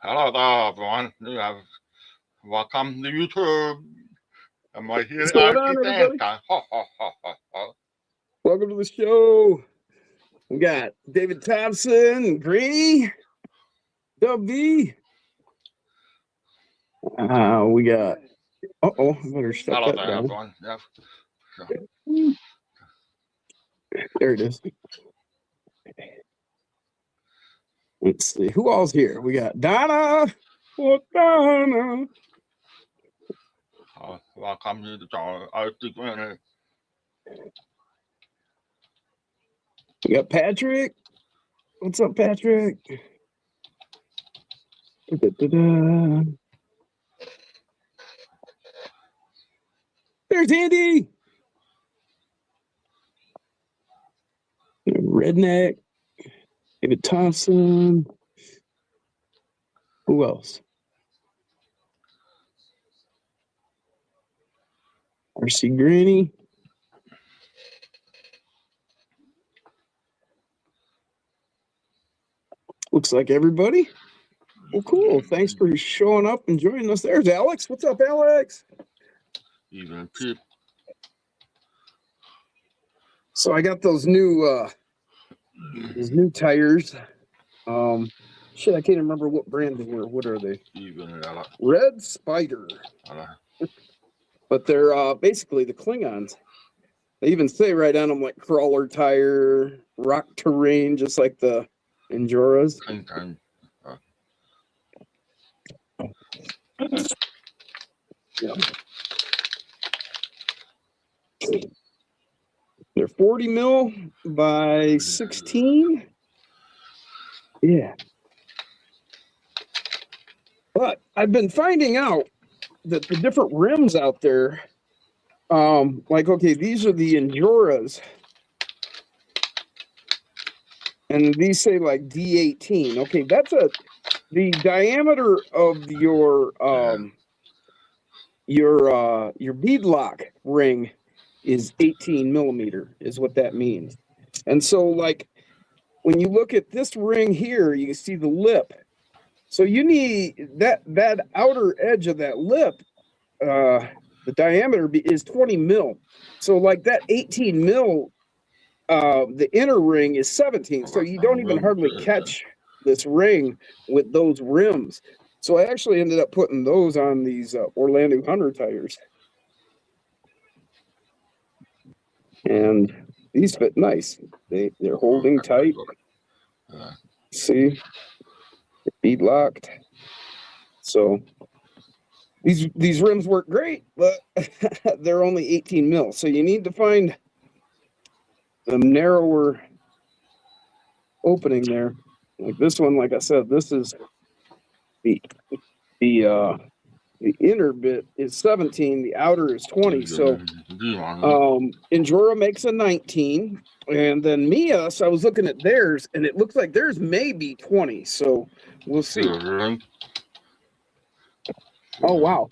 Hello there, everyone. You have welcome to YouTube. I'm right here. What's going on, everybody? Welcome to the show. We got David Thompson and Greeny, W. We got. I better step Hello that there, down. everyone. Yep. There it is. Let's see who all's here. We got Donna. What Donna? Welcome to the channel. Greeny. We got Patrick. What's up, Patrick? Da-da-da-da. There's Andy. Redneck. David Thompson. Who else? RC Granny. Looks like everybody. Well, cool. Thanks for showing up and joining us. There's Alex. What's up, Alex? Even Pete. So I got those new tires. Shit, I can't remember what brand they were. What are they? Even Red Spider. But they're basically the Klingons. They even say right on them like crawler tire, rock terrain, just like the Enjoras. Yeah. They're 40 mil by 16. Yeah. But I've been finding out that the different rims out there, like, okay, these are the Enjoras. And these say like D18. Okay, that's the diameter of your beadlock ring is 18 millimeter is what that means. And so like when you look at this ring here, you can see the lip. So you need that outer edge of that lip, the diameter is 20 mil. So like that 18 mil, the inner ring is 17. So you don't even hardly catch this ring with those rims. So I actually ended up putting those on these Orlando Hunter tires. And these fit nice. They're holding tight. See, bead locked. So these rims work great, but they're only 18 mil. So you need to find the narrower opening there. Like this one, like I said, this is the inner bit is 17, the outer is 20. So Endura makes a 19, and then Mia's, I was looking at theirs, and it looks like theirs may be 20. So we'll see. Oh wow!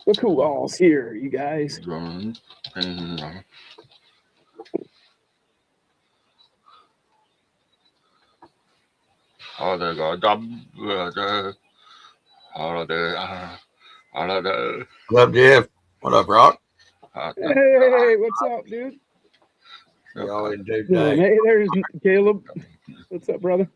Look who all's here, you guys. Oh, there you go. What up, Jeff? What up, Rock? Hey, what's up, dude? Y'all in today? Hey, there's Caleb. What's up, brother?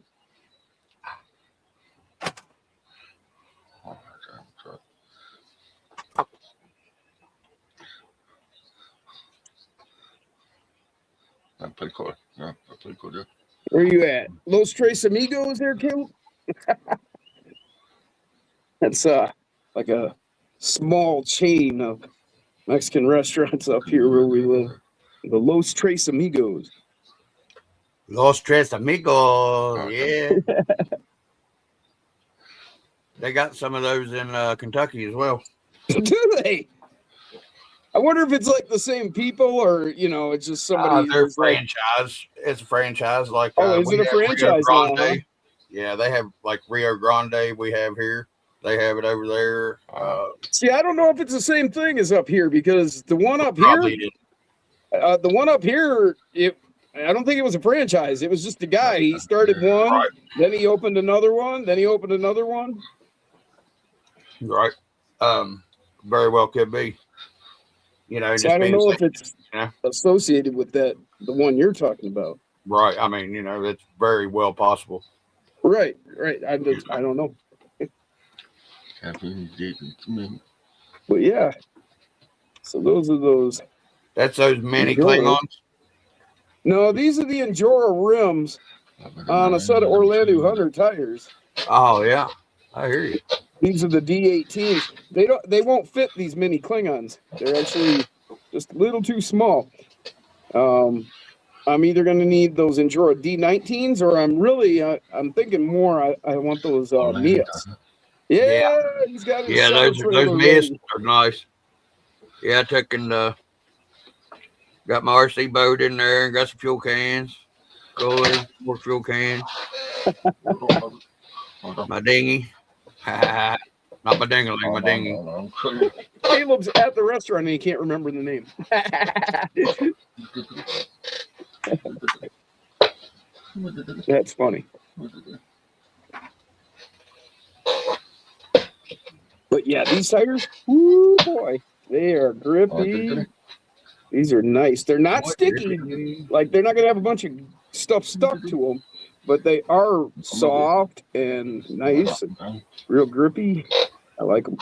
That's pretty cool. Yeah, that's pretty cool, yeah. Where are you at? Los Tres Amigos there, Caleb? That's like a small chain of Mexican restaurants up here where we live. The Los Tres Amigos. Los Tres Amigos, yeah. They got some of those in Kentucky as well. Do they? I wonder if it's like the same people or, you know, it's just somebody. They're franchise. It's a franchise. Like, is it a franchise now, huh? Yeah, they have like Rio Grande we have here. They have it over there. See, I don't know if it's the same thing as up here because the one up here, I don't think it was a franchise. It was just a guy. He started one, then he opened another one, then he opened another one. Right. Very well could be. You know, So just I don't being know safe. if it's Yeah. associated with that, the one you're talking about. Right. I mean, you know, it's very well possible. Right. I don't know. Captain Jason Smith. But yeah. So those are those. That's those mini Enjoras. Klingons. No, these are the Enjora rims on a set of Orlando 100 tires. Oh yeah, I hear you. These are the D18s. They won't fit these mini Klingons. They're actually just a little too small. I'm either going to need those Enjora D19s, or I'm thinking more. I want those Mias. Yeah, he's got his summer Those trailer mists ready. are nice. Yeah, I took and got my RC boat in there and got some fuel cans, cooler, more fuel cans, my dinghy. Not my dingling, my dinghy. Caleb's at the restaurant and he can't remember the name. That's funny. But yeah, these tires, woo boy, they are grippy. These are nice. They're not sticky. Like, they're not going to have a bunch of stuff stuck to them, but they are soft and nice and real grippy. I like them.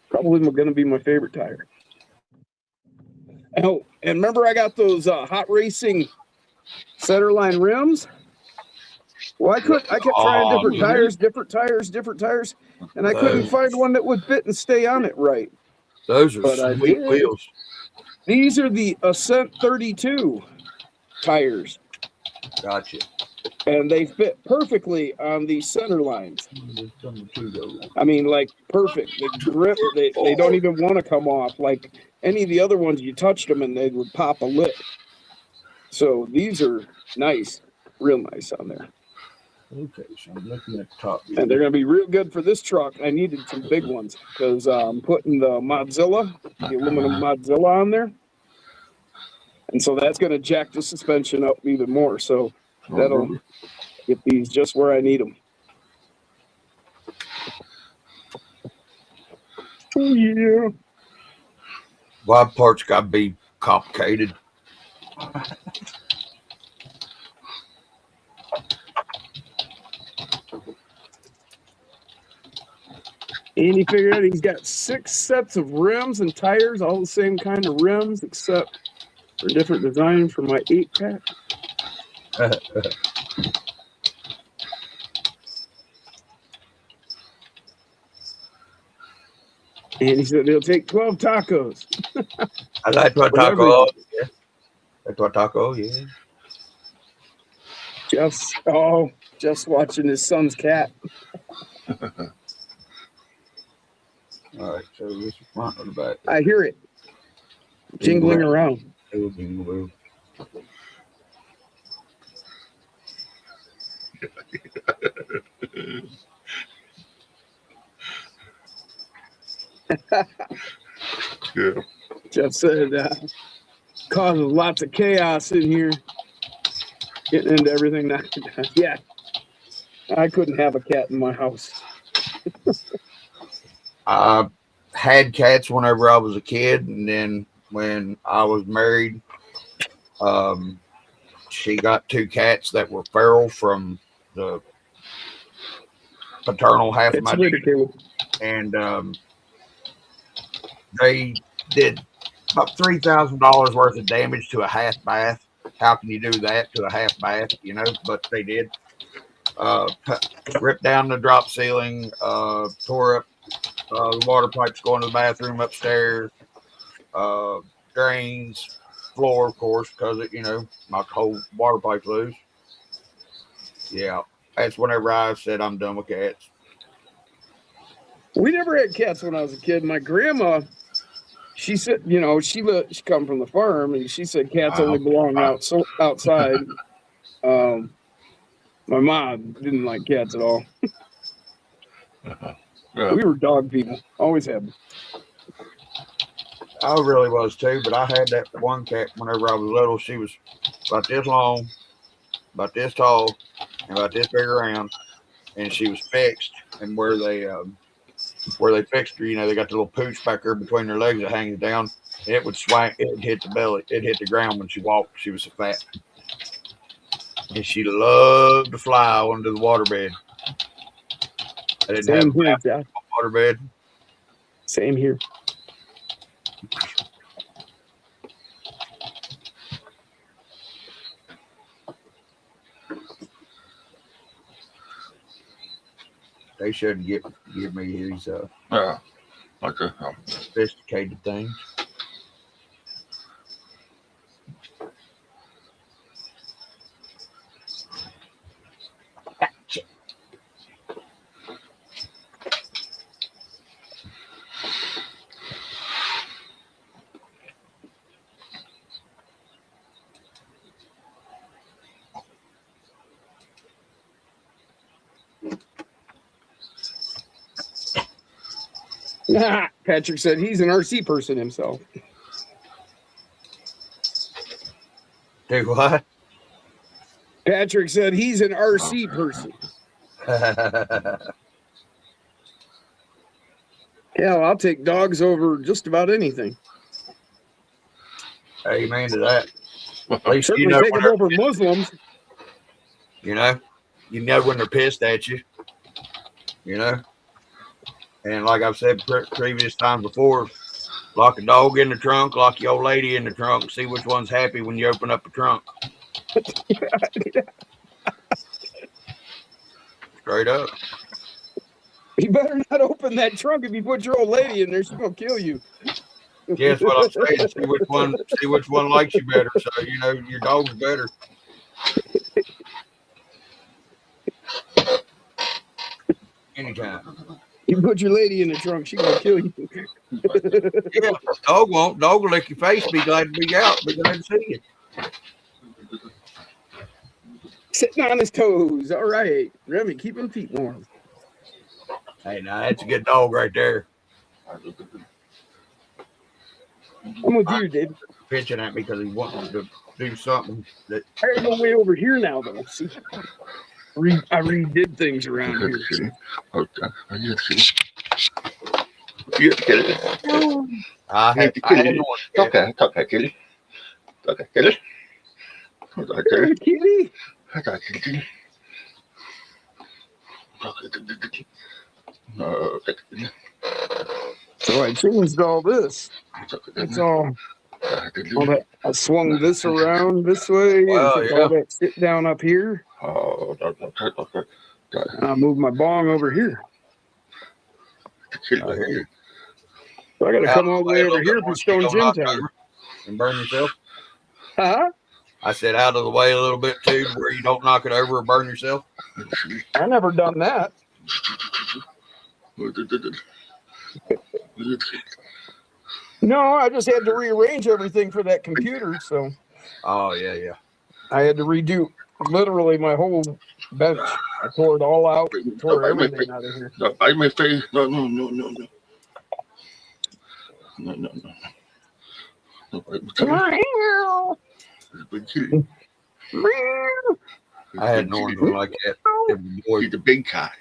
Probably going to be my favorite tire. Oh, and remember I got those hot racing centerline rims? Well, I kept trying different tires, and I couldn't find one that would fit and stay on it right. Those are sweet wheels. These are the Ascent 32 tires. Gotcha. And they fit perfectly on the center lines. I mean, like, perfect. The grip, they don't even want to come off. Like any of the other ones, you touched them and they would pop a lip. So these are nice, real nice on there. Okay, so I'm looking at the top. And they're going to be real good for this truck. I needed some big ones because I'm putting the aluminum Modzilla on there. And so that's going to jack the suspension up even more. So that'll get these just where I need them. Oh, yeah. Why parts got to be complicated? And he figured out he's got 6 sets of rims and tires, all the same kind of rims, except for different design for my 8-pack. And he said, it'll take 12 tacos. I like what taco. Yeah. Like what taco, yeah. Jeff's watching his son's cat. All right, so this is front or the back? I hear it jingling around. Yeah. Jeff said causes lots of chaos in here, getting into everything. Yeah, I couldn't have a cat in my house. I had cats whenever I was a kid, and then when I was married, she got 2 cats that were feral from the paternal half of my dad. And they did about $3,000 worth of damage to a half bath. How can you do that to a half bath, you know? But they did. Ripped down the drop ceiling, tore up the water pipes going to the bathroom upstairs, drains, floor, of course, because it, you know, knocked the whole water pipe loose. Yeah, that's whenever I said I'm done with cats. We never had cats when I was a kid. My grandma, she said, you know, she come from the farm, and she said cats only belong outside. My mom didn't like cats at all. Yeah. We were dog people, always have. I really was too, but I had that one cat whenever I was little. She was about this long, about this tall, and about this big around, and she was fixed. And where they where they fixed her, they got the little pooch back there between their legs that hangs down. It would swing, it'd hit the belly, it'd hit the ground when she walked. She was so fat. And she loved to fly onto the waterbed. I didn't Same have here, a Jack. waterbed. Same here. They shouldn't give me these Yeah. Okay. sophisticated things. Patrick said he's an RC person himself. Do what? Patrick said he's an RC person. Yeah, well, I'll take dogs over just about anything. Amen to that. At least Certainly take them over Muslims. You know when they're pissed at you. And like I've said previous times before, lock a dog in the trunk, lock your old lady in the trunk, see which one's happy when you open up the trunk. Straight up. You better not open that trunk if you put your old lady in there. She's gonna kill you. Guess what I'm saying? See which one likes you better. So your dog's better. Anytime. You put your lady in the trunk, she's gonna kill you. Yeah, dog won't. Dog will lick your face. Be glad to be out. Be glad to see you. Sitting on his toes. All right, Remy, keep him feet warm. Hey, now that's a good dog right there. I'm with you, Dave. Pitching at me because he wanted to do something that. I gotta go way over here now, though. See, I redid things around here. Okay. You get it. I had Kitty. Okay, Kitty. Okay, Kitty. Hey, kitty. Okay, Kitty. So I changed all this. It's all that. I swung this around this way and took all that sit down up here. Oh, okay. And I moved my bong over here. So I got to come all the way over here for Stone Gym Town. And burn yourself? Huh? I said out of the way a little bit too, where you don't knock it over or burn yourself. I never done that. No, I just had to rearrange everything for that computer. So. Oh yeah. I had to redo literally my whole bench. I tore it all out. Tore everything out of here. Don't bite my face. No. I had an orange one like that. He's a big guy.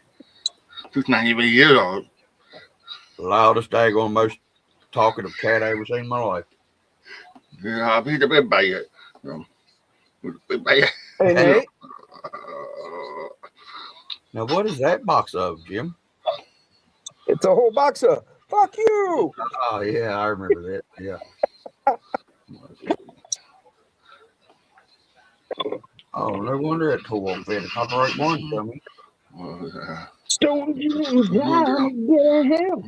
He's not even a year old. Loudest, daggone, most talkative cat I ever seen in my life. Yeah, he's a big bear. Hey, Now, what is that box of, Jim? it's a whole box of fuck you. Oh, yeah, I remember that. Yeah. Oh, no wonder that tool won't fit. Copyright warning for me. Stone Gym Town, get hell.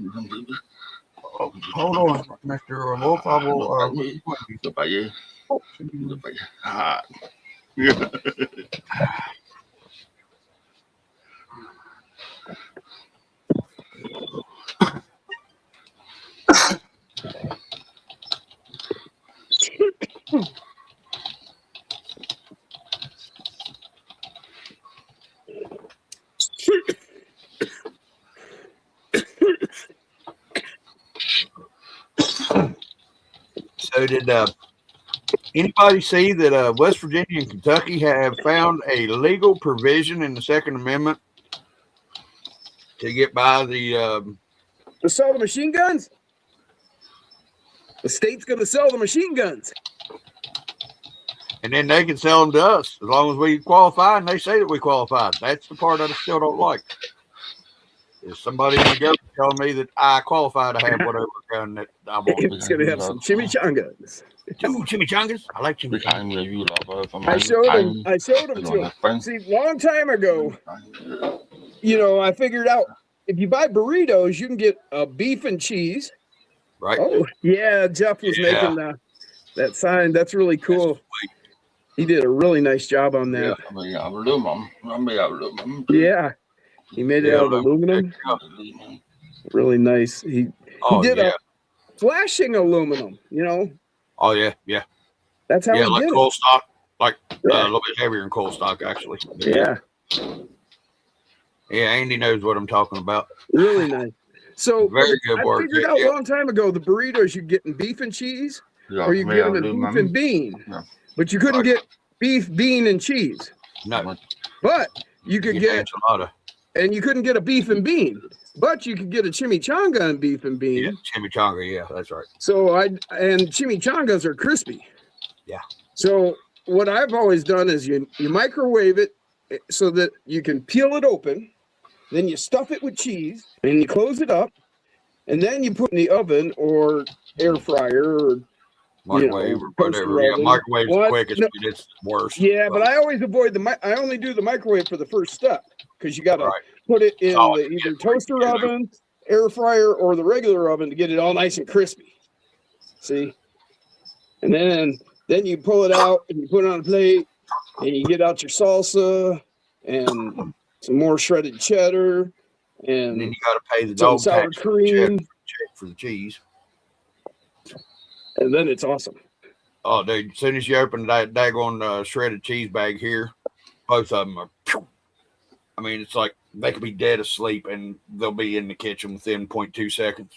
Oh, hold on, Mr. Wolf. I will. Yeah. So did anybody see that West Virginia and Kentucky have found a legal provision in the Second Amendment to get by the To sell the machine guns? The state's going to sell the machine guns. And then they can sell them to us as long as we qualify and they say that we qualified. That's the part I still don't like. Is somebody in the government telling me that I qualify to have whatever gun that I want? It's going to have some chimichangas. Ooh, chimichangas. I like chimichangas. I showed him to him. See, long time ago, I figured out if you buy burritos, you can get beef and cheese. Right. Oh, yeah. Jeff was making that sign. That's really cool. He did a really nice job on that. Yeah. He made it out of aluminum. Really nice. He did a flashing aluminum, Oh, yeah. Yeah. That's how he like did coal it. stock. Like a little bit heavier than coal stock, actually. Yeah. Yeah, Andy knows what I'm talking about. Really nice. So very good work. I figured out a long time ago the burritos you get in beef and cheese, or you get them in beef and bean, but you couldn't get beef, bean, and cheese. No, but you could get enchilada, and you couldn't get a beef and bean, but you could get a chimichanga and beef and bean. Yeah, chimichanga. Yeah, that's right. So and chimichangas are crispy. Yeah. So what I've always done is you microwave it so that you can peel it open. Then you stuff it with cheese, and you close it up, and then you put it in the oven or air fryer or microwave or whatever. Yeah, microwave's the quickest, but it's worse. Yeah, but I always avoid I only do the microwave for the first step because you got to put it in the either toaster oven, air fryer, or the regular oven to get it all nice and crispy. See, and then you pull it out and you put it on a plate, and you get out your salsa and some more shredded cheddar, and then you got to pay the dog sour cream for the cheese, and then it's awesome. Oh, dude! As soon as you open that daggone shredded cheese bag here, both of them are. I mean, it's like they could be dead asleep and they'll be in the kitchen within 0.2 seconds.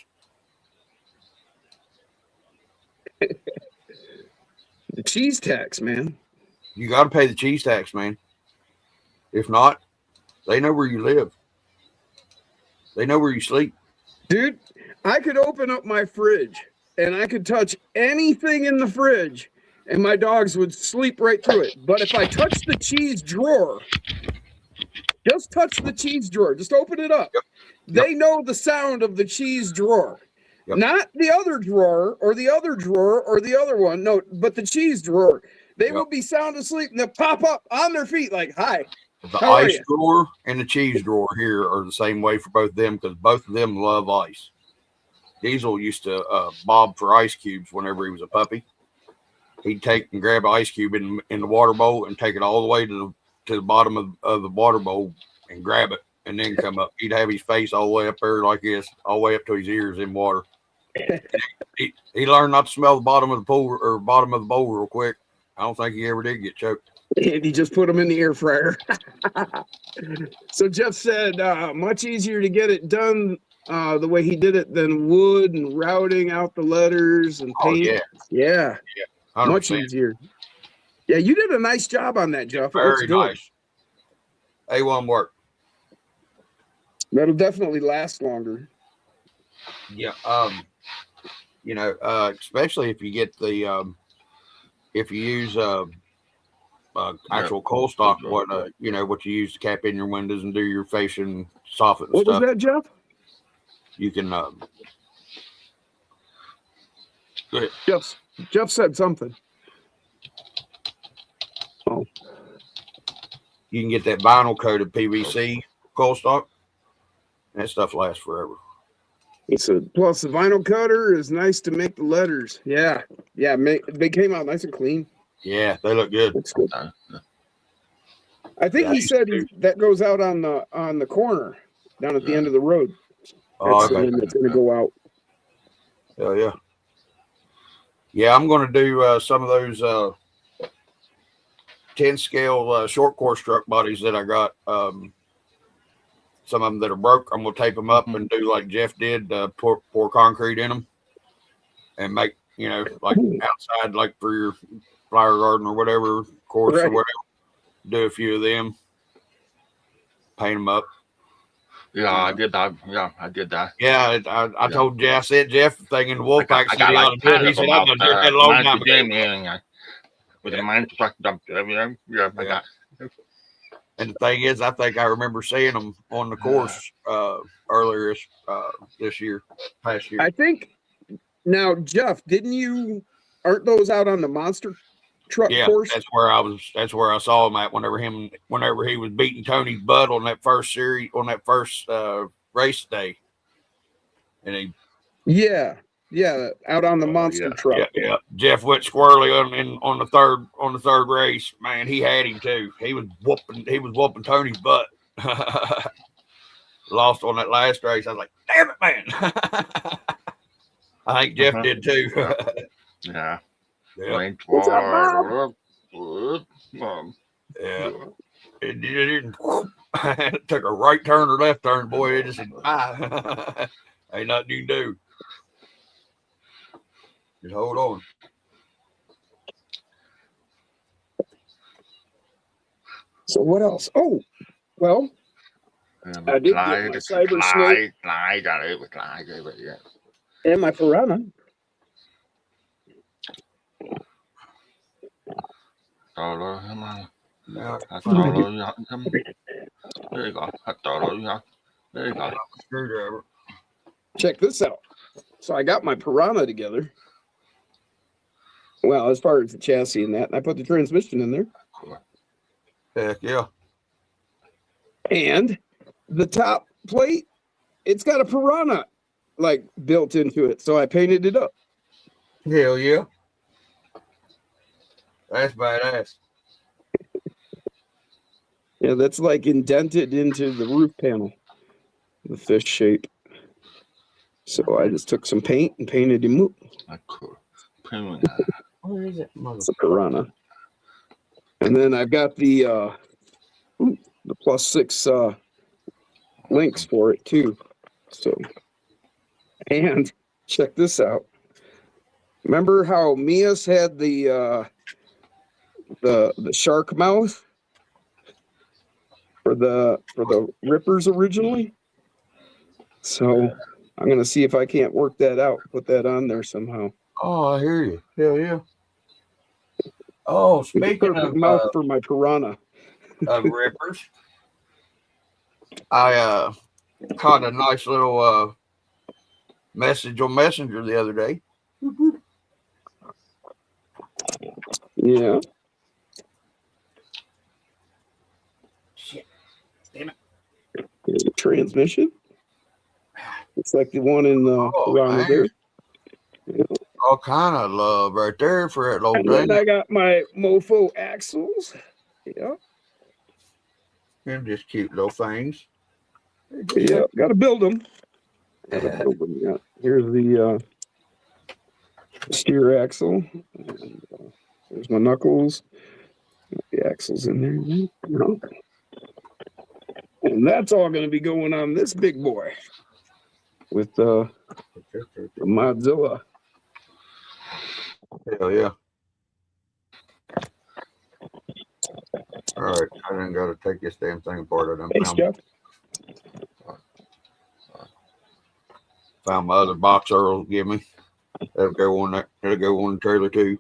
The cheese tax, man. You got to pay the cheese tax, man. If not, they know where you live. They know where you sleep. Dude, I could open up my fridge and I could touch anything in the fridge and my dogs would sleep right through it. But if I touch the cheese drawer, just touch the cheese drawer, just open it up. They know the sound of the cheese drawer. Not the other drawer or the other drawer or the other one. No, but the cheese drawer. They will be sound asleep and they'll pop up on their feet like, hi. The ice drawer and the cheese drawer here are the same way for both of them because both of them love ice. Diesel used to bob for ice cubes whenever he was a puppy. He'd take and grab an ice cube in the water bowl and take it all the way to the bottom of the water bowl and grab it and then come up. He'd have his face all the way up there like this, all the way up to his ears in water. He learned not to smell the bottom of the pool or bottom of the bowl real quick. I don't think he ever did get choked. And he just put them in the air fryer. So Jeff said, much easier to get it done the way he did it than wood and routing out the letters and paint. Yeah. 100%. Much easier. Yeah, you did a nice job on that, Jeff. Very nice. A1 work. That'll definitely last longer. Yeah. Especially if you get the if you use actual coal stock, what what you use to cap in your windows and do your fascia soffit and what stuff. Was that, Jeff? You can. Go ahead. Jeff said something. Oh. You can get that vinyl coated PVC coal stock. That stuff lasts forever. Plus the vinyl cutter is nice to make the letters. Yeah. They came out nice and clean. Yeah, they look good. Looks good. I think he said that goes out on the corner down at the end of the road. That's going to go out. Oh yeah. Yeah, I'm going to do some of those 10 scale short course truck bodies that I got. Some of them that are broke, I'm going to tape them up and do like Jeff did, pour concrete in them and make, like outside, like for your flower garden or whatever, course or whatever. Do a few of them, paint them up. Yeah, I did that. Yeah, I did that. Yeah, I told Jeff, I said, Jeff, thing in the wolf pack, I said got he ought like to do it. 10 He of said, them I out done did there. that a long Mine's time the ago. game in. With the mine truck dumped everything. Yeah, I got. And the thing is, I think I remember seeing them on the course earlier this year, past year. I think now, Jeff, aren't those out on the monster truck Yeah, course? that's where I was. That's where I saw him at. Whenever he was beating Tony's butt on that first series, on that first race day, and he. Yeah, out on the monster truck. Yeah. Jeff went squirrely on the third race. Man, he had him too. He was whooping Tony's butt. Lost on that last race. I was like, damn it, man. I think Jeff did too. Yeah. Yeah. What's up, Bob? Yeah. It did. It took a right turn or left turn, boy. It just said, bye. Ain't nothing you can do. Just hold on. So what else? Oh, well, I did get my cyber snake and my piranha. There you go. There you go. Screwdriver. Check this out. So I got my piranha together. Well, as far as the chassis and that, and I put the transmission in there. Heck yeah. And the top plate, it's got a piranha like built into it. So I painted it up. Hell yeah. That's badass. Yeah, that's like indented into the roof panel, the fish shape. So I just took some paint and painted him up. Where is it? It's a piranha. And then I've got the +6 links for it too. So, and check this out. Remember how Mia's had the shark mouth for the rippers originally? So I'm gonna see if I can't work that out, put that on there somehow. Oh, I hear you. Hell yeah. Oh, speaking of mouth for my piranha. Rippers, I caught a nice little message on Messenger the other day. Yeah. Shit. Damn it. The transmission. It's like the one in the piranha there. Yeah. All kind of love right there for that little And thing. then I got my mofo axles. Yeah. Them just cute little things. Yeah, gotta build them. Yeah. Here's the steer axle. And, there's my knuckles. The axles in there. You know. And that's all going to be going on this big boy with the Modzilla. Hell yeah. All right, I didn't got to take this damn thing apart. I done Thanks, Jeff. Found my other box Earl give me. That'll go on there. That'll go on the trailer too.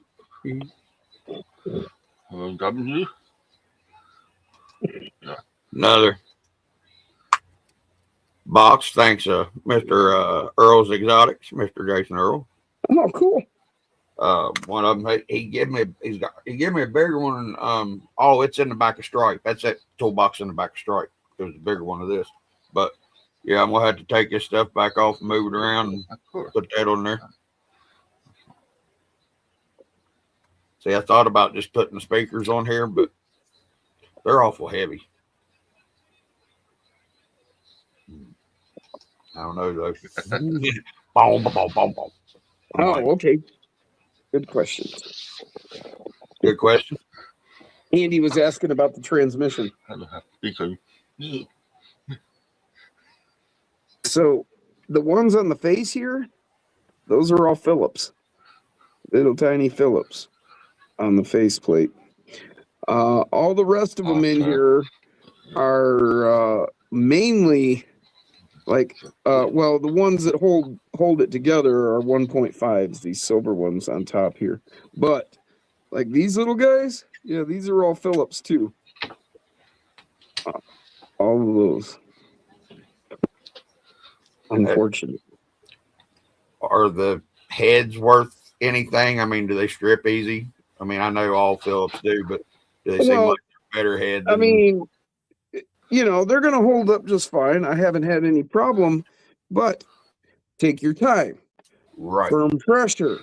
Another box. Thanks, Mr. Earl's Exotics, Mr. Jason Earl. Oh, cool. One of them he gave me a bigger one. Oh, it's in the back of Stripe. That's that toolbox in the back of Stripe. There's a bigger one of this, but yeah, I'm gonna have to take this stuff back off and move it around and put that on there. See, I thought about just putting the speakers on here, but they're awful heavy. I don't know though. Boom, boom, boom, boom. Oh, okay. Good question. Good question. Andy was asking about the transmission. So the ones on the face here, those are all Phillips. Little tiny Phillips on the faceplate. All the rest of them in here are mainly Like, well, the ones that hold it together are 1.5s, these silver ones on top here. But like these little guys, yeah, these are all Phillips too. All of those. Unfortunate. Are the heads worth anything? I mean, do they strip easy? I mean, I know all Phillips do, but do they seem like a better head than... I mean, you know, they're going to hold up just fine. I haven't had any problem, but take your time. Right. Firm pressure.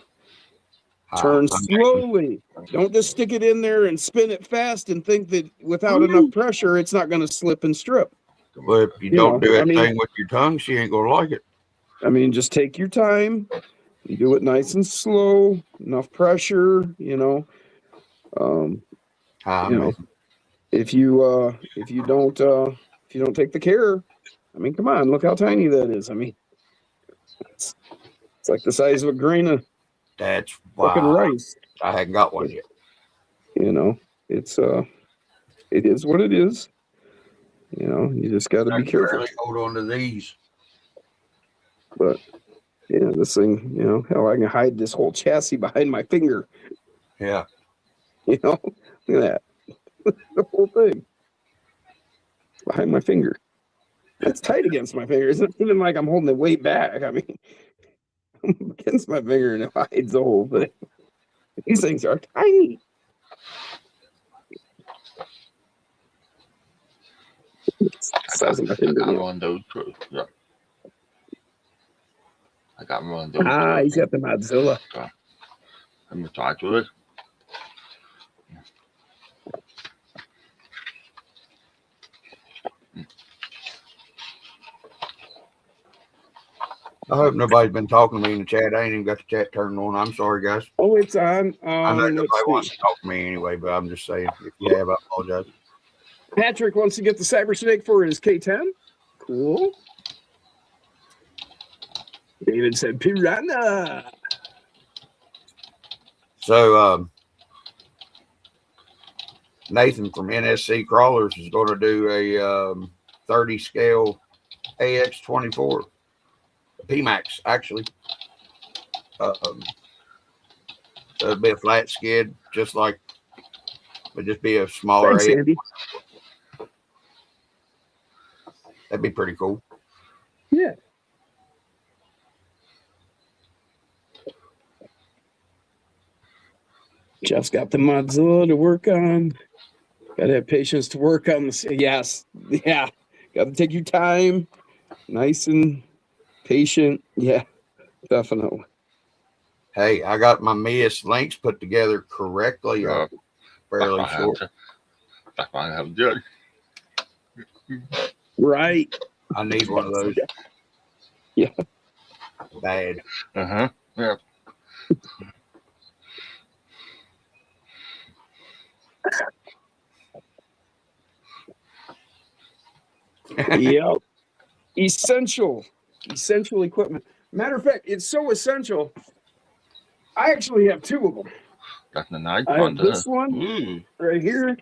Turn slowly. Don't just stick it in there and spin it fast and think that without enough pressure, it's not going to slip and strip. Well, if you don't do that thing with your tongue, she ain't going to like it. I mean, just take your time. You do it nice and slow, enough pressure, you know. If you don't take the care, I mean, come on, look how tiny that is. I mean, it's like the size of a grain of fucking rice. I hadn't got one yet. You know, it is what it is. You know, you just got to be careful. Hold on to these. But yeah, this thing, you know, hell, I can hide this whole chassis behind my finger. Yeah. You know, look at that. The whole thing behind my finger. That's tight against my finger. It's not even like I'm holding it way back. I mean, I'm against my finger and it hides the whole thing. These things are tiny. I got one of those too. Yeah. I got one of those. He's got the Mozilla. Okay. Let me try to it. I hope nobody's been talking to me in the chat. I ain't even got the chat turned on. I'm sorry, guys. Oh, it's on. I know nobody wants to talk to me anyway, but I'm just saying, if you have, I apologize. Patrick wants to get the Cyber Snake for his K10. Cool. David said piranha. So, Nathan from NSC Crawlers is going to do a 30 scale AX24. PMAX, actually. It'd be a flat skid, just like, it'd just be a smaller AX. That'd be pretty cool. Yeah. Jeff's got the Mozilla to work on. Got to have patience to work on this. Yes. Yeah. Got to take your time. Nice and patient. Yeah, definitely. Hey, I got my Mias links put together correctly. Fairly short. That's why I have good. Right. I need one of those. Yeah. Bad. Yeah. Yep. Essential equipment. Matter of fact, it's so essential. I actually have two of them. That's a nice I one. have this one right here,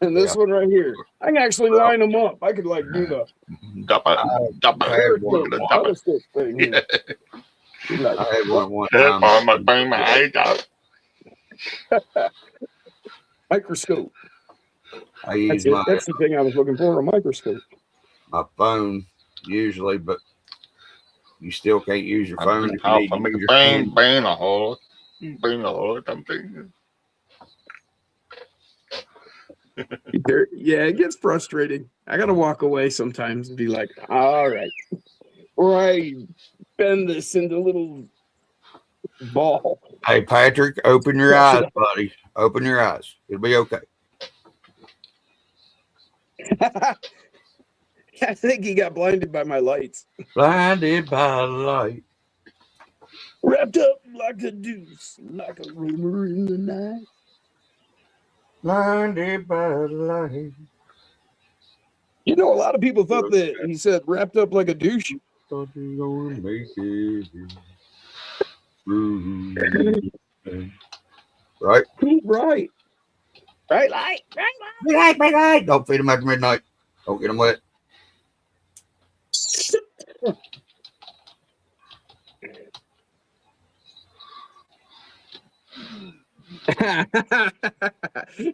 and this one right here. I can actually line them up. I could like do the double thing. Yeah. Like, I had one time. Microscope. That's the thing I was looking for, a microscope. My phone usually, but you still can't use your phone. If you need to use your hand. Bang a hole, something. Yeah, it gets frustrating. I gotta walk away sometimes and be like, all right. Or I bend this into a little ball. Hey, Patrick, open your eyes, buddy. Open your eyes. It'll be okay. I think he got blinded by my lights. Blinded by light. Wrapped up like a deuce, like a rumor in the night. Blinded by light. You know, a lot of people thought that he said wrapped up like a douche. Thought you gonna make it. Right? Right. Right light. Don't feed them after midnight. Don't get them wet.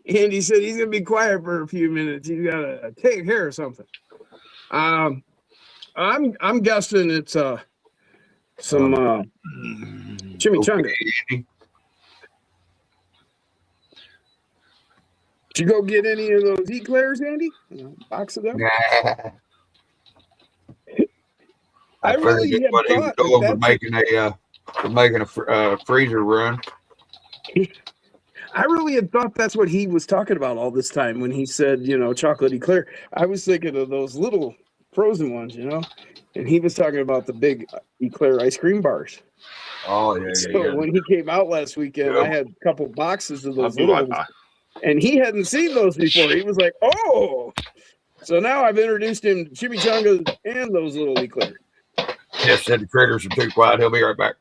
Andy said he's gonna be quiet for a few minutes. He's gotta take care of something. I'm guessing it's some chimichanga. Okay. Did you go get any of those eclairs, Andy? Box of them? Nah. I really figured had what he was thought doing was that's making a freezer run. I really had thought that's what he was talking about all this time when he said, chocolate eclair. I was thinking of those little frozen ones, and he was talking about the big eclair ice cream bars. Oh yeah, So when he came out last weekend, Yeah. I had a couple boxes of I'll those be little right ones, back. and he hadn't seen those before. He was like, "Oh!" So now I've introduced him to chimichangas and those little eclairs. Jeff said the critters are too quiet. He'll be right back.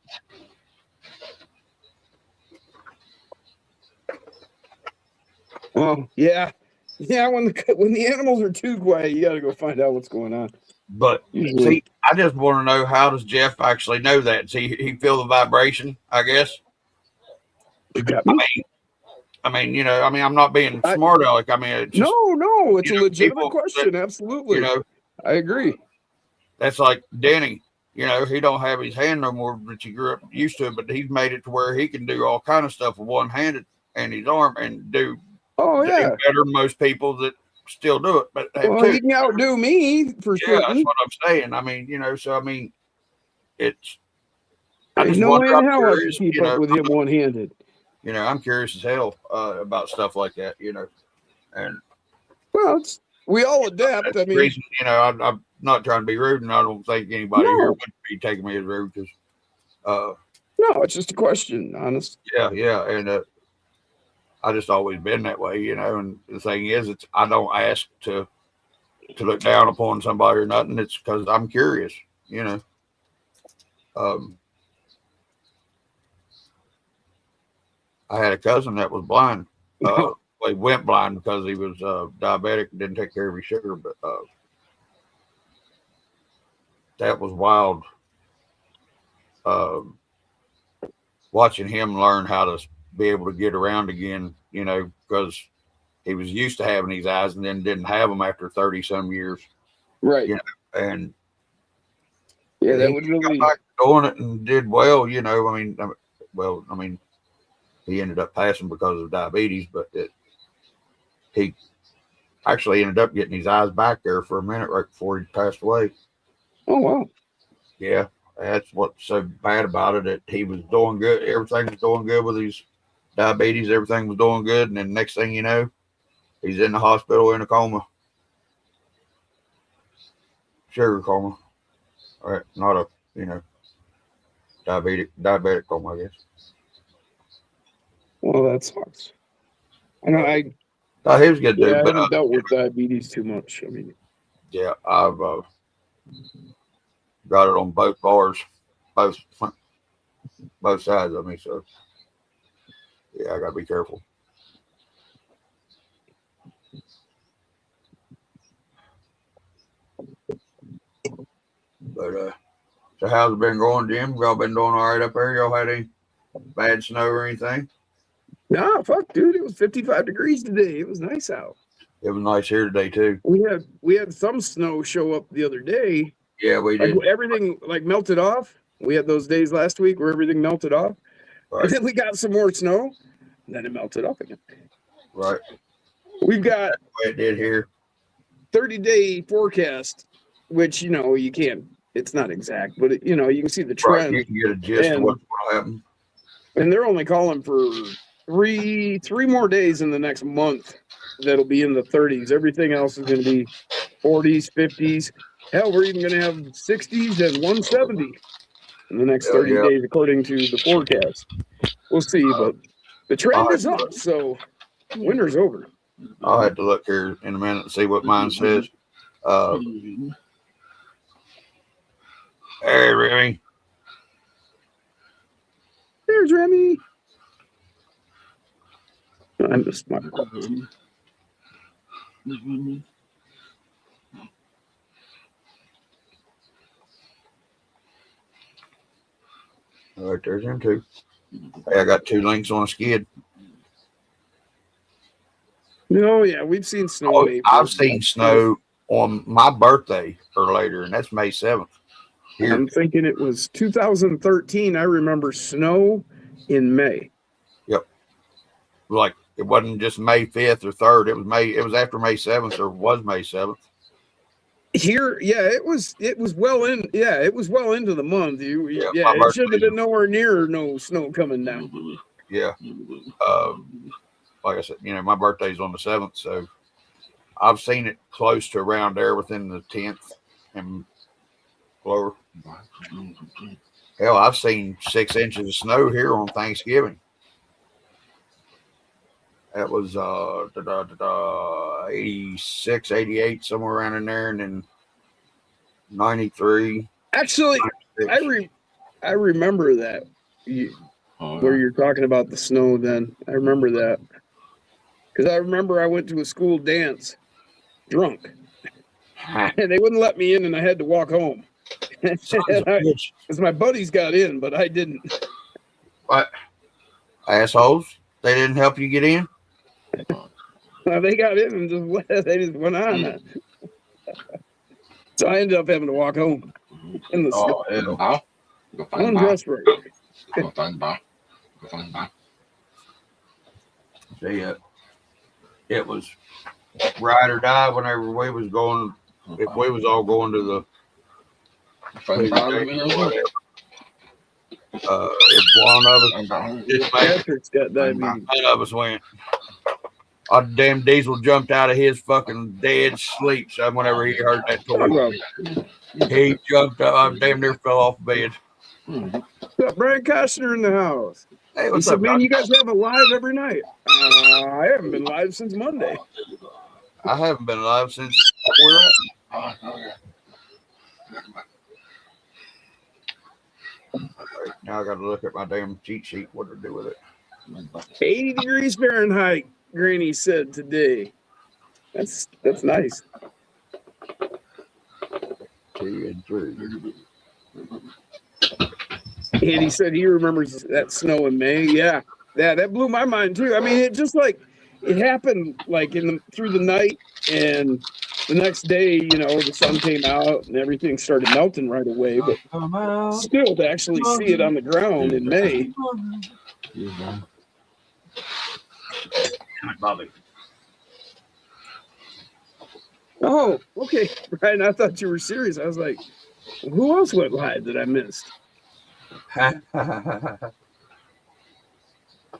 Well, yeah. When the animals are too quiet, you got to go find out what's going on. But see, I just want to know, how does Jeff actually know that? Does he feel the vibration? I guess. I mean, I'm not being smart aleck. I mean, it's just, no, it's a legitimate people question. that, Absolutely, I agree. That's like Denny. He don't have his hand no more, but he grew up used to it. But he's made it to where he can do all kind of stuff with one handed and his arm, and do better than most people that still do it. But he can outdo me for sure. That's what I'm saying. I mean, it's. I There's just no way wonder. in I'm hell I can curious. keep up with him one handed. I'm curious as hell about stuff like that. And well, we all adapt. I mean, reason, I'm not trying to be rude, and I don't think anybody here would be taking me as rude, because. No, it's just a question, honest. Yeah, and I just always been that way, And the thing is, I don't ask to look down upon somebody or nothing. It's because I'm curious, I had a cousin that was blind. He went blind because he was diabetic and didn't take care of his sugar. But that was wild. Watching him learn how to be able to get around again, because he was used to having these eyes and then didn't have them after 30 some years. Right. And that would really got back doing it and did well, I mean, he ended up passing because of diabetes, but he actually ended up getting his eyes back there for a minute right before he passed away. Oh, wow. Yeah, that's what's so bad about it, that he was doing good. Everything was doing good with his diabetes. Everything was doing good. And then next thing you know, he's in the hospital in a coma. Sugar coma. All right, not a, diabetic coma, I guess. Well, that sucks. I know he was good, dude. I But haven't dealt with diabetes too much. I mean, yeah, I've got it on both bars, both sides of me. So yeah, I gotta be careful. But so how's it been going, Jim? Y'all been doing all right up there? Y'all had any bad snow or anything? Nah, fuck, dude. It was 55 degrees today. It was nice out. It was nice here today too. We had some snow show up the other day. Yeah, we did. Everything melted off. We had those days last week where everything melted off. Right. And then we got some more snow, and then it melted off again. Right. We've got it did here. 30-day forecast, which you can't. It's not exact, but you can see the trend. Right. You can get a gist of what's going to happen. And they're only calling for three more days in the next month that'll be in the 30s. Everything else is going to be 40s, 50s. Hell, we're even going to have 60s and 170 in the next 30 days, according to the forecast. We'll see, but the trend is up, so winter's over. I'll have to look here in a minute and see what mine says. Hey, Remy. There's Remy. I missed my call. All right, there's them two. Hey, I got 2 links on a skid. No, yeah, we've seen snow Oh, in April. I've seen snow on my birthday or later, and that's May 7th. Here, I'm thinking it was 2013. I remember snow in May. like it wasn't just May 5th or 3rd. It was May. It was after May 7th, or was May 7th. Here, yeah, it was well in, yeah, it was well into the month. Yeah, Yeah, my it should have birthday. been nowhere near no snow coming down. Yeah. Like I said, my birthday's on the 7th, so I've seen it close to around there within the 10th and lower. Hell, I've seen 6 inches of snow here on Thanksgiving. That was 86, 88, somewhere around in there, and then 93. Actually, 96. I remember that. Where you're talking about the snow then. I remember that. Because I remember I went to a school dance drunk. And they wouldn't let me in and I had to walk home. Because my buddies got in, but I didn't. What? Assholes? They didn't help you get in? They got in and they just went on. So I ended up having to walk home in the snow. Undressed right. Yeah. It was ride or die whenever we was going. If we was all going to the if one of us just Patrick's got diabetes. none of us went. Our damn Diesel jumped out of his fucking dead sleep. So whenever he heard that toy, he jumped up. I damn near fell off bed. What's up, Brian Costner in the house? Hey, He what's said, up, man, Doc? you guys have a live every night. I haven't been live since Monday. I haven't been alive since. Now I got to look at my damn cheat sheet. What to do with it? 80 degrees Fahrenheit, Granny said today. That's nice. 2 and 3. And he said he remembers that snow in May. Yeah, that blew my mind too. I mean, it just like it happened like through the night, and the next day, the sun came out and everything started melting right away. But still, to actually see it on the ground in May. Bobby. Oh, okay, Brian. I thought you were serious. I was like, who else went live that I missed?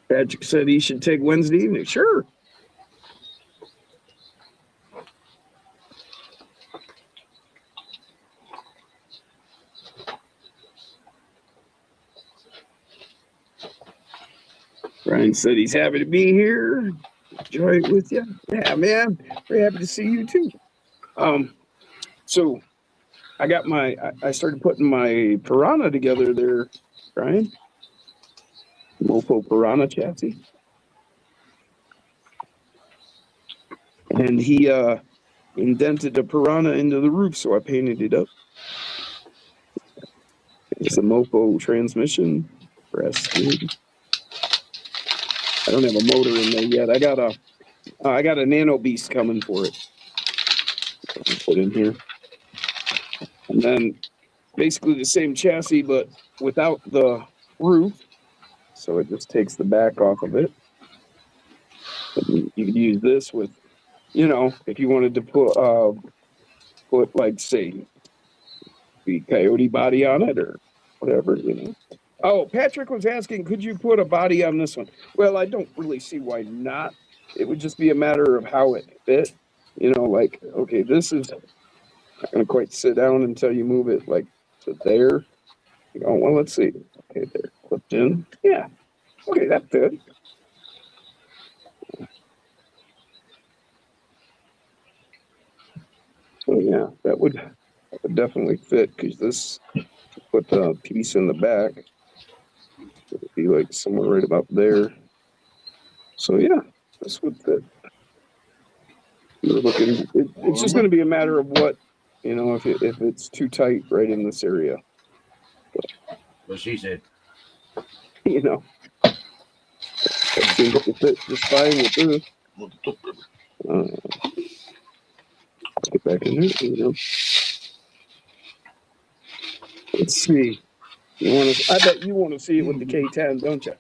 Patrick said he should take Wednesday evening. Sure. Brian said he's happy to be here. Enjoy it with you. Yeah, man. We're happy to see you too. So I started putting my Piranha together there, Brian. Mofo Piranha chassis. And he indented a Piranha into the roof, so I painted it up. It's a Mofo transmission, brass skid. I don't have a motor in there yet. I got a Nano Beast coming for it. Put in here. And then basically the same chassis, but without the roof. So it just takes the back off of it. And you could use this with, if you wanted to put like, say, the Coyote body on it or whatever, Oh, Patrick was asking, could you put a body on this one? Well, I don't really see why not. It would just be a matter of how it fit. Like, okay, this is not going to quite sit down until you move it like to there. Well, let's see. Okay, there, clipped in. Yeah. Okay, that fit. So yeah, that would definitely fit because this put the piece in the back. It would be like somewhere right about there. So yeah, this would fit. You're looking. It's just going to be a matter of what, if it's too tight right in this area. What she said. You know, that seems to fit just fine with this. Get back in there. You know. Let's see. You want to? I bet you want to see it with the K10, don't you?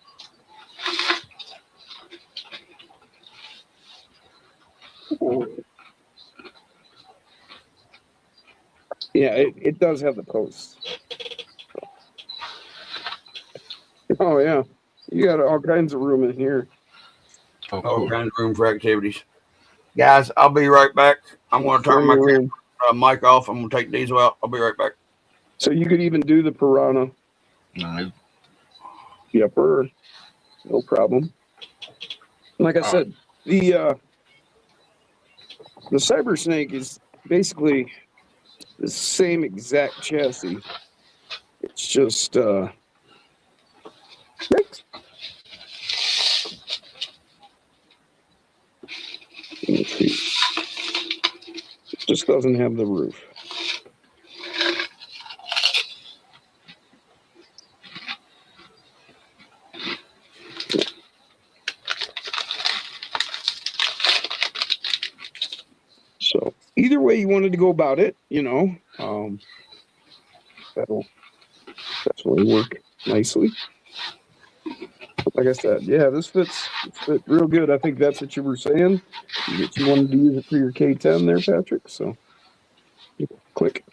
Yeah, it does have the posts. Oh yeah, you got all kinds of room in here. Oh, All cool. kinds of room for activities. Guys, I'll be right back. I'm going to turn my room. mic off. I'm going to take diesel out. I'll be right back. So you could even do the piranha. Nice. Yepper. No problem. Like I said, the Cyber Snake is basically the same exact chassis. It's just let's see. It just doesn't have the roof. So either way you wanted to go about it, you know, that'll definitely work nicely. Like I said, yeah, this fits real good. I think that's what you were saying, that you wanted to use it for your K10 there, Patrick. So click.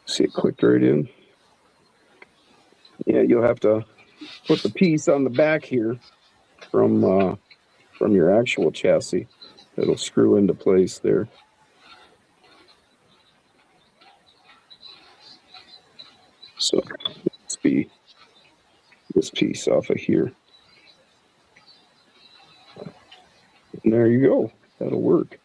See, it clicked right in. Yeah, you'll have to put the piece on the back here from your actual chassis. It'll screw into place there. So let's be this piece off of here. And there you go. That'll work.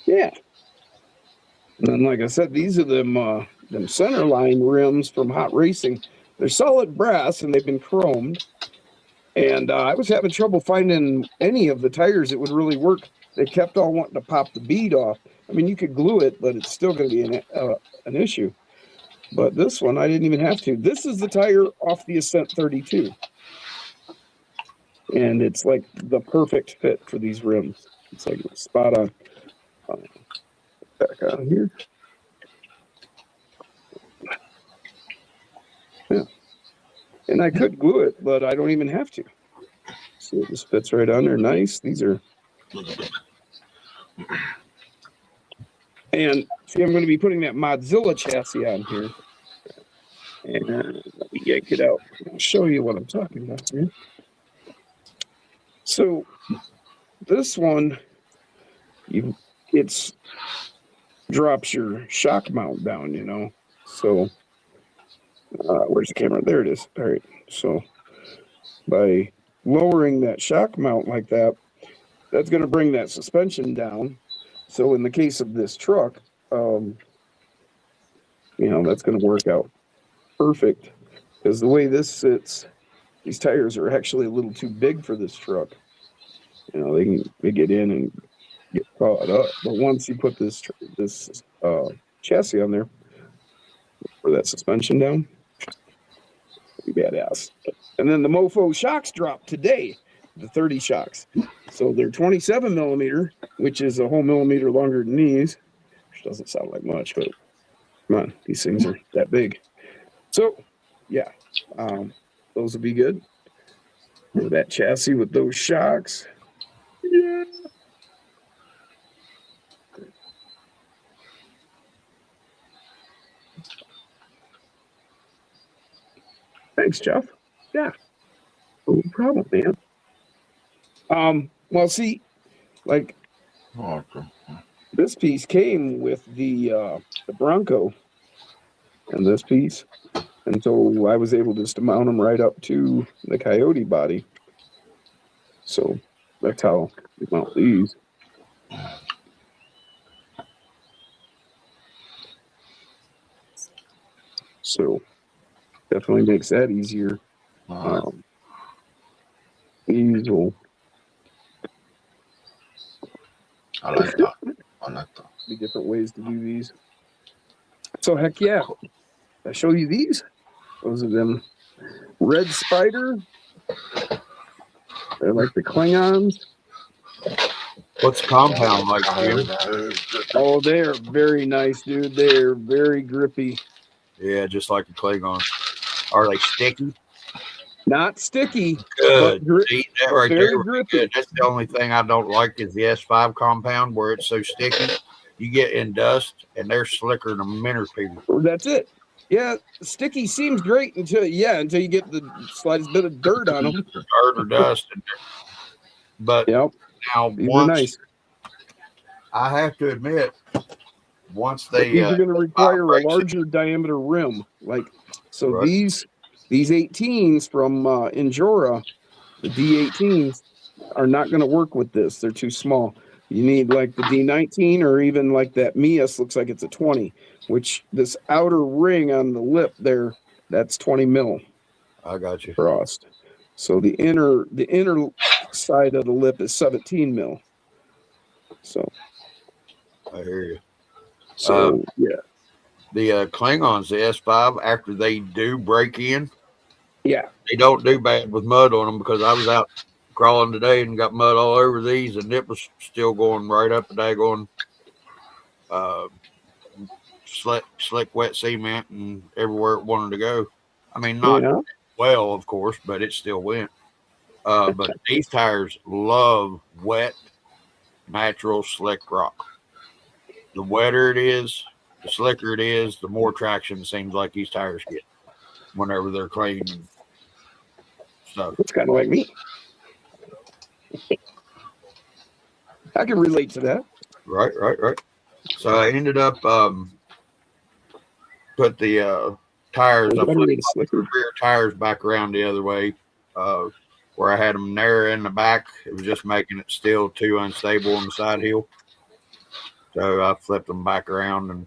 Yeah. And then, like I said, these are them center line rims from Hot Racing. They're solid brass and they've been chromed. And I was having trouble finding any of the tires that would really work. They kept all wanting to pop the bead off. I mean, you could glue it, but it's still going to be an issue. But this one, I didn't even have to. This is the tire off the Ascent 32. And it's like the perfect fit for these rims. It's like spot on. Back on here. Yeah. And I could glue it, but I don't even have to. See, it just fits right on there. Nice. These are. And see, I'm going to be putting that Mozilla chassis on here. And let me yank it out. I'll show you what I'm talking about here. So this one, it's drops your shock mount down, you know. So where's the camera? There it is. All right. So by lowering that shock mount like that, that's going to bring that suspension down. So in the case of this truck, you know, that's going to work out perfect because the way this sits, these tires are actually a little too big for this truck. You know, they get in and get caught up. But once you put this chassis on there for that suspension down, be badass. And then the Mofo shocks dropped today, the 30 shocks. So they're 27 millimeter, which is a whole millimeter longer than these, which doesn't sound like much, but come on, these things are that big. So yeah, those would be good. For that chassis with those shocks. Yeah. Thanks, Jeff. Yeah. No problem, man. Well, see, like this piece came with the Bronco and this piece. And so I was able just to mount them right up to the Coyote body. So that's how we mount these. So definitely makes that easier. These will I like that. I like that. Be different ways to do these. So heck yeah. I show you these. Those are them red spider. They're like the Klingons. What's the compound like, Jim? Oh, they are very nice, dude. They are very grippy. Yeah, just like a Klingon. Are they sticky? Not sticky, Good. but See, that right very there would be grippy. good. That's the only thing I don't like is the S5 compound where it's so sticky. You get in dust and they're slicker than a millipede. That's it. Yeah, sticky seems great until you get the slightest bit of dirt on them. Dirt or dust. But Yep, now these are once nice. I have to admit, once they These are going to require a breaks it, larger diameter rim. Like so, Right. these 18s from Injora, the D18s, are not going to work with this. They're too small. You need like the D19 or even like that Mias looks like it's a 20, which this outer ring on the lip there, that's 20 mil I got you. frost. So the inner side of the lip is 17 mil. So I hear you. yeah. The Klingons, the S5, after they do break in, Yeah. they don't do bad with mud on them because I was out crawling today and got mud all over these, and it was still going right up the daggone slick wet cement and everywhere it wanted to go. I mean, not well, of course, but it still went. But these tires love wet, natural, slick rock. The wetter it is, the slicker it is, the more traction it seems like these tires get whenever they're clean and stuff. It's kind of like me. I can relate to that. Right. So I ended up put the tires, I flipped the rear tires back around the other way, where I had them narrow in the back. It was just making it still too unstable on the side hill. So I flipped them back around and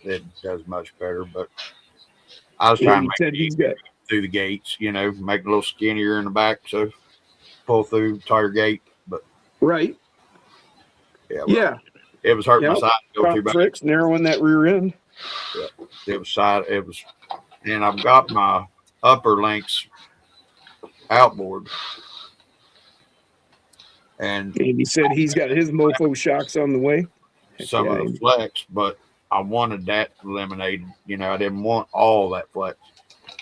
it does much better. But I was trying to make it easier through the gates, make it a little skinnier in the back so pull through tighter gate. But yeah. It was hurting my side to go too bad. Tricks narrowing that rear end. Yeah, and I've got my upper links outboard. And he said he's got his mofo shocks on the way. Some of the flex, but I wanted that eliminated. I didn't want all that flex.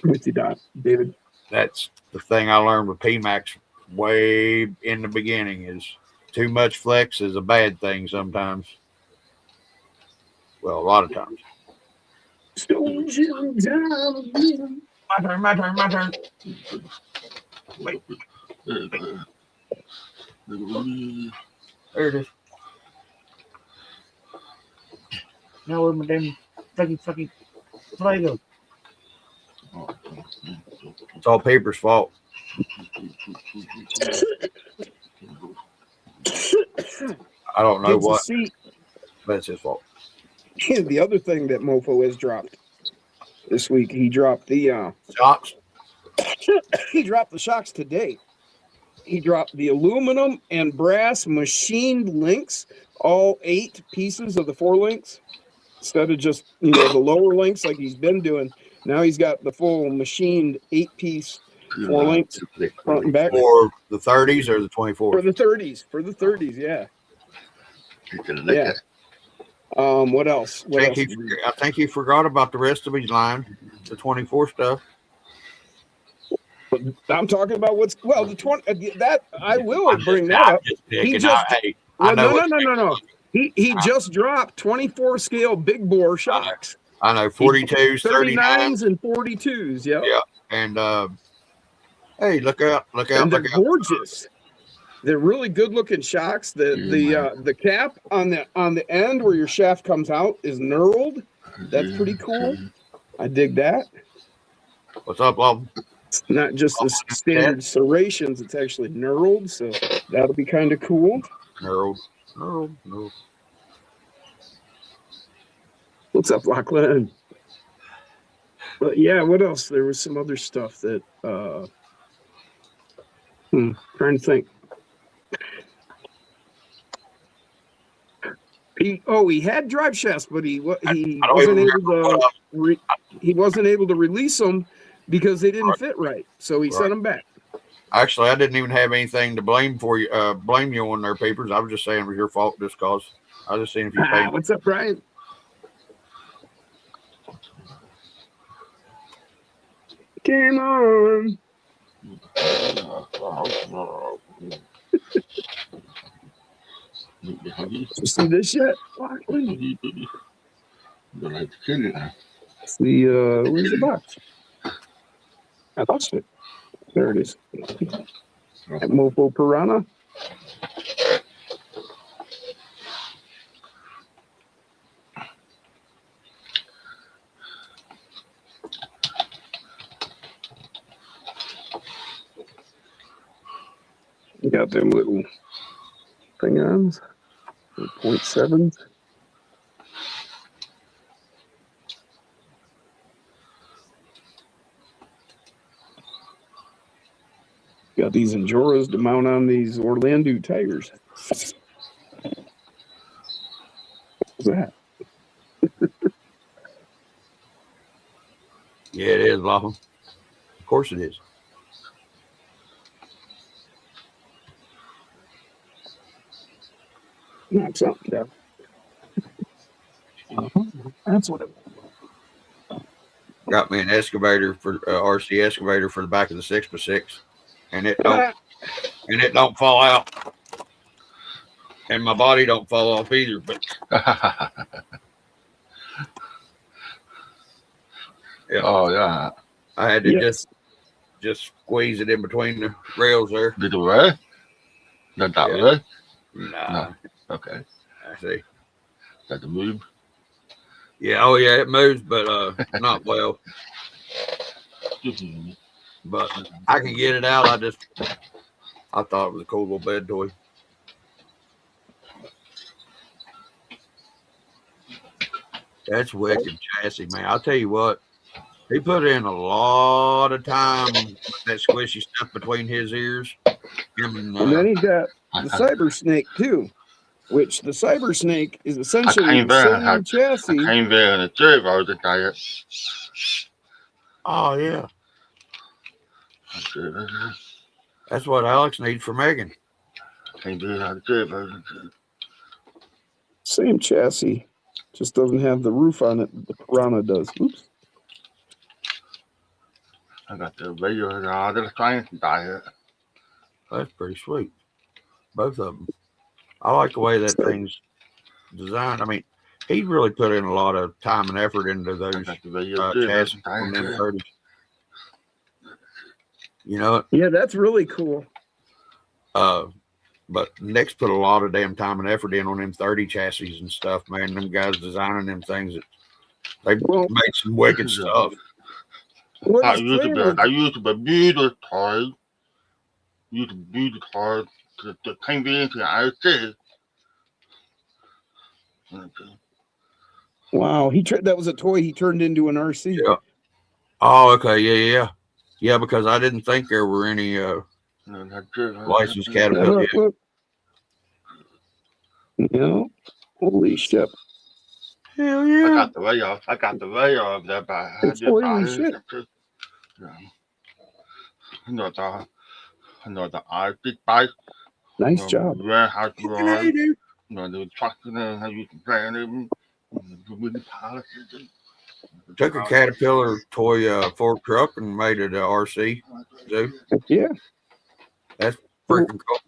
With you, David. That's the thing I learned with PMAX way in the beginning is too much flex is a bad thing sometimes. Well, a lot of times. My turn. Wait. There it is. Now where's my damn fucking flag go? It's all Paper's fault. I don't know what, but it's his fault. The other thing that Mofo has dropped this week, he dropped the shocks. He dropped the shocks today. He dropped the aluminum and brass machined links, all 8 pieces of the 4 links, instead of just the lower links like he's been doing. Now he's got the full machined 8-piece 4 links front and back. For the 30s or the 24s? For the 30s, yeah. Yeah. What else? I think he forgot about the rest of his line, the 24 stuff. I'm talking about the 20 that I will bring that up. He just no. He just dropped 24 scale big bore shocks. I know 42s, 39s, and 42s. Yep. Yeah. And hey, look out! And they're gorgeous. They're really good looking shocks. The cap on the end where your shaft comes out is knurled. That's pretty cool. I dig that. What's up, Bob? It's not just the standard serrations, it's actually knurled, so that'll be kind of cool. Knurled. What's up, Lachlan? But yeah, what else? There was some other stuff that trying to think. He had drive shafts, but he I don't wasn't even able remember to he wasn't able to release them because they didn't fit right. So he sent them back. Actually, I didn't even have anything to blame you on their papers. I was just saying it was your fault just cause. I was just saying if you paid. What's up, Brian? Game on. You see this yet? See, where's the box? I lost it. There it is. That mofo piranha. You got them little thing-ons, 0.7s. Got these Enjoras to mount on these Orlando tires. What's that? Yeah, it is, Laughlin. Of course it is. Knock something down. That's what it was. Got me an excavator for RC excavator for the back of the 6x6, and it don't fall out, and my body don't fall off either. But yeah, oh yeah, I had to just squeeze it in between the rails there. Did it work? Not that way? Nah. No. Okay. I see. Got to move. Yeah. Oh yeah, it moves, but not well. But I can get it out. I thought it was a cool little bed toy. That's wicked chassis, man. I'll tell you what, he put in a lot of time with that squishy stuff between his ears. And then he got the Cyber Snake too, which the Cyber Snake is essentially the same chassis. I came there in a trip. I was a tire. Oh yeah, that's what Alex needs for Megan. Came there in a trip. Same chassis, just doesn't have the roof on it. The Piranha does. Oops. I got the radio out of the science tire. That's pretty sweet. Both of them. I like the way that thing's designed. I mean, he really put in a lot of time and effort into those chassis on them 30s. You know? Yeah, that's really cool. But Nick's put a lot of damn time and effort in on them 30 chassis and stuff, man. Them guys designing them things, they made some wicked stuff. I used to be beautiful toys. Used to be the toys to came into the RC. Wow, that was a toy he turned into an RC. Yeah. Oh, okay, yeah. Because I didn't think there were any licensed Caterpillar. Yeah, holy shit! Hell yeah! I got the radio of that, but holy shit! Another RC bike. Nice job. Warehouse ride. The truck how you can plan them. Took a Caterpillar toy fork truck and made it an RC. Yeah, that's freaking cool.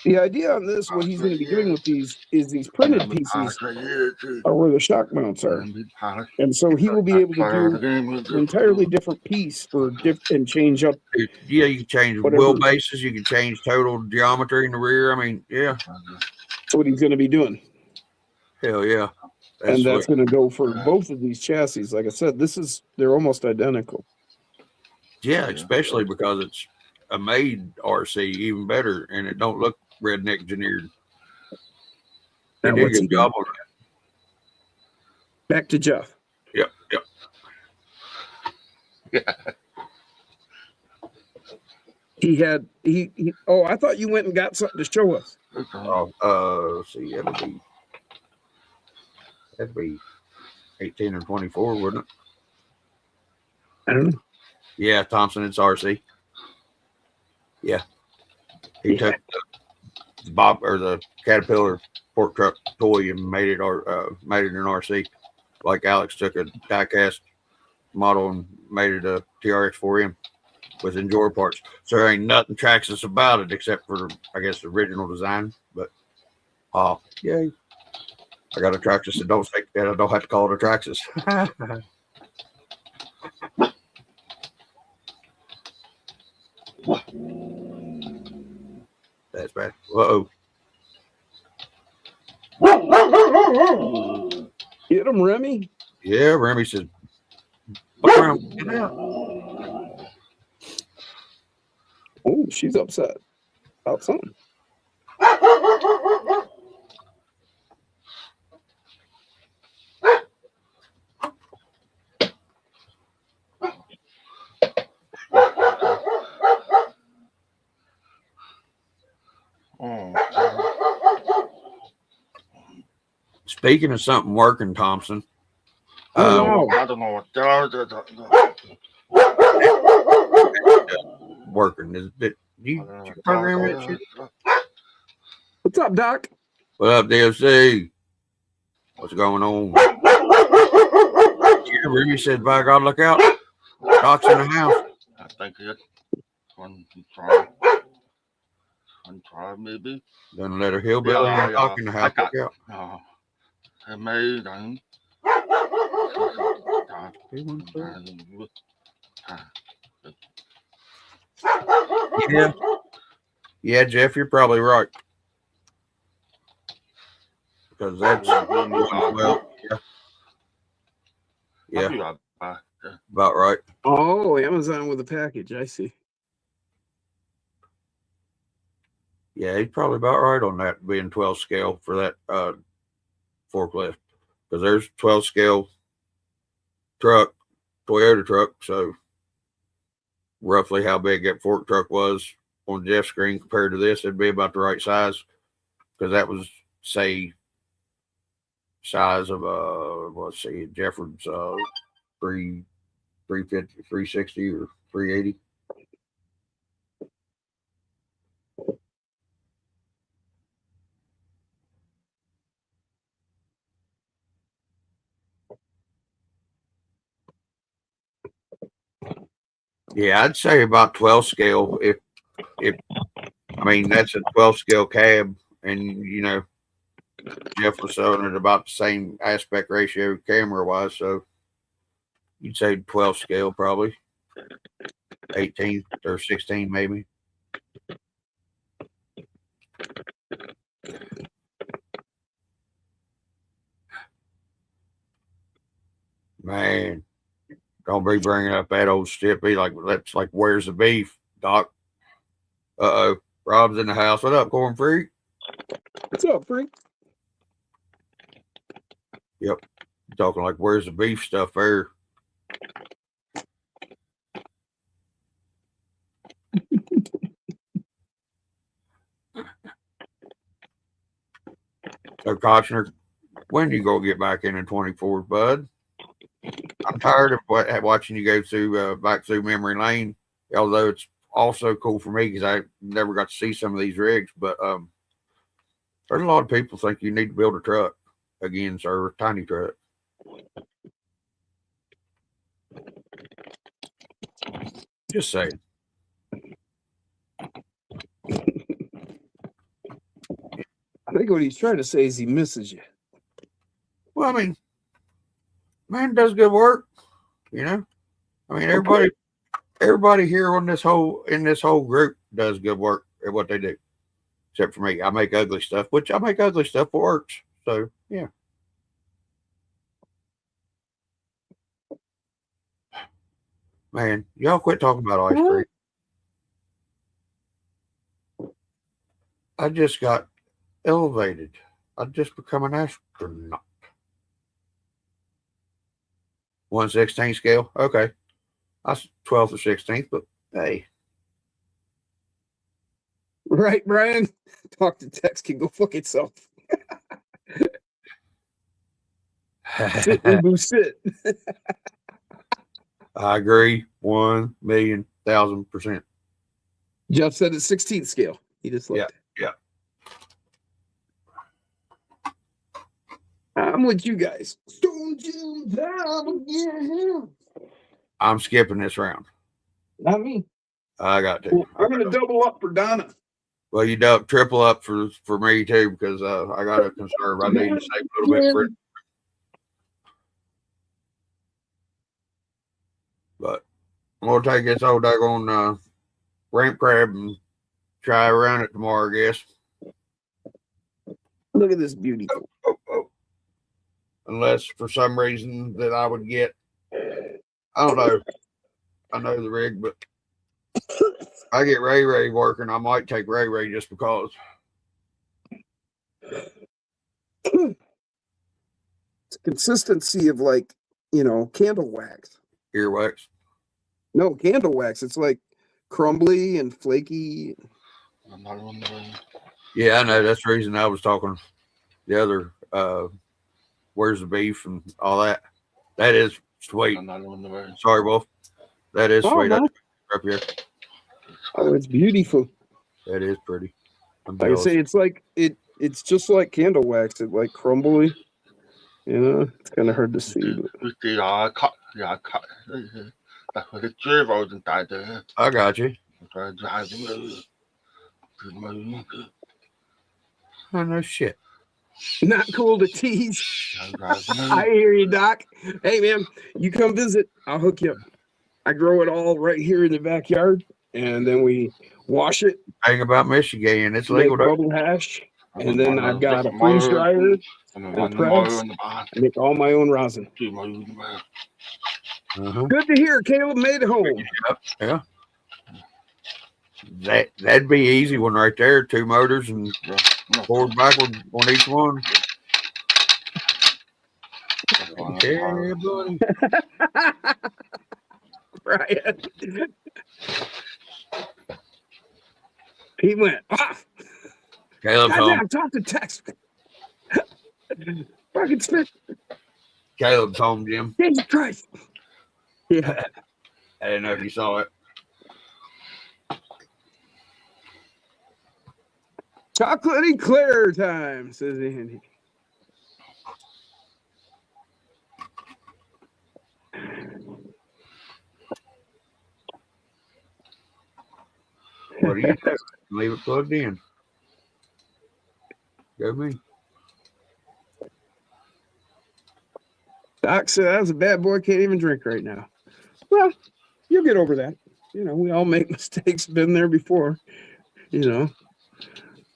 The idea on this, what he's going to be doing with these is these printed pieces are where the shock mounts are, and so he will be able to do an entirely different piece and change up. Yeah, you can change wheelbases, you can change total geometry in the rear. I mean, yeah, that's what he's going to be doing. Hell yeah. And that's going to go for both of these chassis. Like I said, they're almost identical. Yeah, especially because it's a made RC, even better, and it don't look redneck engineered. They did a good job on that. Back to Jeff. Yep. Yeah. He oh, I thought you went and got something to show us. Let's see, That'd be 18 or 24, wouldn't it? I don't know. Yeah, Thompson, it's RC. Yeah. He took the the Caterpillar fork truck toy and made it an RC. Like Alex took a diecast model and made it a TRX 4M with Enjoyer parts. So there ain't nothing Traxxas about it except for, I guess, the original design. But yay. I got a Traxxas that don't say that. I don't have to call it a Traxxas. That's bad. Uh-oh. Get him, Remy. Yeah, Remy says, "Fuck around, get out." Oh, she's upset about something. Speaking of something working, Thompson. Wow. I don't know what Working. Is it you program it? Shit? What's up, Doc? What up, DLC? What's going on? Yeah, Remy said, "By God, look out! Doc's in the house." I think it's one try maybe. Then let her hillbilly and Doc in the house. Look out. Amazing. Yeah, Jeff, you're probably right. Because that's yeah, about right. Oh, Amazon with a package. I see. Yeah, he's probably about right on that being 12 scale for that forklift. Because there's 12 scale truck, Toyota truck. So roughly how big that fork truck was on Jeff's screen compared to this, it'd be about the right size. Because that was, say, size of let's see, Jefford's 350, 360 or 380. Yeah, I'd say about 12 scale. If I mean that's a 12 scale cab, and Jeff was selling it about the same aspect ratio camera wise, so you'd say 12 scale probably, 18 or 16 maybe. Man, don't be bringing up that old shit. Be like, that's like, where's the beef, Doc? Uh-oh, Rob's in the house. What up, Corn Freak? What's up, Freak? Yep, talking like, where's the beef stuff there? So, Kochner, when do you go get back in 24, bud? I'm tired of watching you go through back through memory lane, although it's also cool for me because I never got to see some of these rigs. But there's a lot of people think you need to build a truck again, sir, a tiny truck. Just saying. I think what he's trying to say is he misses you. Well, I mean, man does good work, I mean, everybody here in this whole group does good work at what they do, except for me. I make ugly stuff, which I make ugly stuff for works. So yeah. Man, y'all quit talking about ice cream. I just got elevated. I just become an astronaut. 1/16 scale. Okay. That's 12th or 16th, but hey. Right, Brian? Talk to Tex can go fuck itself. Sit, Ubu, sit. I agree 1,000,000%. Jeff said it's 16th scale. He just looked. Yeah. I'm with you guys. Stone Jim down again. I'm skipping this round. Not me. I got to. Well, I'm going to double up for Donna. Well, you triple up for me too, because I got to conserve. I need to save a little bit for it. But I'm going to take this old daggone ramp crab and try around it tomorrow, I guess. Look at this beauty. Unless for some reason that I would get, I don't know. I know the rig, but if I get Ray working, I might take Ray just because. It's consistency of like, candle wax. Earwax. No, candle wax. It's like crumbly and flaky. Yeah, I know. That's the reason I was talking the other where's the beef and all that. That is sweet. Sorry, Wolf. That is sweet. No. Up here. Oh, it's beautiful. That is pretty. Like I say, it's like it's just like candle wax. It's like crumbly. It's kind of hard to see. I got you. Oh, no shit. Not cool to tease. I hear you, Doc. Hey, man, you come visit. I'll hook you up. I grow it all right here in the backyard, and then we wash it. Thing about Michigan, it's legal. Bubble hash, and then I've got a freeze dryer and a press. I make all my own rosin. Good to hear Caleb made it home. Yeah. That'd be easy one right there. 2 motors and forward backward on each one. Yeah, buddy. Brian. He went off. Caleb's home. Talk to text. Fucking spit. Caleb's home, Jim. Jesus Christ. Yeah. I didn't know if you saw it. Chocolate eclair time, says Andy. What do you do? Leave it plugged in. Go me. Doc said, "That's a bad boy. Can't even drink right now." Well, you'll get over that. We all make mistakes. Been there before.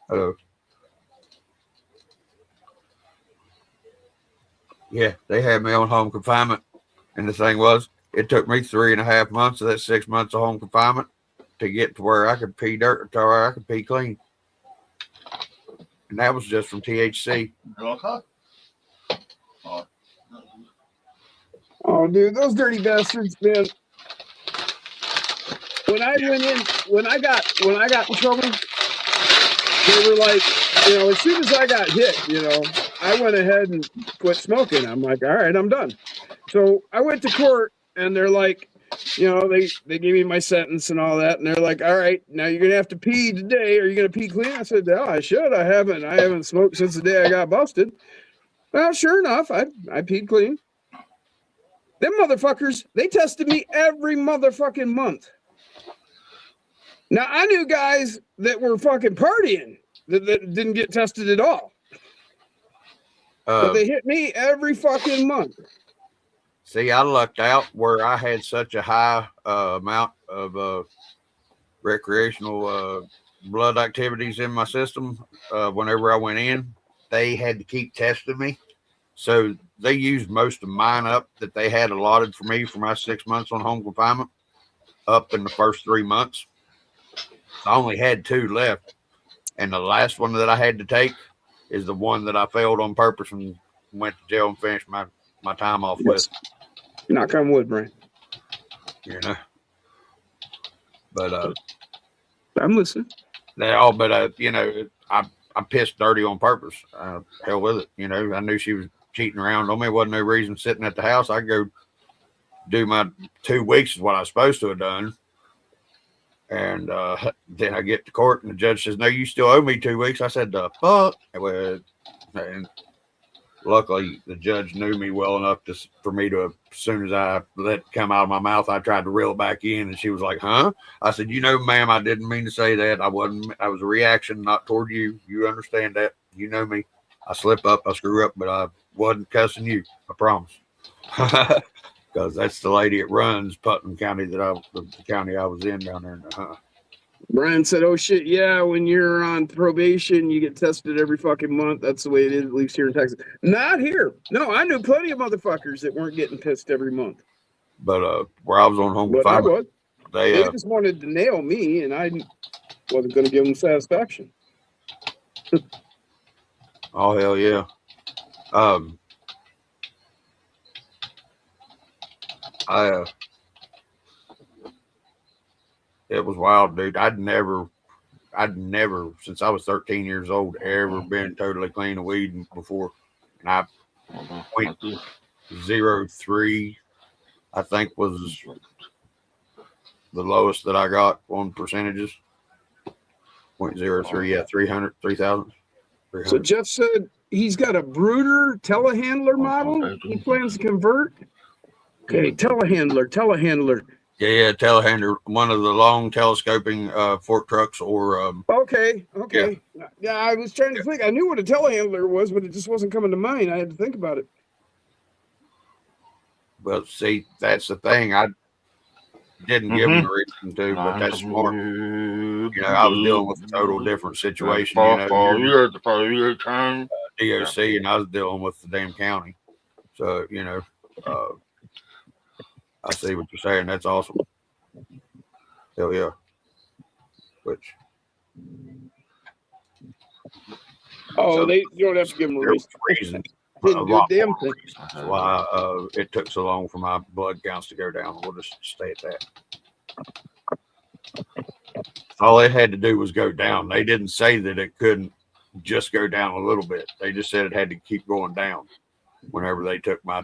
Oh. Yeah, they had me on home confinement. And the thing was, it took me 3.5 months of that 6 months of home confinement to get to where I could pee dirt, to where I could pee clean. And that was just from THC. Oh, dude, those dirty bastards, man. When I got in trouble, they were like, as soon as I got hit, I went ahead and quit smoking. I'm like, all right, I'm done. So I went to court, and they're like, they gave me my sentence and all that, and they're like, all right, now you're gonna have to pee today. Are you gonna pee clean? I said, no, I should. I haven't smoked since the day I got busted. Well, sure enough, I peed clean. Them motherfuckers, they tested me every motherfucking month. Now, I knew guys that were fucking partying that didn't get tested at all. But they hit me every fucking month. See, I lucked out where I had such a high amount of recreational blood activities in my system. Whenever I went in, they had to keep testing me. So they used most of mine up that they had allotted for me for my 6 months on home confinement up in the first 3 months. I only had 2 left. And the last one that I had to take is the one that I failed on purpose and went to jail and finished my time off with. Knock on wood, Brian. But I'm listening. I pissed dirty on purpose. Hell with it. I knew she cheating around on me. Wasn't no reason sitting at the house. I go do my 2 weeks is what I was supposed to have done. And then I get to court and the judge says, no, you still owe me 2 weeks. I said, the fuck? And luckily the judge knew me well enough for me to, as soon as I let it come out of my mouth, I tried to reel it back in. And she was like, huh? I said, ma'am, I didn't mean to say that. I was a reaction, not toward you. You understand that. You know me. I slip up, I screw up, but I wasn't cussing you. I promise. Because that's the lady that runs Putnam County, the county I was in down there in the Hunt. Brian said, oh shit, yeah, when you're on probation, you get tested every fucking month. That's the way it is, at least here in Texas. Not here. No, I knew plenty of motherfuckers that weren't getting pissed every month. But where I was on home confinement, they just wanted to nail me, and I wasn't going to give them satisfaction. Oh, hell yeah. It was wild, dude. I'd never, since I was 13 years old, ever been totally clean of weed before. And I went 0.03, I think was the lowest that I got on percentages. 0.03, yeah, 3,000. So Jeff said he's got a brooder telehandler model he plans to convert. Okay, telehandler. Yeah, telehandler, one of the long telescoping fork trucks or Okay. Yeah, I was trying to think. I knew what a telehandler was, but it just wasn't coming to mind. I had to think about it. Well, see, that's the thing. I didn't give him a reason to, but that's smart. I was dealing with a total different situation. DOC, and I was dealing with the damn county. So, I see what you're saying. That's awesome. Hell yeah. Which? You don't have to give them a reason. Didn't do a damn thing. That's why it took so long for my blood counts to go down. We'll just stay at that. All they had to do was go down. They didn't say that it couldn't just go down a little bit. They just said it had to keep going down whenever they took my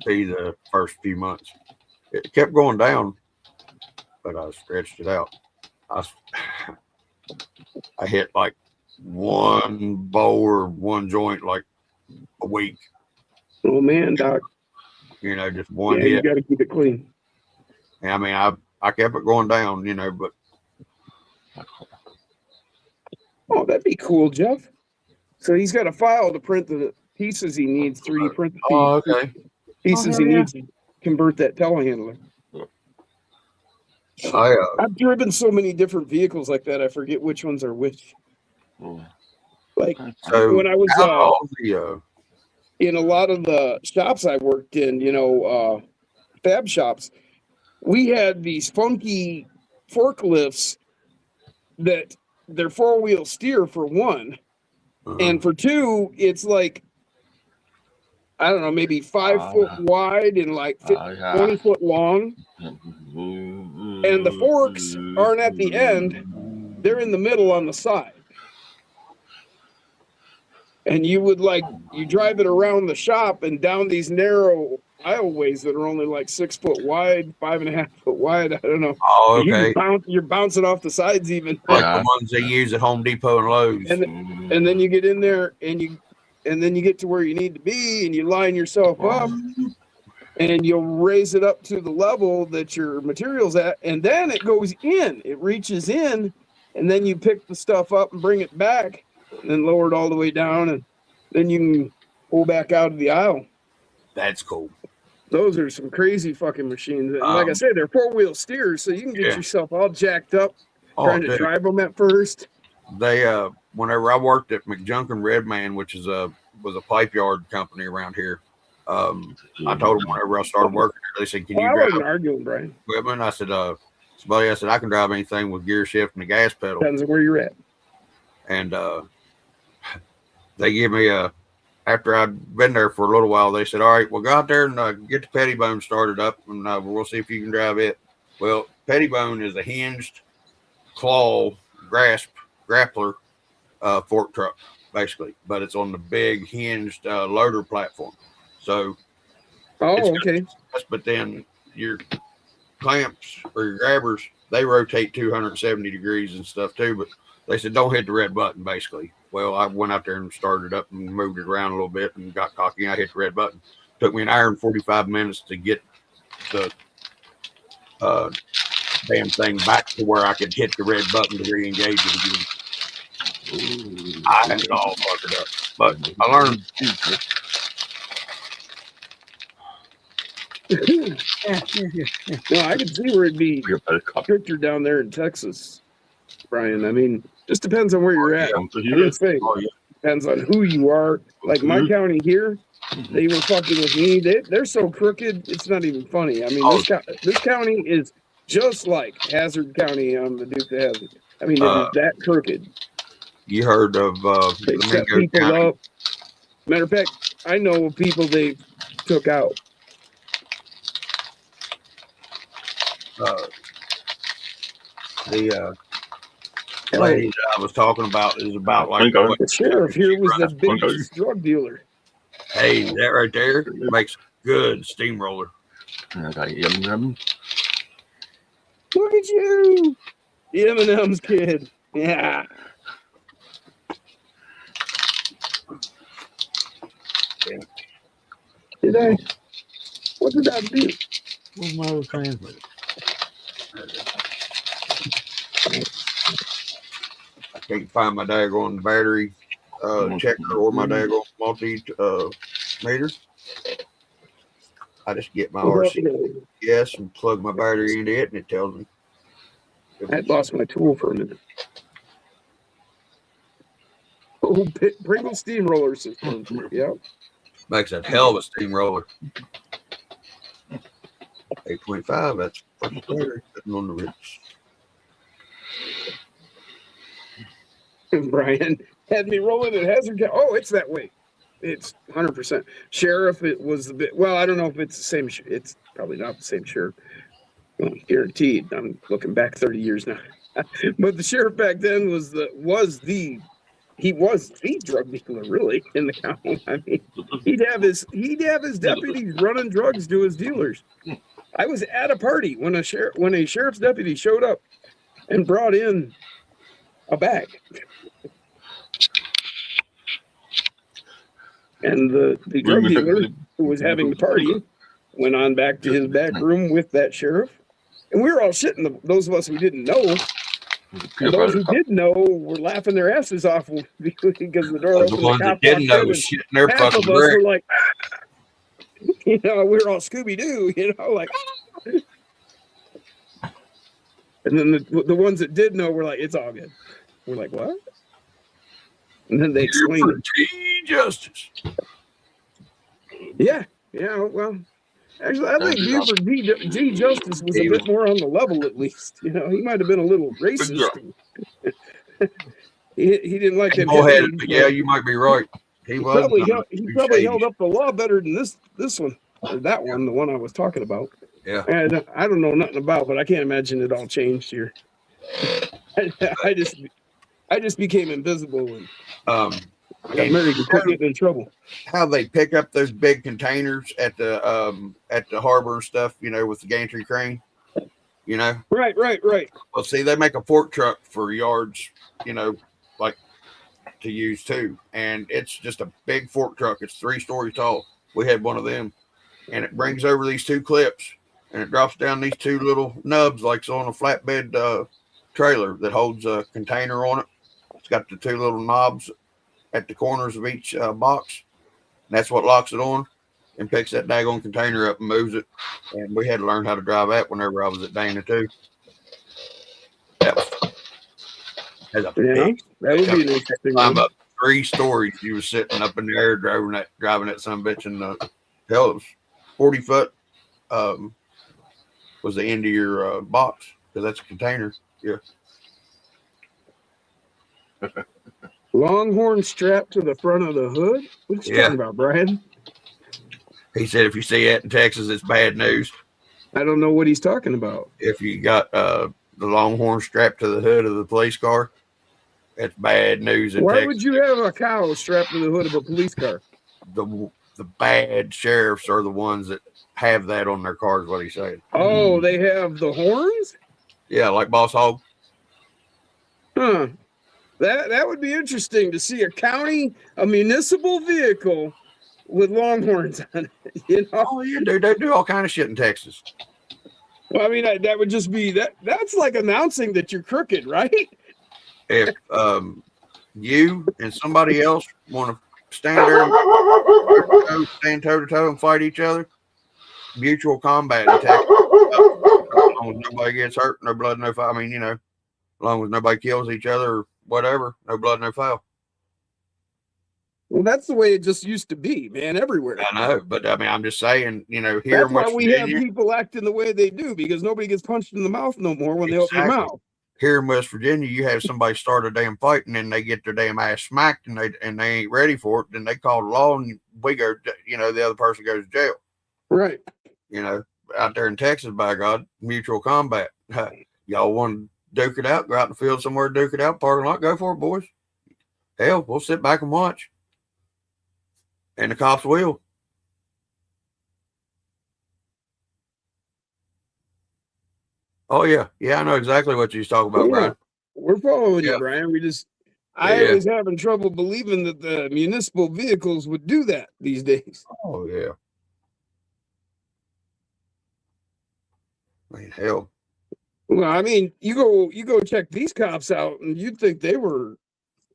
pee the first few months. It kept going down, but I stretched it out. I hit like one bowl or one joint like a week. Oh man, Doc. Just one hit. You got to keep it clean. And I mean, I kept it going down, but. Oh, that'd be cool, Jeff. So he's got a file to print the pieces he needs, 3D print the okay. Pieces he needs to convert that telehandler. I've driven so many different vehicles like that, I forget which ones are which. Like when I was in a lot of the shops I worked in, fab shops, we had these funky forklifts that they're 4-wheel steer for one. And for two, it's like, I don't know, maybe 5 foot wide and like 20 foot long. And the forks aren't at the end, they're in the middle on the side. And you drive it around the shop and down these narrow aisleways that are only like 6 foot wide, 5.5 foot wide. I don't know. Oh, okay. You're bouncing off the sides even. Like the ones they use at Home Depot and Lowe's. And then you get in there and then you get to where you need to be and you line yourself up and you'll raise it up to the level that your material's at. And then it goes in, it reaches in, and then you pick the stuff up and bring it back and then lower it all the way down. And then you can pull back out of the aisle. That's cool. Those are some crazy fucking machines. And like I said, they're 4-wheel steers, so you can get yourself all jacked up trying to drive them at first. They whenever I worked at McJunkin Redman, which is was a pipe yard company around here, I told them whenever I started working there, they said, "Can you drive?" I wasn't arguing, Brian. Equipment? I said, "Somebody," I said, "I can drive anything with gear shift and the gas pedal." Depends on where you're at. And they give me after I'd been there for a little while, they said, "All right, well, go out there and get the Pettibone started up, and we'll see if you can drive it." Well, Pettibone is a hinged claw grappler fork truck, basically, but it's on the big hinged loader platform. So, okay. But then your clamps or your grabbers, they rotate 270 degrees and stuff too. But they said don't hit the red button, basically. Well, I went out there and started up and moved it around a little bit and got cocky. I hit the red button. Took me an hour and 45 minutes to get the damn thing back to where I could hit the red button to re-engage it again. I had it all fucked up, but I learned. No, I can see where it'd be stricter down there in Texas, Brian. I mean, just depends on where you're at. I would say depends on who you are. Like my county here, they were fucking with me. They're so crooked, it's not even funny. I mean, this county is just like Hazard County on the Duke of Hazard. I mean, it is that crooked. You heard of they set people County? Up. Matter of fact, I know people they took out. The lady that I was talking about is about like the sheriff here was the biggest drug dealer. Hey, that right there makes good steamroller. I got M&M. Look at you, the M&M's kid. Yeah. Did I? What did I do? What's my old translator? I can't find my daggone battery checker or my daggone multimeter. I just get my RCS and plug my battery into it, and it tells me. I lost my tool for a minute. Oh, Pringle steamroller system. Yeah. Makes a hell of a steamroller. 8.5, that's perfect battery on the rich. Brian had me rolling at Hazard County. Oh, it's that way. It's 100%. Sheriff, it was a bit. Well, I don't know if it's the same. It's probably not the same sheriff. Well, guaranteed. I'm looking back 30 years now. But the sheriff back then was the drug dealer really in the county. I mean, he'd have his deputies running drugs to his dealers. I was at a party when a sheriff's deputy showed up and brought in a bag. And the drug dealer who was having the party went on back to his back room with that sheriff. And we were all shitting, those of us who didn't know. And those who did know were laughing their asses off because the door opened. The ones that didn't know was shitting their fucking half of us were like, we were all Scooby-Doo, like. And then the ones that did know were like, it's all good. We're like, what? And then they explained it. Justice. Yeah. Well, actually, I think Buford D. Justice was a bit more on the level, at least. He might have been a little racist. he didn't like that. Go ahead. Yeah, you might be right. He probably held up the law better than this one or that one, the one I was talking about. Yeah. And I don't know nothing about, but I can't imagine it all changed here. I just became invisible and I got married and quit getting in trouble. How they pick up those big containers at the harbor and stuff, with the gantry crane, Right. Well, see, they make a fork truck for yards, like to use too, and it's just a big fork truck. It's 3 stories tall. We had one of them, and it brings over these 2 clips, and it drops down these 2 little nubs like so on a flatbed trailer that holds a container on it. It's got the 2 little knobs at the corners of each box. And that's what locks it on and picks that daggone container up and moves it. And we had to learn how to drive that whenever I was at Dana too. That would be an interesting one. Up 3 stories. You were sitting up in the air driving that sumbitch, and hell, it was 40 foot was the end of your box, because that's a container. Yeah. Longhorn strapped to the front of the hood? What you talking about, Brian? He said if you see that in Texas, it's bad news. I don't know what he's talking about. If you got the Longhorn strapped to the hood of the police car, It's bad news in Why Texas. would you have a cow strapped to the hood of a police car? The bad sheriffs are the ones that have that on their cars. What he said. Oh, they have the horns? Yeah, like Boss Hog. Huh. That would be interesting to see a municipal vehicle with longhorns on it. You know? Oh yeah, dude, they do all kind of shit in Texas. Well, I mean, that would just be that's like announcing that you're crooked, right? If you and somebody else want to stand there and stand toe to toe and fight each other, mutual combat in Texas. As long as nobody gets hurt, no blood, no foul. I mean, as long as nobody kills each other or whatever, no blood, no foul. Well, that's the way it just used to be, man, everywhere. I know, but I mean, I'm just saying, here that's in why West we Virginia, have people acting the way they do, because nobody gets punched in the mouth no more when they open their mouth. Here in West Virginia, you have somebody start a damn fight and then they get their damn ass smacked and they ain't ready for it. Then they call the law and we go, the other person goes to jail. Right. Out there in Texas, by God, mutual combat. Y'all want to duke it out, go out in the field somewhere, duke it out, parking lot, go for it, boys. Hell, we'll sit back and watch. And the cops will. Oh, yeah. Yeah, I know exactly what you're talking about, Brian. We're following you, Brian. I was having trouble believing that the municipal vehicles would do that these days. Oh, yeah. I mean, hell. Well, I mean, you go check these cops out and you'd think they were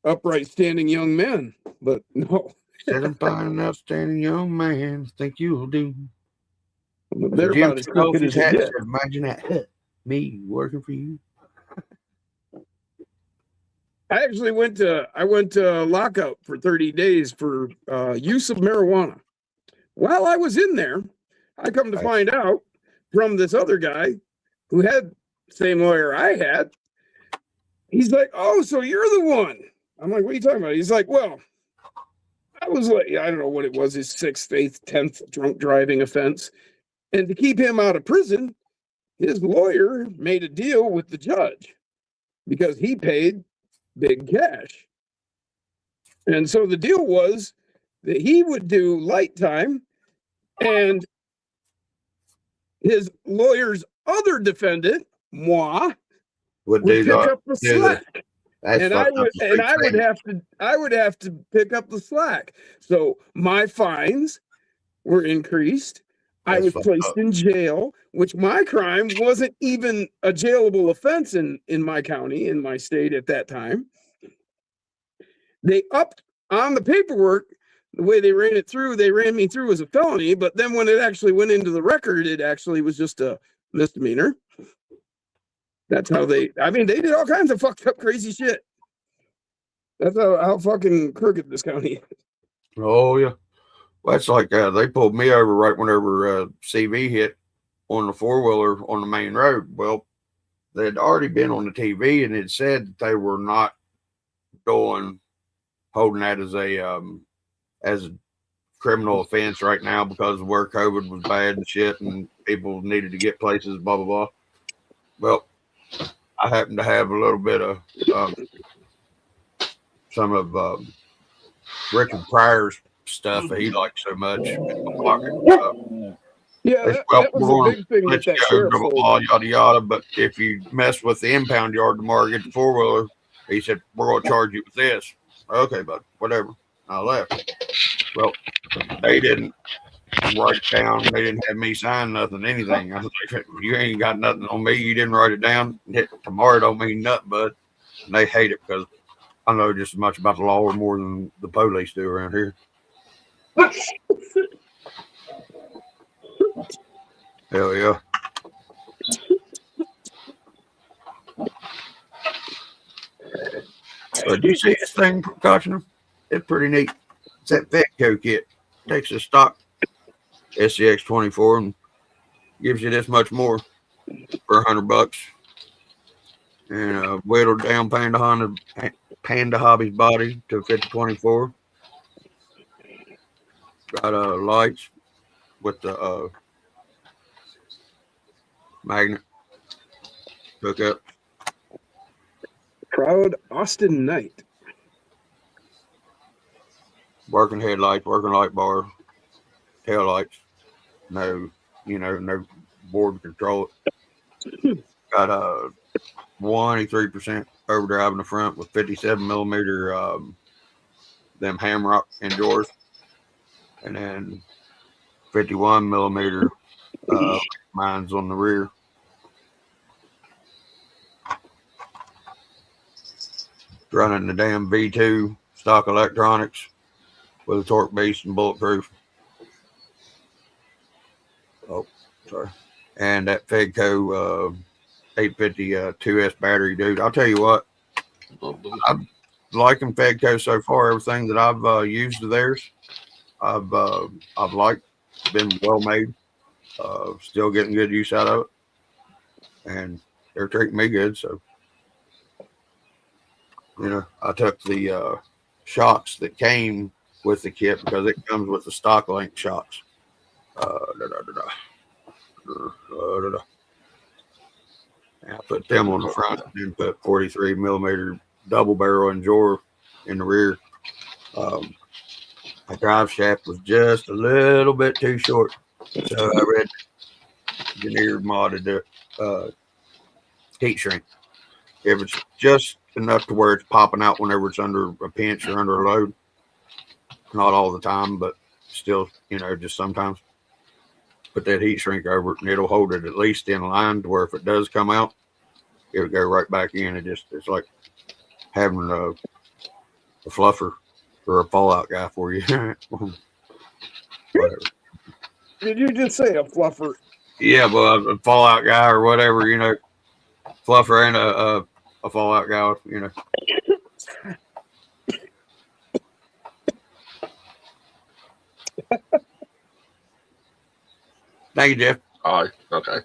upright, standing young men, but no. Said I'm fine and outstanding young man. Think you'll do. They're about as crooked as it gets. Imagine that. Me working for you. I actually went to lockup for 30 days for use of marijuana. While I was in there, I come to find out from this other guy who had the same lawyer I had. He's like, "Oh, so you're the one." I'm like, "What are you talking about?" He's like, "Well, I was like, I don't know what it was, his 6th, 8th, 10th drunk driving offense. And to keep him out of prison, his lawyer made a deal with the judge because he paid big cash. And so the deal was that he would do light time and his lawyer's other defendant, moi, would pick up the slack. And I would have to pick up the slack. So my fines were increased. I was placed in jail, which my crime wasn't even a jailable offense in my county, in my state at that time. They upped on the paperwork, the way they ran me through as a felony, but then when it actually went into the record, it actually was just a misdemeanor. That's how they did all kinds of fucked up crazy shit. That's how fucking crooked this county is. Oh, yeah. Well, that's like they pulled me over right whenever CV hit on the 4-wheeler on the main road. Well, they had already been on the TV and it said that they were not holding that as a criminal offense right now because of where COVID was bad and shit and people needed to get places, blah, blah, blah. Well, I happen to have a little bit of some of Richard Pryor's stuff that he likes so much. Yeah, that was a big thing with that sheriff. Yada yada. But if you mess with the impound yard tomorrow, get the 4-wheeler, he said we're going to charge you with this. Okay, bud, whatever. I left. Well, they didn't write it down. They didn't have me sign nothing, anything. I was like, you ain't got nothing on me. You didn't write it down. Tomorrow don't mean nothing, bud. And they hate it because I know just as much about the law or more than the police do around here. Hell yeah. But you see this thing, precaution? It's pretty neat. It's that Vetco kit. Takes a stock SCX 24 and gives you this much more for $100. And whittled down Panda Hobby's body to fit the 24. Got lights with the magnet hookup. Proud Austin Knight. Working headlights, working light bar, tail lights. No, no board control. Got a 23% overdrive in the front with 57 millimeter them Hamrock indoors, and then 51 millimeter mines on the rear. Running the damn V2 stock electronics with a torque beast and bulletproof. Oh, sorry. And that Fedco 850 2S battery, dude. I'll tell you what, I'm liking Fedco so far. Everything that I've used of theirs, I've liked. Been well made. Still getting good use out of it, and they're treating me good. So, I took the shocks that came with the kit because it comes with the stock link shocks. I put them on the front and put 43 millimeter double barrel injor in the rear. My drive shaft was just a little bit too short, so I read engineered modded the heat shrink. If it's just enough to where it's popping out whenever it's under a pinch or under a load, not all the time, but still, just sometimes. Put that heat shrink over it, and it'll hold it at least in line to where if it does come out, it'll go right back in. It's like having a fluffer or a fallout guy for you. Whatever. Did you just say a fluffer? Yeah, but a fallout guy or whatever, fluffer and a fallout guy, Thank you, Jeff. All right. Okay.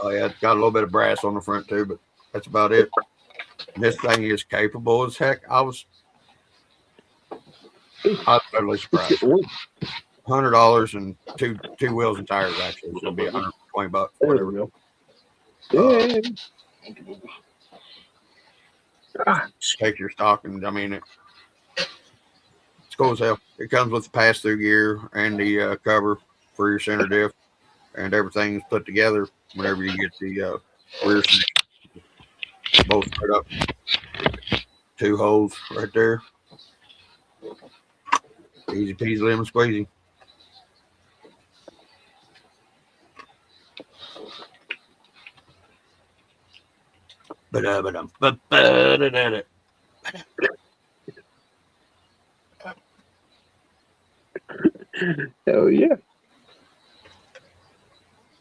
Oh yeah, it's got a little bit of brass on the front too, but that's about it. This thing is capable as heck. I was totally surprised. $100 and two wheels and tires actually. So it'll be $120, whatever. Take your stock, and I mean it's cool as hell. It comes with the pass-through gear and the cover for your center diff, and everything's put together whenever you get the rear section. Both put up. 2 holes right there. Easy peasy lemon squeezy. Hell yeah.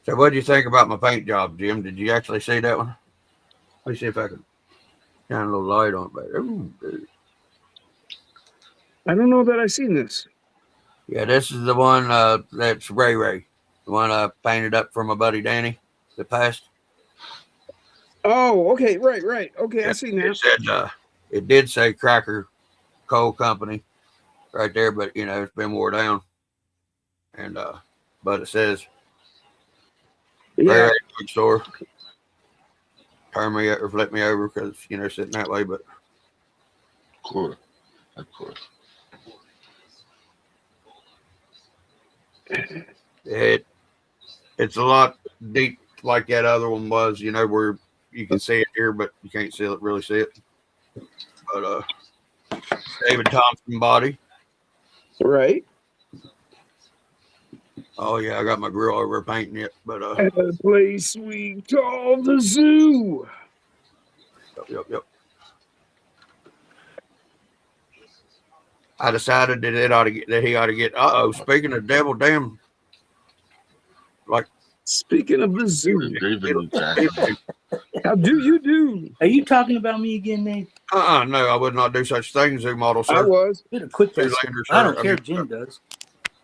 So what do you think about my paint job, Jim? Did you actually see that one? Let me see if I can shine a little light on it better. Ooh, dude. I don't know that I've seen this. Yeah, this is the one that's Ray. The one I painted up for my buddy Danny that passed. Oh, okay, right. Okay, I see now. It said it did say Cracker Coal Company right there, but it's been wore down. And but it says Ray store. Turn me or flip me over because sitting that way, but Cool. Of course. It's a lot deep like that other one was, where you can see it here, but you can't really see it. But David Thompson body. Right. Oh yeah, I got my grill over painting it, but At a place we call the zoo. Yep. I decided that he ought to get. Speaking of devil, damn. Like speaking of the zoo, how do you do? Are you talking about me again, Nate? No, I would not do such things, zoo model, sir. I was. Bit of quick. I don't care if Jim does.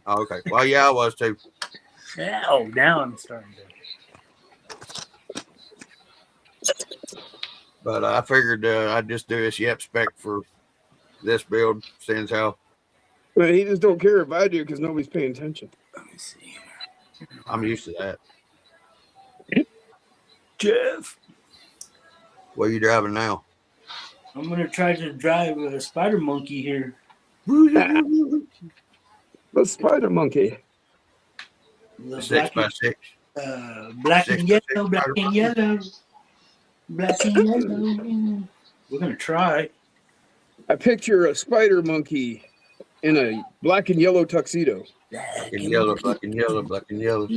Oh, okay. Well, yeah, I was too. Oh, now I'm starting to. But I figured I'd just do this Yep spec for this build, since how. But he just don't care if I do because nobody's paying attention. Let me see. I'm used to that. Jeff. What are you driving now? I'm gonna try to drive a spider monkey here. The spider monkey. The 6x6. black Six and by six yellow, black spider and monkey? yellow, black and yellow. We're gonna try. I picture a spider monkey in a black and yellow tuxedo. Black and yellow, black and yellow, black and yellow.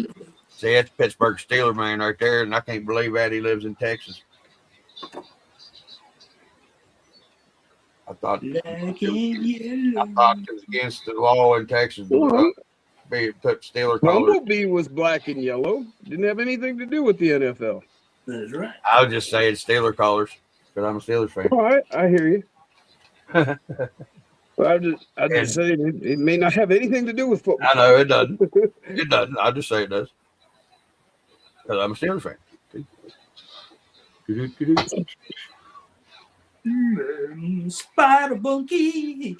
See, that's Pittsburgh Steeler man right there, and I can't believe that he lives in Texas. I thought Black and it yellow. was against the law in Texas to Well, put Steeler colors. Bumblebee was black and yellow. Didn't have anything to do with the NFL. That's right. I'll just say it's Steeler colors because I'm a Steelers fan. All right, I hear you. Well, I'm just saying it may not have anything to do with football. I know it doesn't. It doesn't. I'll just say it does because I'm a Steelers fan. Spider monkey.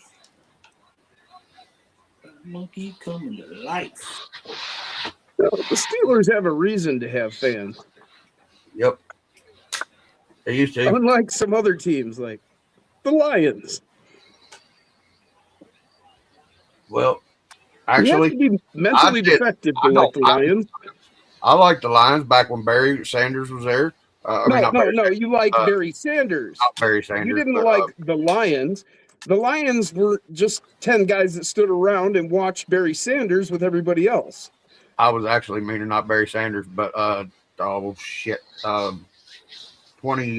Monkey coming to life. Well, the Steelers have a reason to have fans, Yep. They used to. unlike some other teams like the Lions. Well, You have actually, to be mentally defective to I like the don't- I- Lions. I liked the Lions back when Barry Sanders was there. No. You like Barry Sanders. Not Barry Sanders. You didn't but, like the Lions. The Lions were just 10 guys that stood around and watched Barry Sanders with everybody else. I was actually meaning not Barry Sanders, but 20.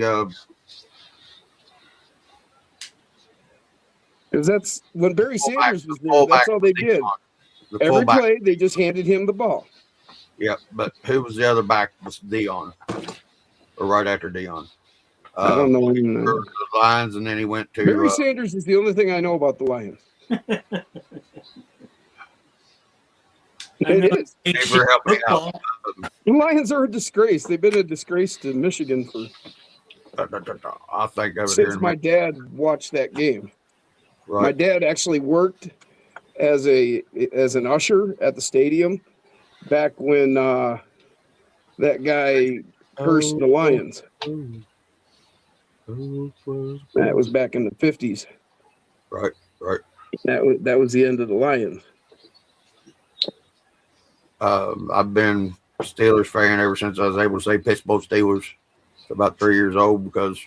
Because that's when Barry Fullback- Sanders was there. fullback That's all they did. The Every fullback. play, they just handed him the ball. Yep, but who was the other back? Was Dion, or right after Dion? I don't know. The Lions, and then he went to Barry Sanders is the only thing I know about the Lions. It is. Never helped me out. The Lions are a disgrace. They've been a disgrace to Michigan for I think of it since here. my dad watched that game. My Right. dad actually worked as an usher at the stadium back when that guy cursed the Lions. That was back in the 50s. Right. That was the end of the Lions. I've been a Steelers fan ever since I was able to say Pittsburgh Steelers. About 3 years old because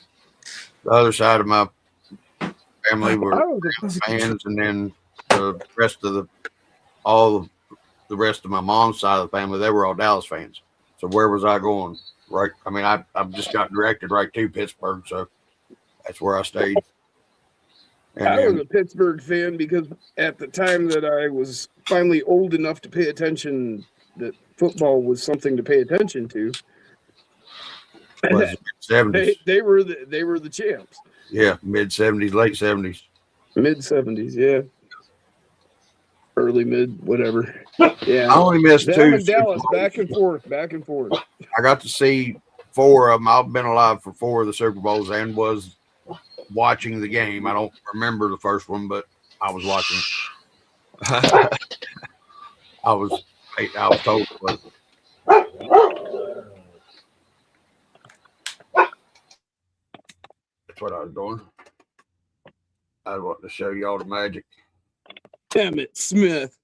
the other side of my family were fans, and then the rest of the rest of my mom's side of the family, they were all Dallas fans. So where was I going? Right. I mean, I've just got directed right to Pittsburgh, so that's where I stayed. And I was a Pittsburgh fan because at the time that I was finally old enough to pay attention, that football was something to pay attention to. was 70s. They were the champs. Yeah, mid 70s, late 70s. Mid 70s, yeah. Early mid, whatever. Yeah. I only missed Them two. and Dallas, Super Bowls. back and forth. I got to see 4 of them. I've been alive for 4 of the Super Bowls and was watching the game. I don't remember the first one, but I was watching. I was told it was. That's what I was doing. I wanted to show y'all the magic. Emmett Smith.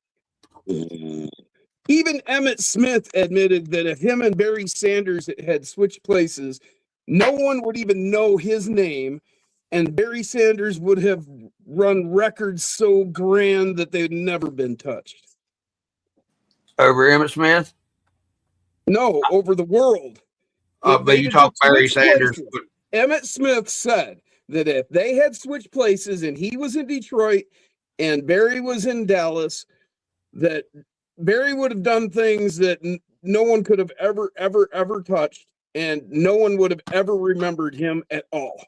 Even Emmett Smith admitted that if him and Barry Sanders had switched places, no one would even know his name, and Barry Sanders would have run records so grand that they'd never been touched. Over Emmitt Smith? No, over the world. But you talk Barry Sanders. Emmett Smith said that if they had switched places and he was in Detroit and Barry was in Dallas, that Barry would have done things that no one could have ever touched, and no one would have ever remembered him at all.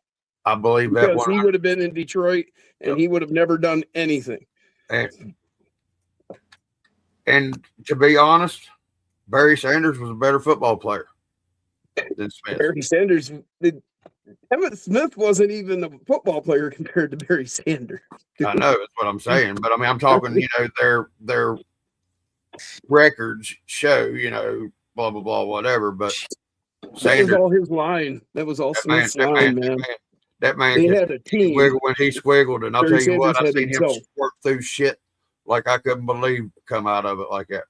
I believe that because he would have been in Detroit and he would have never done anything. And to be honest, Barry Sanders was a better football player than Smith. Barry Sanders, Emmitt Smith wasn't even a football player compared to Barry Sanders. I know, that's what I'm saying. But I mean, I'm talking, their records show, blah, blah, blah, whatever. But That was Sanders, all his line. That was all Smith's line, man. that man They could had a team. wiggle when he swiggled, and I'll Barry tell you what, Sanders I've had seen him himself. squirt through shit like I couldn't believe come out of it like that.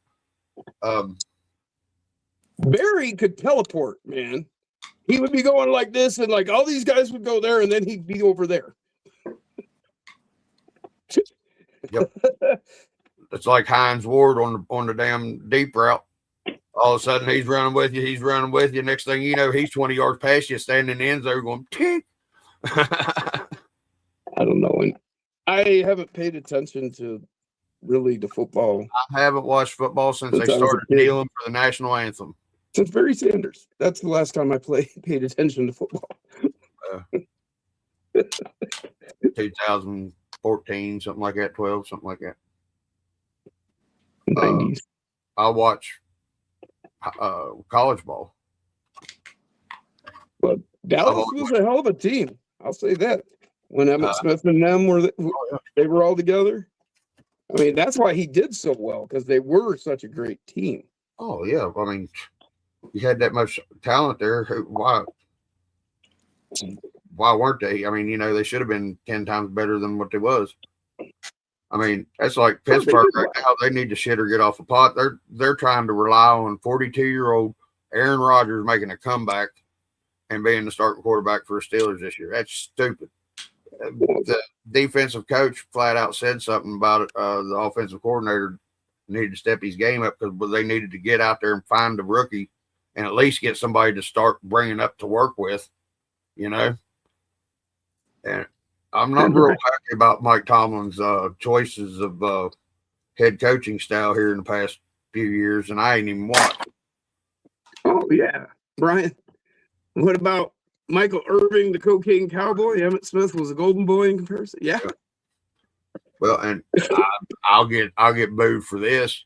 Barry could teleport, man. He would be going like this, and like all these guys would go there, and then he'd be over there. Yep. It's like Hines Ward on the damn deep route. All of a sudden, he's running with you. He's running with you. Next thing you know, he's 20 yards past you, standing in the end zone going, tick. I don't know. And I haven't paid attention to really the football. I haven't watched football since they I was a started kid. kneeling for the national anthem. Since Barry Sanders. That's the last time I paid attention to football. 2014, something like that, 12, something like that. 90s. I watch college ball. But Dallas was a hell of a team. I'll say that. When Emmitt Smith and them were they were all together. I mean, that's why he did so well, because they were such a great team. Oh yeah, I mean, you had that much talent there. Why weren't they? I mean, you know, they should have been 10 times better than what they was. I mean, that's like Pittsburgh right now. They need to shit or get off the pot. They're trying to rely on 42-year-old Aaron Rodgers making a comeback and being the starting quarterback for the Steelers this year. That's stupid. The defensive coach flat out said something about it. The offensive coordinator needed to step his game up because they needed to get out there and find the rookie and at least get somebody to start bringing up to work with, you know. And I'm not real happy about Mike Tomlin's choices of head coaching style here in the past few years, and I ain't even watched. Oh, yeah. Brian, what about Michael Irving, the cocaine cowboy? Emmitt Smith was a golden boy in comparison. Yeah. Well, and I'll get booed for this.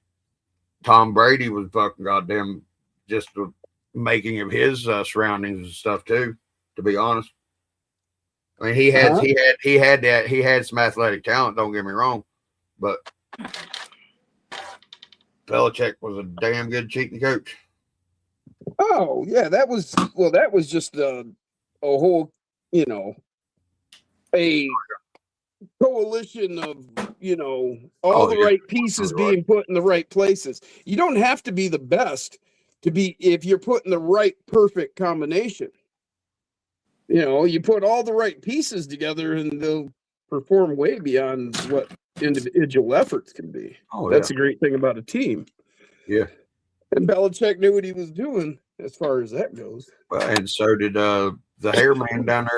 Tom Brady was fucking goddamn just the making of his surroundings and stuff too, to be honest. I mean, he had some athletic talent, don't get me wrong, but Belichick was a damn good cheating coach. Oh, yeah, that was just a whole, you know, a coalition of, you know, all the right pieces being put in the right places. You don't have to be the best to be, if you're putting the right perfect combination. You know, you put all the right pieces together and they'll perform way beyond what individual efforts can be. Oh, that's a great thing about a team. Yeah. And Belichick knew what he was doing as far as that goes. Well, and so did the hair man down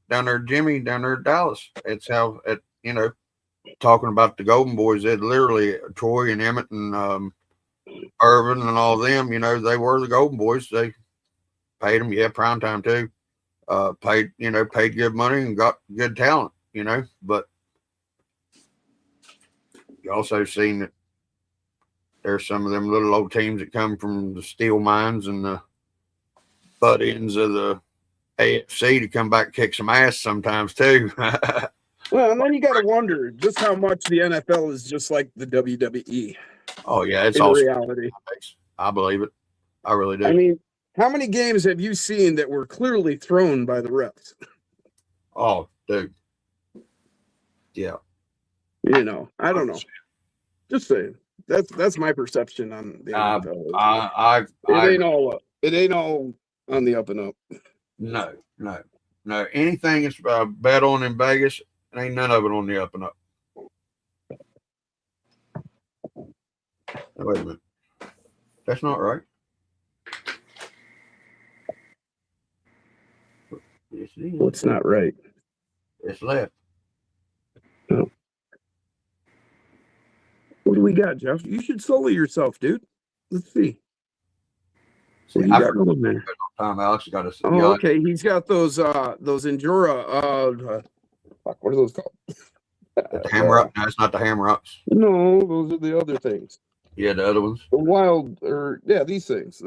there, Jimmy, down there at Dallas. It's how, you know, talking about the Golden Boys, it literally Troy and Emmett and Irvin and all of them, you know, they were the Golden Boys. They paid them, primetime too. Paid good money and got good talent, you know, but you also seen that there's some of them little old teams that come from the steel mines and the butt ends of the AFC to come back and kick some ass sometimes too. Well, and then you got to wonder just how much the NFL is just like the WWE. Oh yeah, it's all reality. I believe it. I really do. I mean, how many games have you seen that were clearly thrown by the refs? Oh, dude. Yeah. You know, I don't know. Just saying. That's my perception on the NFL. It ain't all on the up and up. No. Anything is bet on in Vegas, ain't none of it on the up and up. Wait a minute. That's not right. What's not right? It's left. Oh. What do we got, Jeff? You should solo yourself, dude. Let's see. What I got going there? Alex got us. Oh, okay. He's got those Endura. What are those called? The hammer up. No, it's not the hammer ups. No, those are the other things. Yeah, the other ones. The wild, these things.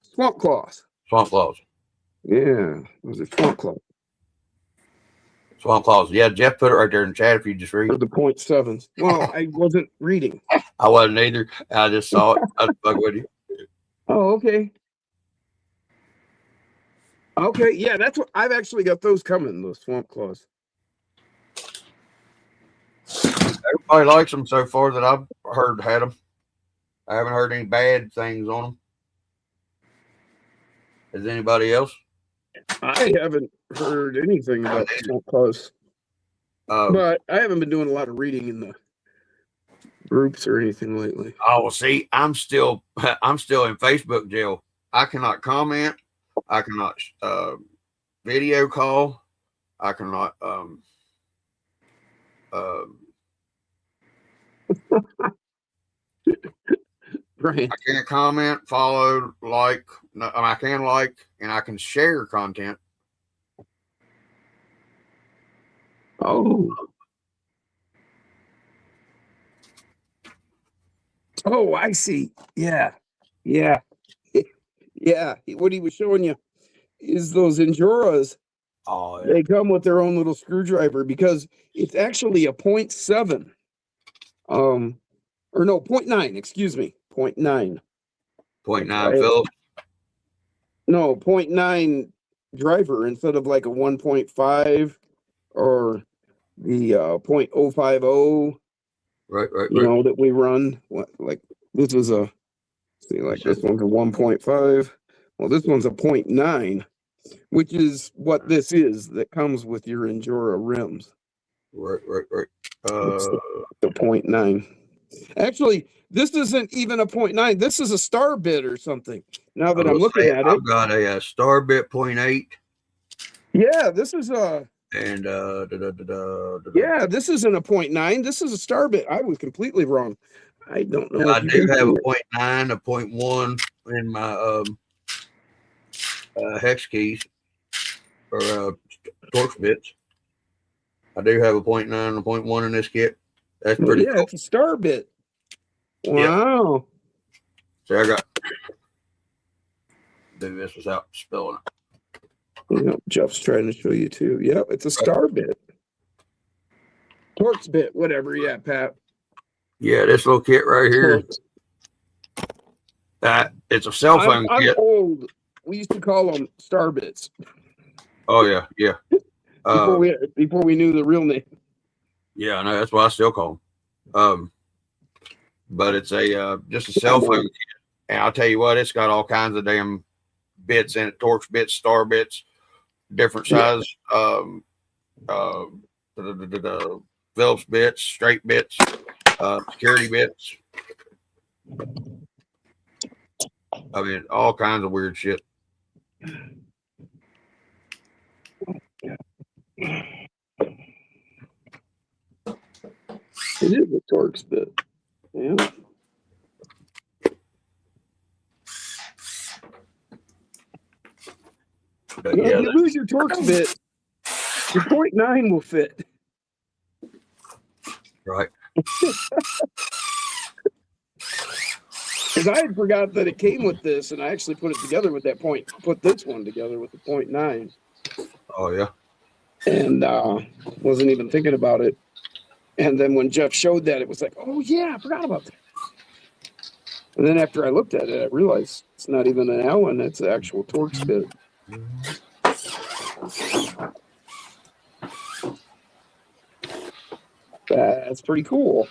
Swamp claws. Swamp claws. Yeah, those are swamp claws. Swamp claws. Yeah, Jeff put it right there in the chat if you just read. Or the 0.7s. Well, I wasn't reading. I wasn't either. I just saw it. I was fucking with you. Oh, okay. Okay, yeah, that's what I've actually got those coming. Those swamp claws. Everybody likes them so far that I've heard had them. I haven't heard any bad things on them. Has anybody else? I haven't heard anything about the swamp claws, but I haven't been doing a lot of reading in the groups or anything lately. Oh, see, I'm still in Facebook jail. I cannot comment. I cannot video call. I cannot Right. I can't comment, follow, like. No, I can like, and I can share content. Oh. Oh, I see. Yeah. Yeah. Yeah. What he was showing you is those Injuras. Oh, yeah. They come with their own little screwdriver because it's actually a 0.7. Or no, 0.9, excuse me. 0.9. 0.9 Phillips. No, 0.9 driver instead of like a 1.5 or the 0.050. Right. You know, that we run. Like this is a, see, like this one's a 1.5. Well, this one's a 0.9, which is what this is that comes with your Endura rims. Right. It's the 0.9. Actually, this isn't even a 0.9. This is a star bit or something. Now that I'm looking at it, I've got a star bit 0.8. Yeah, this is a. And Yeah, this isn't a 0.9. This is a star bit. I was completely wrong. I don't know. I do have a 0.9, a 0.1 in my hex keys or torque bits. I do have a 0.9 and a 0.1 in this kit. That's pretty cool. It's a star bit. Wow. Yep. So I got do this without spilling it. Jeff's trying to show you too. Yep, it's a star bit. Torx bit, whatever. Yeah, Pat. Yeah, this little kit right here. It's a cell phone I'm kit. old. We used to call them star bits. Oh yeah. Before we knew the real name. Yeah, I know. That's what I still call them. But it's a just a cell phone kit, and I'll tell you what, it's got all kinds of damn bits in it: Torx bits, star bits, different size, Phillips bits, straight bits, security bits. I mean, all kinds of weird shit. It is a Torx bit. Yeah. But If you lose your Torx bit, your 0.9 will fit. Right. Because I had forgot that it came with this, and I actually put it together with that point. Put this one together with the 0.9. Oh yeah. And wasn't even thinking about it. And then when Jeff showed that, it was like, oh yeah, I forgot about that. And then after I looked at it, I realized it's not even an Allen; it's an actual Torx bit. That's pretty cool.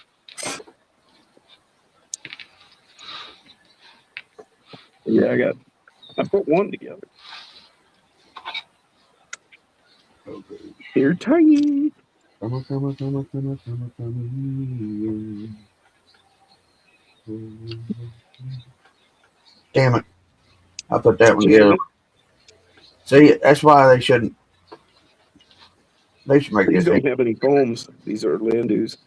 Yeah, I put one together. Okay. You're tiny. Damn it. I put that one together. See, that's why they shouldn't. They should make These this. don't have any foams. These are Landus.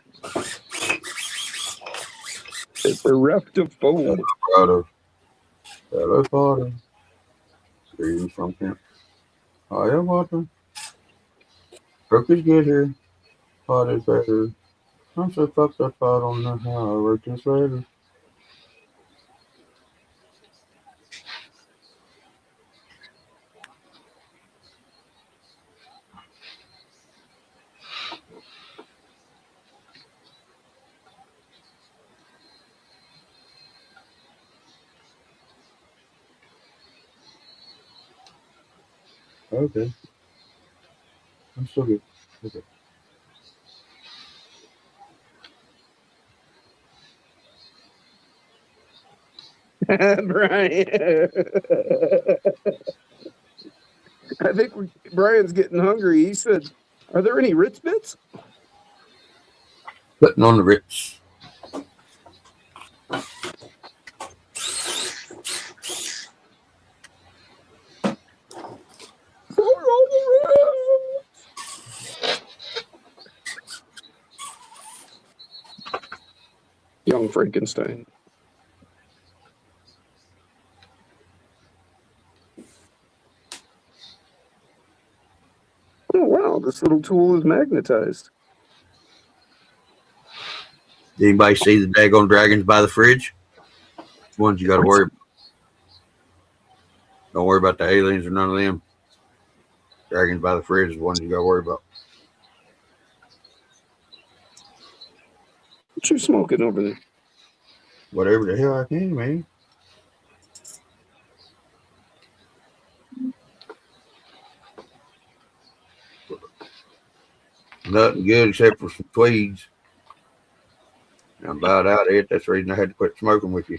It's bereft of foam. Hello, Father. Greetings from camp. I am water. Brook is good here. Pot is better. I'm so fucked up, I don't know how I work this later. Okay. I'm still good. Okay. Brian. I think Brian's getting hungry. He said, "Are there any Ritz bits?" Putting on the Ritz. Young Frankenstein. Oh wow, this little tool is magnetized. Did anybody see the daggone dragons by the fridge? Ones you got to worry about. Don't worry about the aliens or none of them. Dragons by the fridge is the ones you got to worry about. What you smoking over there? Whatever the hell I can, man. Nothing good except for some tweeds. I'm about out of it. That's the reason I had to quit smoking with you.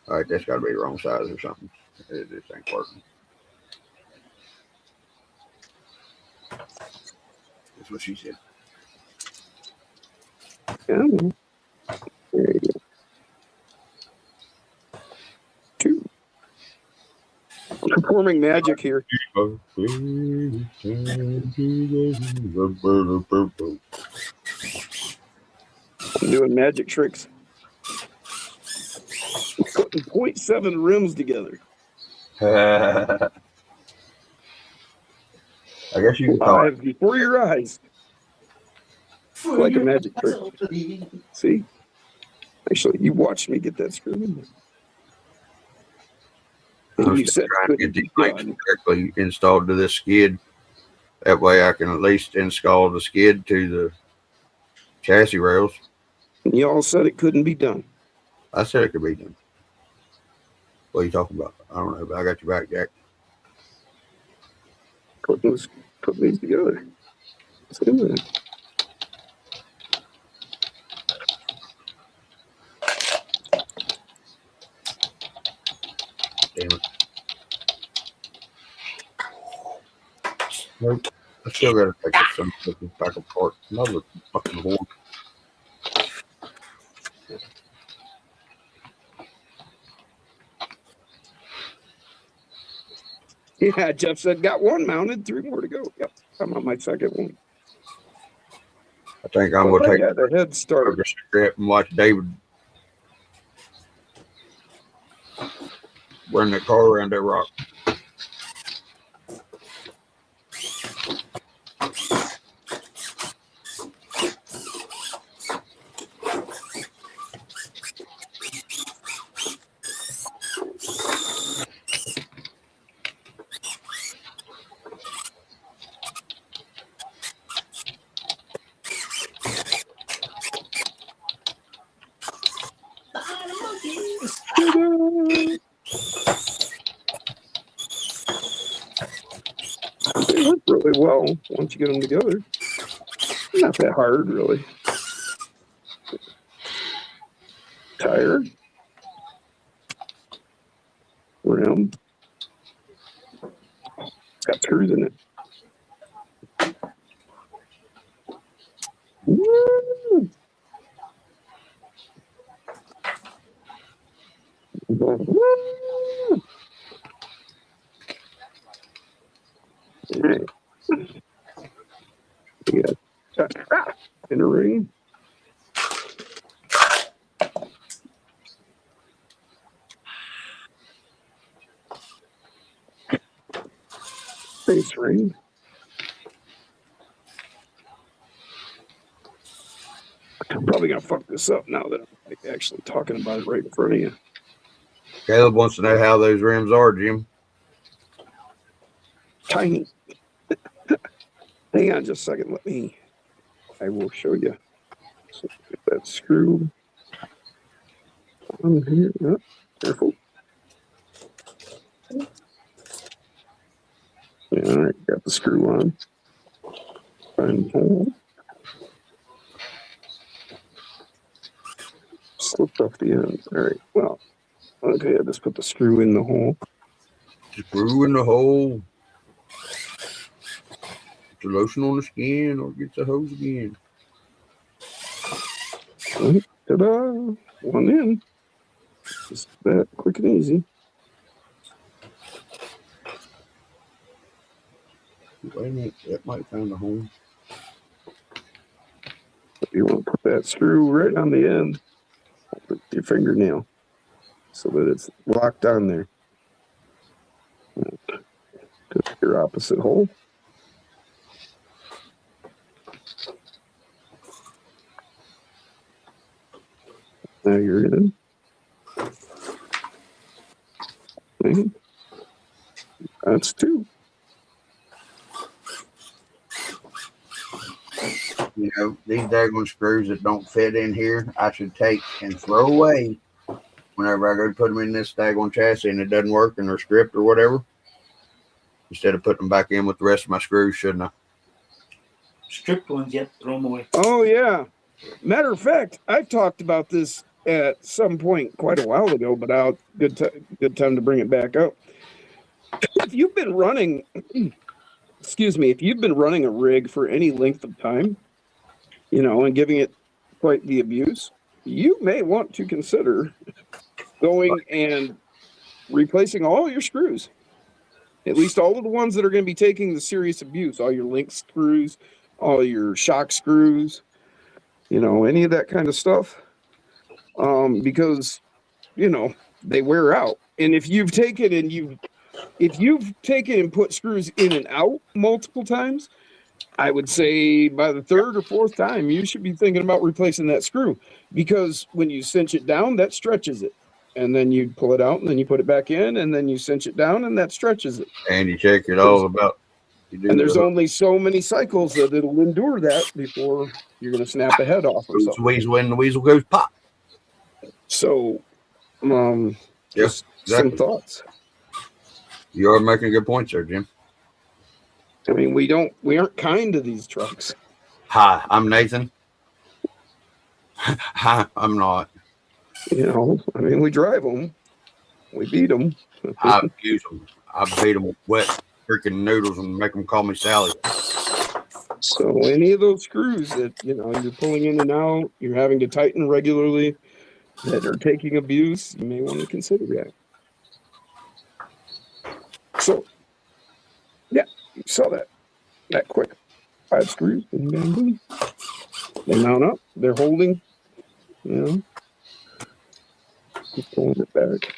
All right, that's got to be the wrong size or something. This ain't working. That's what she said. Yeah, there you go. 2. I'm performing magic here. I'm doing magic tricks. I'm putting 0.7 rims together. I guess you can call it. Live before your eyes. Like a magic trick. See? Actually, you watched me get that screw in there. I'm And you still said trying to get these links done. correctly installed to this skid. That way I can at least install the skid to the chassis rails. And y'all said it couldn't be done. I said it could be done. What are you talking about? I don't know, but I got your back, Jack. Putting these together. Let's do that. Damn it. Nope. I still got to take this some back apart. Another fucking horn. Yeah, Jeff said, got one mounted, 3 more to go. Yep, I'm on my second one. I think I'm going to take the head start. a cigarette and watch David run that car around that rock. They work really well once you get them together. Not that hard, really. Tire. Rim. It's got screws in it. Woo! Woo! All right. We got in a ring. Face ring. I'm probably gonna fuck this up now that I'm actually talking about it right in front of you. Caleb wants to know how those rims are, Jim. Tiny. Hang on just a second. Let me I will show you. So get that screw on here. Oh, careful. Yeah, all right, got the screw on. Find the hole. Slipped off the end. All right, well, okay, I just put the screw in the hole. Screw in the hole. Get the lotion on the skin or get the hose again. Ta-da! One in. Just that quick and easy. Wait a minute, that might find the hole. You want to put that screw right on the end with your fingernail so that it's locked on there. To your opposite hole. Now you're in. And that's two. You know, these daggone screws that don't fit in here, I should take and throw away whenever I go to put them in this daggone chassis and it doesn't work and they're stripped or whatever. Instead of putting them back in with the rest of my screws, shouldn't I? Stripped ones, yep, throw them away. Oh, yeah. Matter of fact, I've talked about this at some point quite a while ago, but good time to bring it back up. If you've been running, if you've been running a rig for any length of time, and giving it quite the abuse, you may want to consider going and replacing all your screws. At least all of the ones that are going to be taking the serious abuse, all your link screws, all your shock screws, any of that kind of stuff. Because, they wear out. And if you've taken and put screws in and out multiple times, I would say by the third or fourth time, you should be thinking about replacing that screw, because when you cinch it down, that stretches it. And then you pull it out and then you put it back in and then you cinch it down and that stretches it. And you check it all about. And there's only so many cycles that it'll endure that before you're going to snap a head off or something. When the weasel goes pop. So, just some thoughts. You are making good points there, Jim. I mean, we aren't kind to these trucks. Hi, I'm Nathan. Hi, I'm not. I mean, we drive them. We beat them. I abuse them. I beat them with wet freaking noodles and make them call me Sally. So any of those screws that, you're pulling in and out, you're having to tighten regularly, that are taking abuse, you may want to consider that. So, yeah, you saw that quick. 5 screws. Boom, boom, boom. They mount up. They're holding. Keep pulling it back.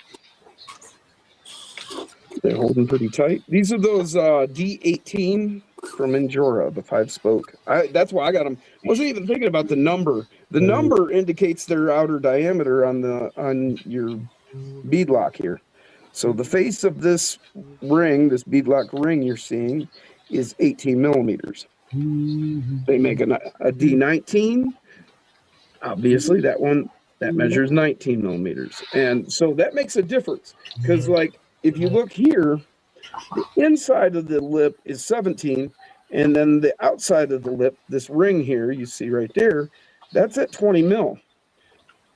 They're holding pretty tight. These are those D18 from Injora, the 5-spoke. That's why I got them. Wasn't even thinking about the number. The number indicates their outer diameter on your bead lock here. So the face of this ring, this bead lock ring you're seeing, is 18 millimeters. They make a D19. Obviously, that measures 19 millimeters. And so that makes a difference, because if you look here, the inside of the lip is 17, and then the outside of the lip, this ring here, you see right there, that's at 20 mil.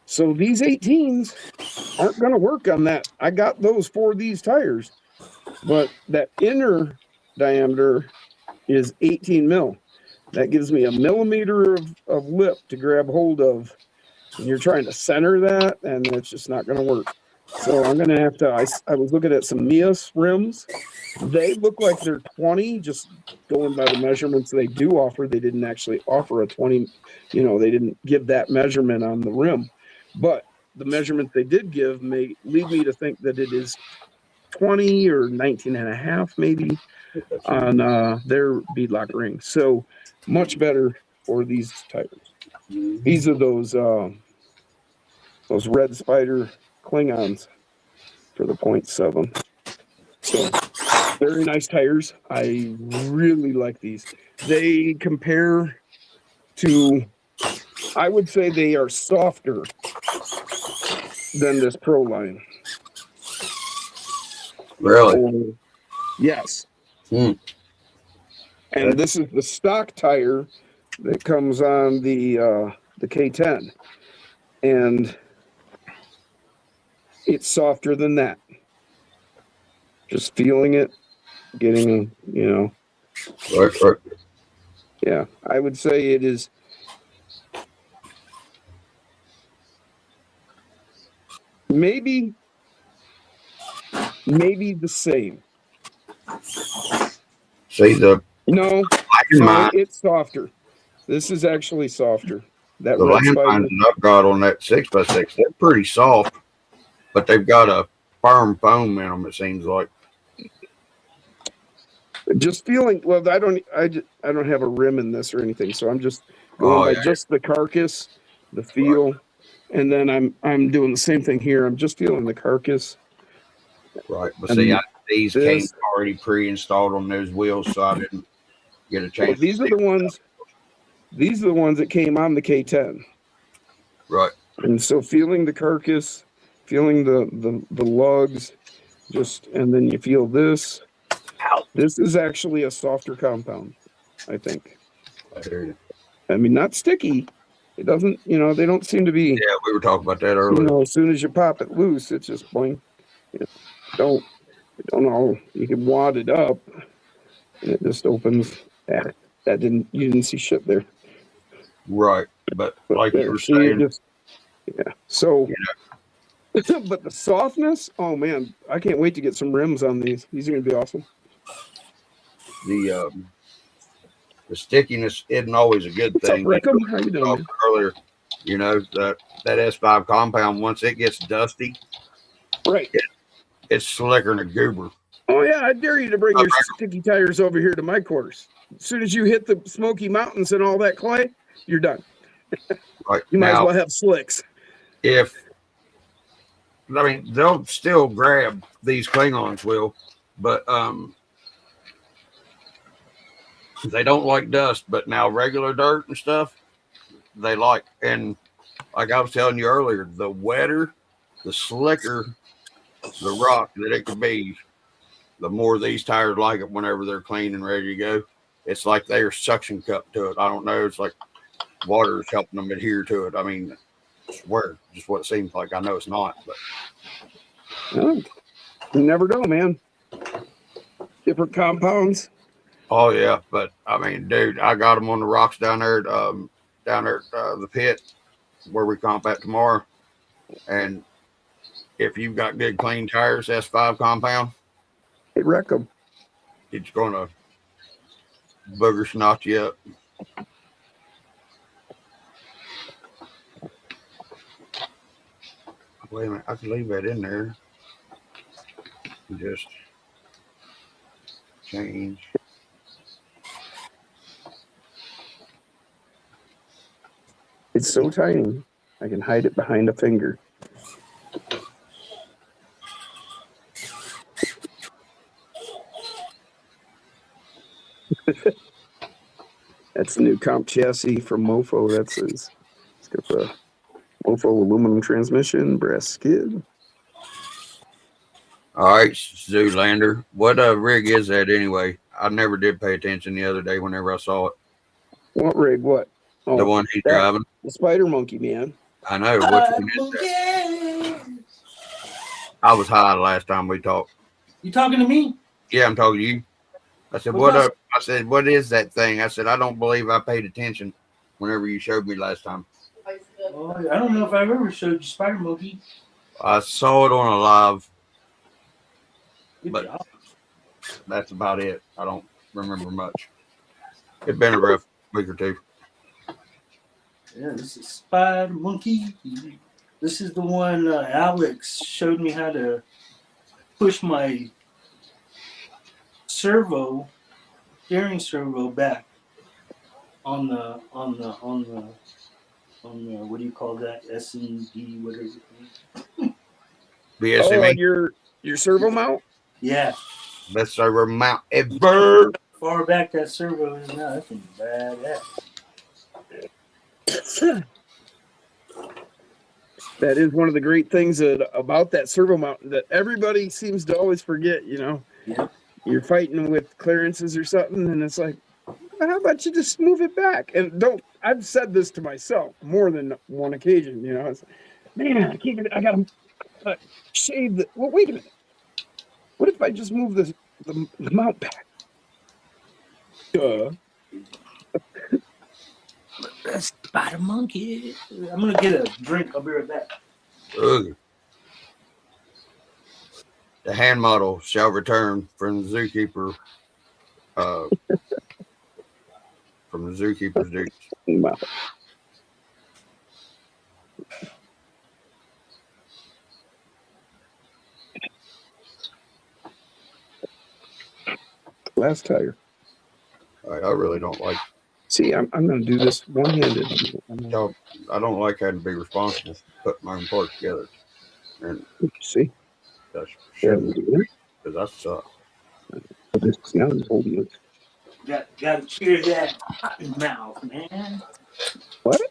So these 18s aren't going to work on that. I got those for these tires, but that inner diameter is 18 mil. That gives me a millimeter of lip to grab hold of. And you're trying to center that, and it's just not going to work. So I'm going to have to, I was looking at some Mias rims. They look like they're 20, just going by the measurements they do offer. They didn't actually offer a 20, they didn't give that measurement on the rim. But the measurement they did give may lead me to think that it is 20 or 19 and a half, maybe, on their beadlock ring. So much better for these tires. These are those Red Spider Klingons for the 0.7. So very nice tires. I really like these. They compare to, I would say they are softer than this Pro line. Really? Yes. Hmm. And this is the stock tire that comes on the K10. And it's softer than that. Just feeling it, getting, Right. yeah, I would say it is maybe the same. See the No, landmine. it's softer. This is actually softer. That The red landmines spider. that I've got on that 6x6, they're pretty soft, but they've got a firm foam in them. It seems like. Just feeling. Well, I don't have a rim in this or anything, so I'm just going by just the carcass, the feel, and then I'm doing the same thing here. I'm just feeling the carcass. Right, but see, these came already pre-installed on those wheels, so I didn't get a chance. Well, these are the ones. These are the ones that came on the K10. Right. And so feeling the carcass, feeling the lugs, and then you feel this. This is actually a softer compound, I think. I hear you. I mean, not sticky. It doesn't, they don't seem to be. Yeah, we were talking about that earlier. As soon as you pop it loose, it's just boing. Don't know. You can wad it up, and it just opens. You didn't see shit there. Right, but like you were saying, yeah. So, but the softness, oh man, I can't wait to get some rims on these. These are gonna be awesome. The stickiness isn't always a good thing. What's up, Rickham? How you doing? Earlier, that S5 compound, once it gets dusty, right, it's slicker than a goober. Oh yeah, I dare you to bring your sticky tires over here to my quarters. As soon as you hit the Smoky Mountains and all that clay, you're done. Right. You might as well have slicks. They'll still grab these Klingons will, but they don't like dust. But now regular dirt and stuff, they like. And like I was telling you earlier, the wetter, the slicker the rock that it could be, the more these tires like it whenever they're clean and ready to go. It's like they're suction cup to it. I don't know. It's like water is helping them adhere to it. I mean, I swear, just what it seems like. I know it's not, but you never know, man. Different compounds. Oh yeah, but I mean, dude, I got them on the rocks down there, the pit where we comp at tomorrow. And if you've got good clean tires, S5 compound, it wreck them. It's gonna booger snot you up. Wait a minute, I can leave that in there. Just change. It's so tiny, I can hide it behind a finger. That's the new comp chassis from Mofo. It's got the Mofo aluminum transmission, brass skid. All right, Zoolander. What rig is that anyway? I never did pay attention the other day whenever I saw it. What rig? What? Oh, the one he's driving. The Spider Monkey, man. I know. Which one is that? I was high the last time we talked. You talking to me? Yeah, I'm talking to you. I said, what up? I said, what is that thing? I said, I don't believe I paid attention whenever you showed me last time. Oh, I don't know if I've ever showed you Spider Monkey. I saw it on a live. Good but job. That's about it. I don't remember much. It's been a rough week or two. Yeah, this is Spider Monkey. This is the one Alex showed me how to push my steering servo back on the what do you call that? S&D, whatever. BSME? Your servo mount? Yeah. Best servo mount ever. Far back that servo is now. That's badass. That is one of the great things about that servo mount that everybody seems to always forget. Yeah. You're fighting with clearances or something, and it's like, well, how about you just move it back? And I've said this to myself more than one occasion. It's like, man, I can't get it. I gotta shave the. Well, wait a minute. What if I just move the mount back? Duh. Spider monkey. I'm gonna get a drink. I'll be right back. Ugh. The hand model shall return from the zookeeper. From the zookeeper's duties. Wow. Last tire. I really don't like. See, I'm going to do this one-handed. I don't like having to be responsible for putting my own parts together. And See? that's Yeah, because that sucks. See, I'm just holding it. Gotta cheer that cotton mouth, man. What?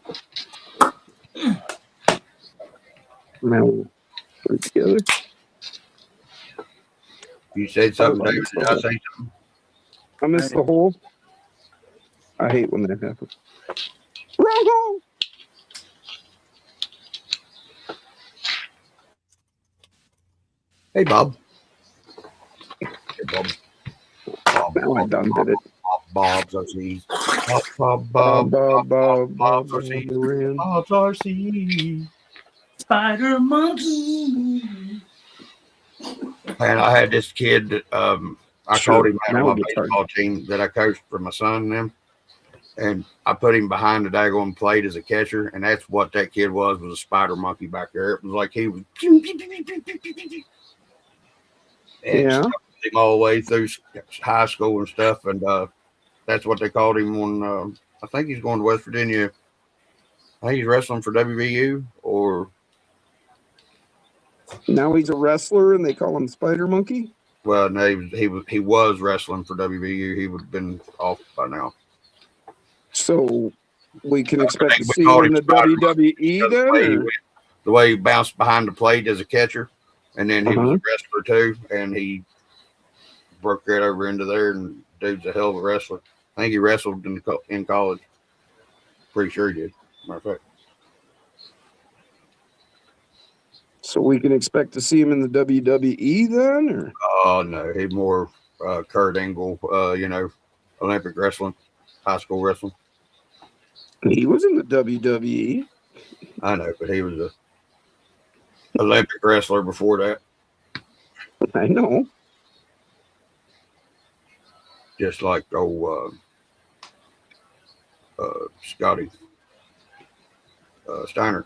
Now we're together. You said something, David. Did I say something? I missed the hole. I hate when that happens. Wrong hole. Hey, Bob. Hey, Bob. Now I done did it. Bob's RC. Bob's RC. Bob's RC. Spider monkey. And I had this kid that I called him out on my baseball team that I coached for my son and them. And I put him behind the daggone plate as a catcher, and that's what that kid was a spider monkey back there. It was like he was and stuck with him all the way through high school and stuff, and that's what they called him when I think he's going to West Virginia. I think he's wrestling for WVU or now he's a wrestler and they call him Spider Monkey. Well, no, he was wrestling for WVU. He would have been off by now. So we can expect to see him in the WWE then? The way he bounced behind the plate as a catcher, and then he was a wrestler too, and he broke right over into there, and dude's a hell of a wrestler. I think he wrestled in college. Pretty sure he did. Matter of fact. So we can expect to see him in the WWE then? Or? Oh, no. He's more Kurt Angle, Olympic wrestling, high school wrestling. He was in the WWE. I know, but he was a Olympic wrestler before that. I know. Just like Scotty Steiner.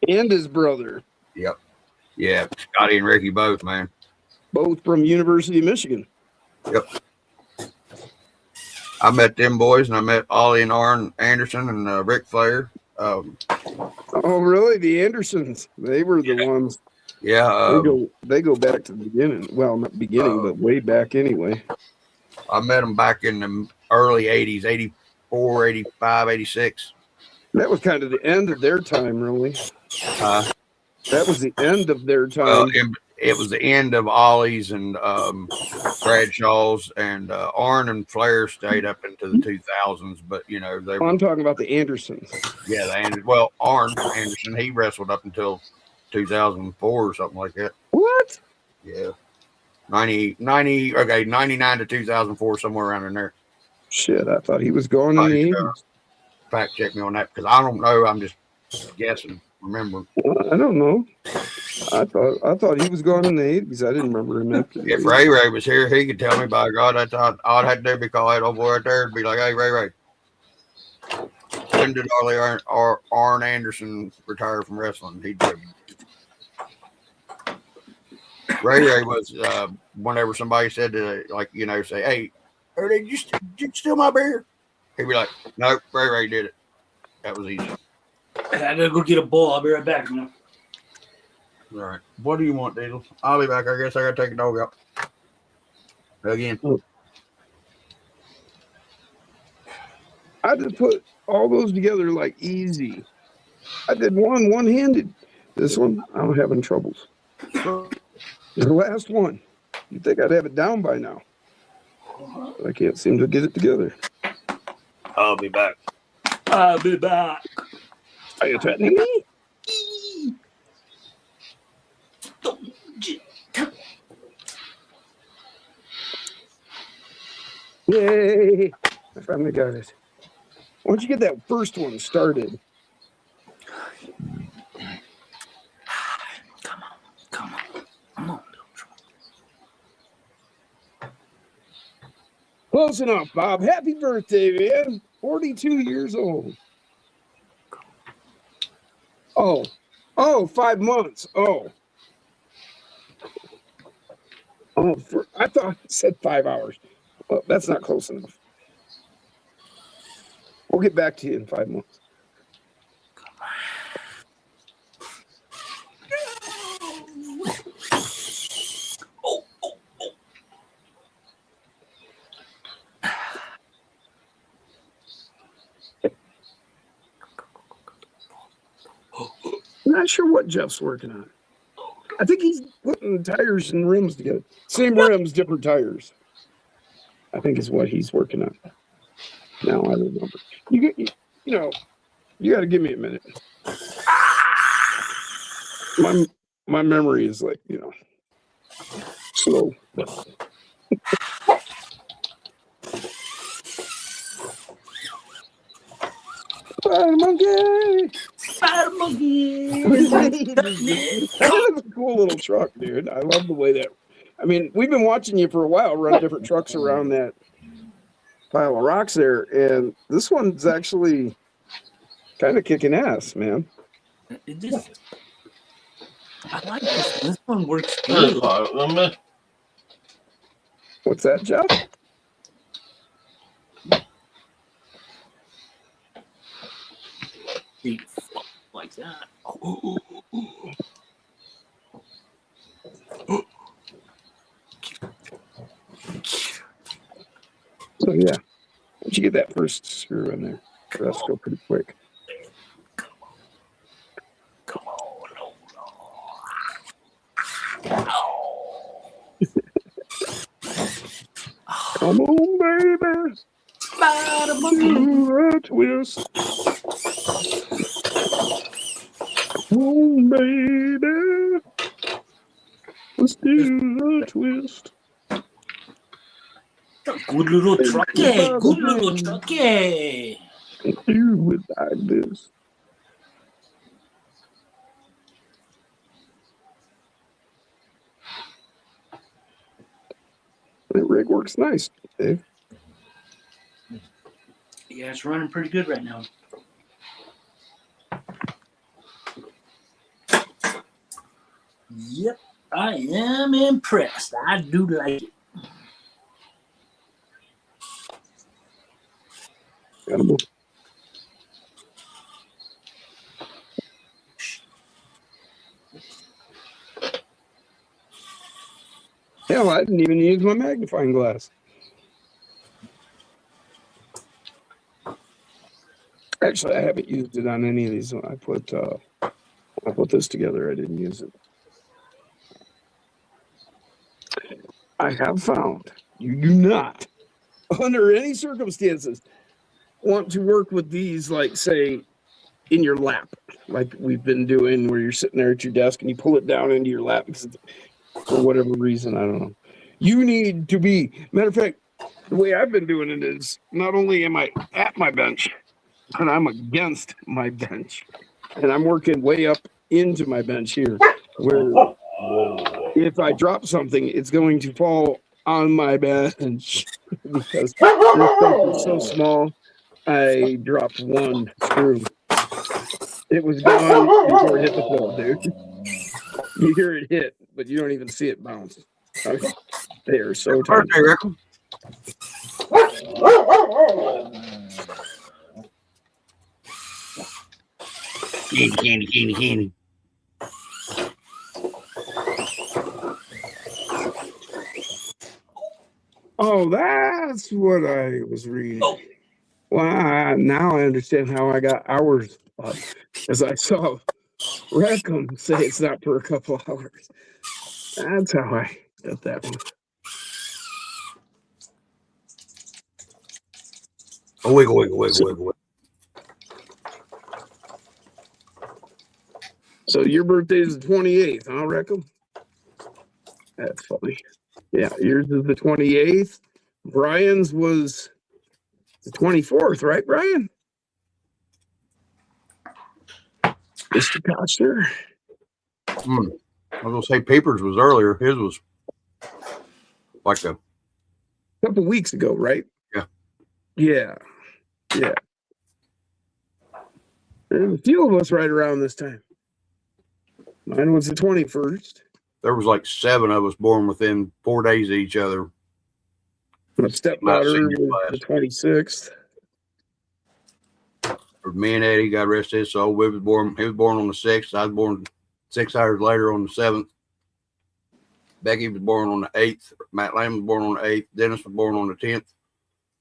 And his brother. Yep. Yeah, Scotty and Ricky both, man. Both from University of Michigan. Yep. I met them boys, and I met Ollie and Arn Anderson and Ric Flair. Oh, really? The Andersons. They were the ones. Yeah. They go back to the beginning. Well, not beginning, but way back anyway. I met them back in the early 80s, 84, 85, 86. That was kind of the end of their time, really. That was the end of their time. It was the end of Ollie's and Bradshaw's, and Arn and Flair stayed up into the 2000s, but they were. I'm talking about the Andersons. Yeah, Arn Anderson, he wrestled up until 2004 or something like that. What? Yeah. 99 to 2004, somewhere around in there. Shit, I thought he was going in the 80s. Fact check me on that, because I don't know. I'm just guessing. Remember? I don't know. I thought he was going in the 80s. I didn't remember him after. If Ray was here, he could tell me. By God, I thought all I had to do be call that old boy right there and be like, "Hey, Ray, when did Arn Anderson retire from wrestling?" He did. Ray was whenever somebody said to say, "Hey, did you steal my beer?" He'd be like, "Nope, Ray did it." That was easy. I gotta go get a bowl. I'll be right back, man. All right. What do you want, Diesel? I'll be back. I guess I gotta take the dog out again. I just put all those together like easy. I did one-handed. This one, I'm having troubles. The last one. You'd think I'd have it down by now. But I can't seem to get it together. I'll be back. I'll be back. Are you threatening me? Yay! I finally got it. Why don't you get that first one started? Come on. Close enough, Bob. Happy birthday, man. 42 years old. Oh, 5 months. Oh, I thought it said 5 hours. Well, that's not close enough. We'll get back to you in 5 months. I'm not sure what Jeff's working on. I think he's putting tires and rims together. Same rims, different tires. I think is what he's working on. Now I remember. You got to give me a minute. My memory is like, slow. Spider monkey. Spider monkey. That's a cool little truck, dude. I love the way that. I mean, we've been watching you for a while run different trucks around that pile of rocks there, and this one's actually kind of kicking ass, man. I like this. This one works good. What's that, Jeff? Like that. So yeah, once you get that first screw in there, the rest go pretty quick. Come on. Come on, baby. Spider monkey. Do a twist. Come on, baby. Let's do a twist. Good little trucky. Good little trucky. Do it like this. The rig works nice, Dave. Yeah, it's running pretty good right now. Yep, I am impressed. I do like it. Hell, I didn't even use my magnifying glass. Actually, I haven't used it on any of these. When I put this together, I didn't use it. I have found you do not, under any circumstances, want to work with these, like, say, in your lap, like we've been doing, where you're sitting there at your desk and you pull it down into your lap because for whatever reason, I don't know. You need to be, matter of fact, the way I've been doing it is not only am I at my bench, but I'm against my bench. And I'm working way up into my bench here, where if I drop something, it's going to fall on my bench because this stuff is so small. I dropped one screw. It was gone before it hit the floor, dude. You hear it hit, but you don't even see it bounce. They are so tight. Candy. Oh, that's what I was reading. Well, now I understand how I got hours up, as I saw Rackham say it's not for a couple of hours. That's how I got that one. Oh, wiggle. So your birthday is the 28th, huh, Rackham? That's funny. Yeah, yours is the 28th. Brian's was the 24th, right, Brian? Mr. Koster. I was gonna say Papers was earlier. His was like a Couple weeks ago, right? Yeah. There's a few of us right around this time. Mine was the 21st. There was like 7 of us born within 4 days of each other. My stepdaughter was the 26th. Me and Eddie got arrested, so he was born on the 6th. I was born 6 hours later on the 7th. Becky was born on the 8th. Matt Lamb was born on the 8th. Dennis was born on the 10th.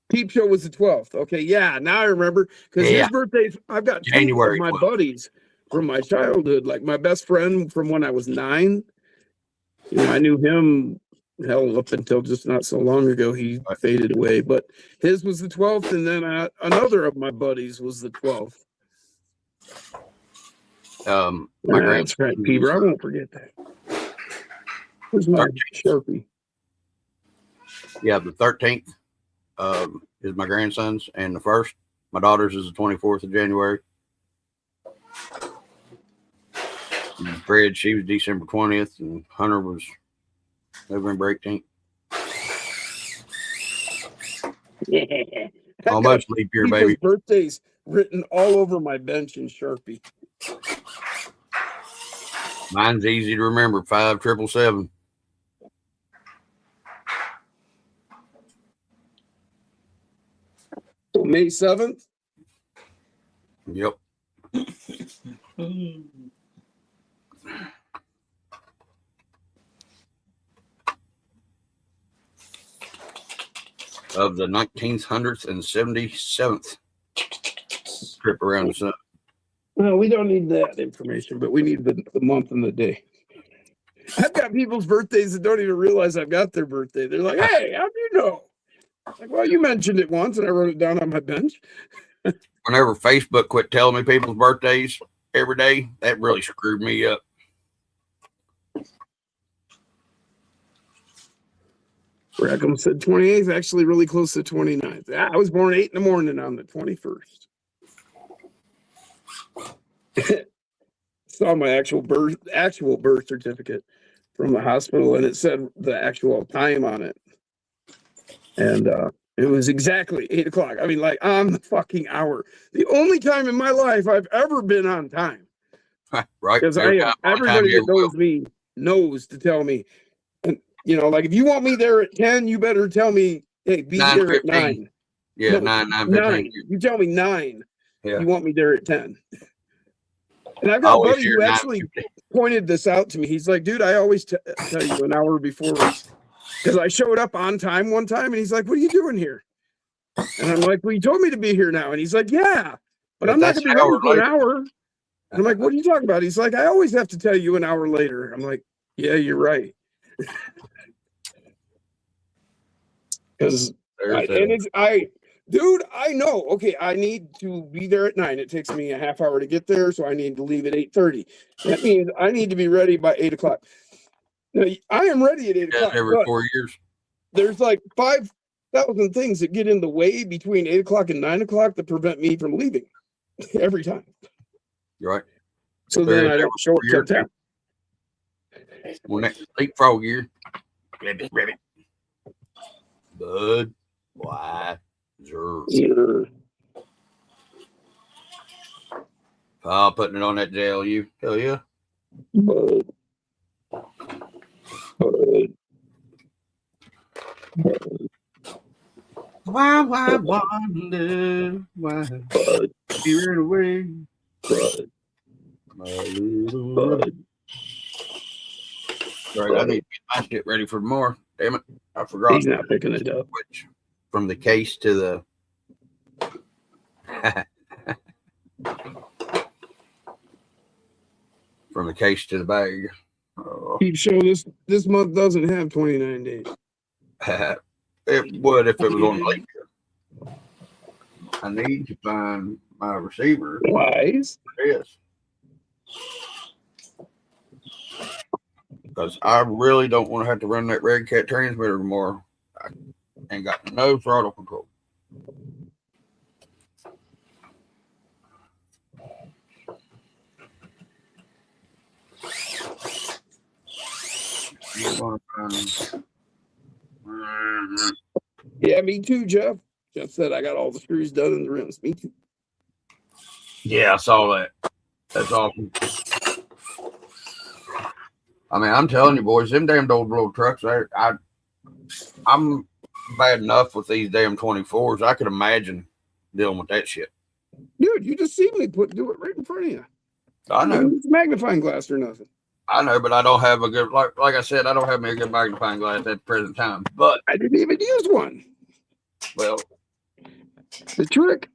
Peep Show was the 12th. Okay, yeah, now I remember. Because his birthday, I've got January 2 of my buddies from my childhood. Like my best friend from when I was 9. You know, I knew him, hell, up until just not so long ago. He faded away. But his was the 12th, and then another of my buddies was the 12th. That's right, Peter. I won't forget that. Where's my Sharpie? Yeah, the 13th is my grandson's, and the 1st, my daughter's, is the 24th of January. And Fred, she was December 20th, and Hunter was November 18th. Yeah. Almost leap year, baby. Birthdays written all over my bench in Sharpie. Mine's easy to remember. 5777. So May 7th? Yep. Of the 1977th trip around the sun. No, we don't need that information, but we need the month and the day. I've got people's birthdays that don't even realize I've got their birthday. They're like, hey, how do you know? Like, well, you mentioned it once and I wrote it down on my bench. Whenever Facebook quit telling me people's birthdays every day, that really screwed me up. Rackham said 28th, actually really close to 29th. I was born 8 in the morning on the 21st. Saw my actual birth certificate from the hospital, and it said the actual time on it. And it was exactly 8 o'clock. I mean, like on the fucking hour. The only time in my life I've ever been on time. Right. Because everybody that knows me knows to tell me. And, you know, like if you want me there at 10, you better tell me, hey, be there at 9. Yeah, no, 9. You tell me 9. Yeah. You want me there at 10. And I've got a buddy who actually pointed this out to me. He's like, dude, I always tell you an hour before. Because I showed up on time one time, and he's like, what are you doing here? And I'm like, well, you told me to be here now. And he's like, yeah, but I'm not going to be ready for an hour. And I'm like, what are you talking about? He's like, I always have to tell you an hour later. I'm like, yeah, you're right. Because dude, I know. Okay, I need to be there at 9. It takes me a half hour to get there, so I need to leave at 8:30. That means I need to be ready by 8 o'clock. Now, I am ready at 8 o'clock. Every 4 years. There's like 5,000 things that get in the way between 8 o'clock and 9 o'clock that prevent me from leaving every time. You're right. So then I don't show up till 10. When that leapfrog year. Ribbit. Bud. Why? Putting it on that JLU. Hell yeah. Bud. Why wonder? Why? Steer it away. My little Bud. Right, I need to get my shit ready for tomorrow. Damn it. I forgot. He's not picking it up. From the case to the From the case to the bag. Keep show this month doesn't have 29 days. It would if it was on late. I need to find my receiver. Wise. Yes. Because I really don't want to have to run that Red Cat transmitter anymore. I ain't got no throttle control. Yeah, me too, Jeff. Jeff said I got all the screws done in the rims. Me too. Yeah, I saw that. That's awesome. I mean, I'm telling you, boys, them damn old little trucks. I'm bad enough with these damn 24s. I could imagine dealing with that shit. Dude, you just see me do it right in front of you. I know. It's magnifying glass or nothing. I know, but I don't have a good like I said, I don't have a good magnifying glass at the present time. But I didn't even use one. Well, the trick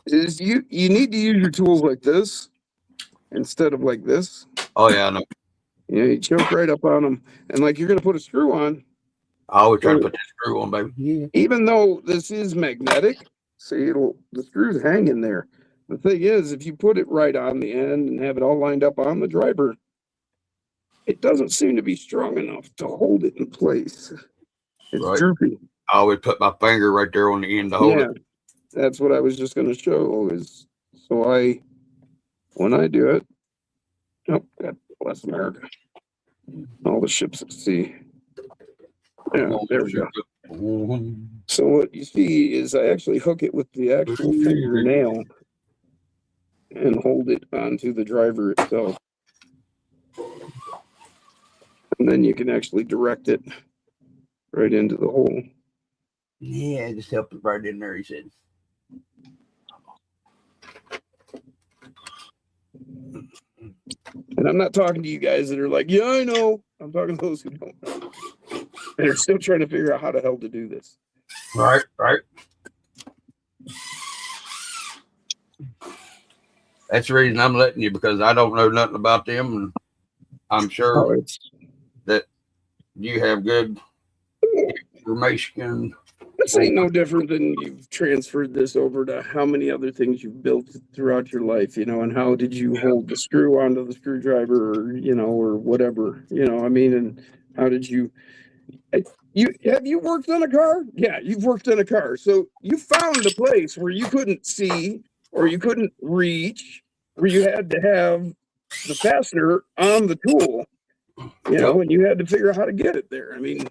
is you need to use your tools like this instead of like this. Oh yeah, I know. Yeah, you choke right up on them, and like you're gonna put a screw on. I always try to put that screw on, baby. Yeah. Even though this is magnetic, see, the screws hang in there. The thing is, if you put it right on the end and have it all lined up on the driver, it doesn't seem to be strong enough to hold it in place. It's right. droopy. I always put my finger right there on the end to hold it. That's what I was just going to show. Is so when I do it, oh, God bless America, all the ships at sea. Yeah, there we go. So what you see is I actually hook it with the actual fingernail and hold it onto the driver itself. And then you can actually direct it right into the hole. Yeah, just help it right in there, he said. And I'm not talking to you guys that are like, yeah, I know. I'm talking to those who don't know. And are still trying to figure out how the hell to do this. Right. That's the reason I'm letting you, because I don't know nothing about them, and I'm sure that you have good information. This ain't no different than you've transferred this over to how many other things you've built throughout your life, and how did you hold the screw onto the screwdriver, or whatever, I mean, and how did you have you worked on a car? Yeah, you've worked on a car. So you found a place where you couldn't see or you couldn't reach, where you had to have the fastener on the tool, and you had to figure out how to get it there. I mean,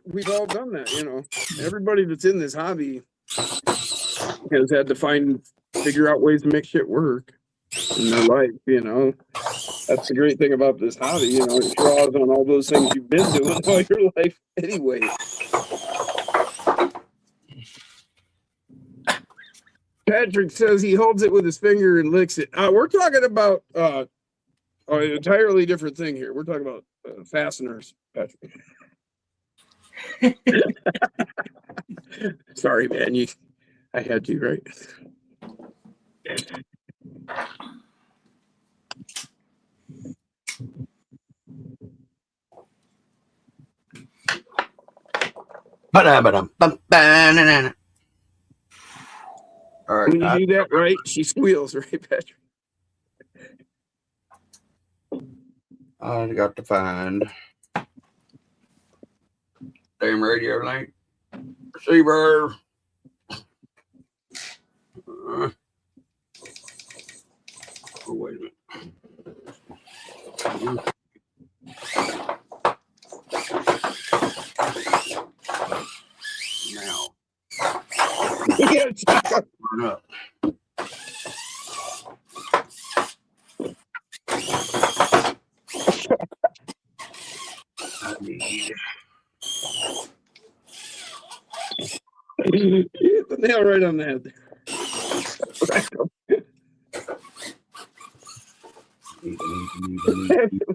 we've all done that, Everybody that's in this hobby has had to figure out ways to make shit work in their life, That's the great thing about this hobby, it draws on all those things you've been doing all your life anyway. Patrick says he holds it with his finger and licks it. We're talking about an entirely different thing here. We're talking about fasteners, Patrick. Sorry, man. I had to, right? All right. When you do that right, she squeals, right, Patrick? I got to find damn radio link receiver. Oh, wait a minute. Now. Yeah, Turn up. I need. You hit the nail right on the head.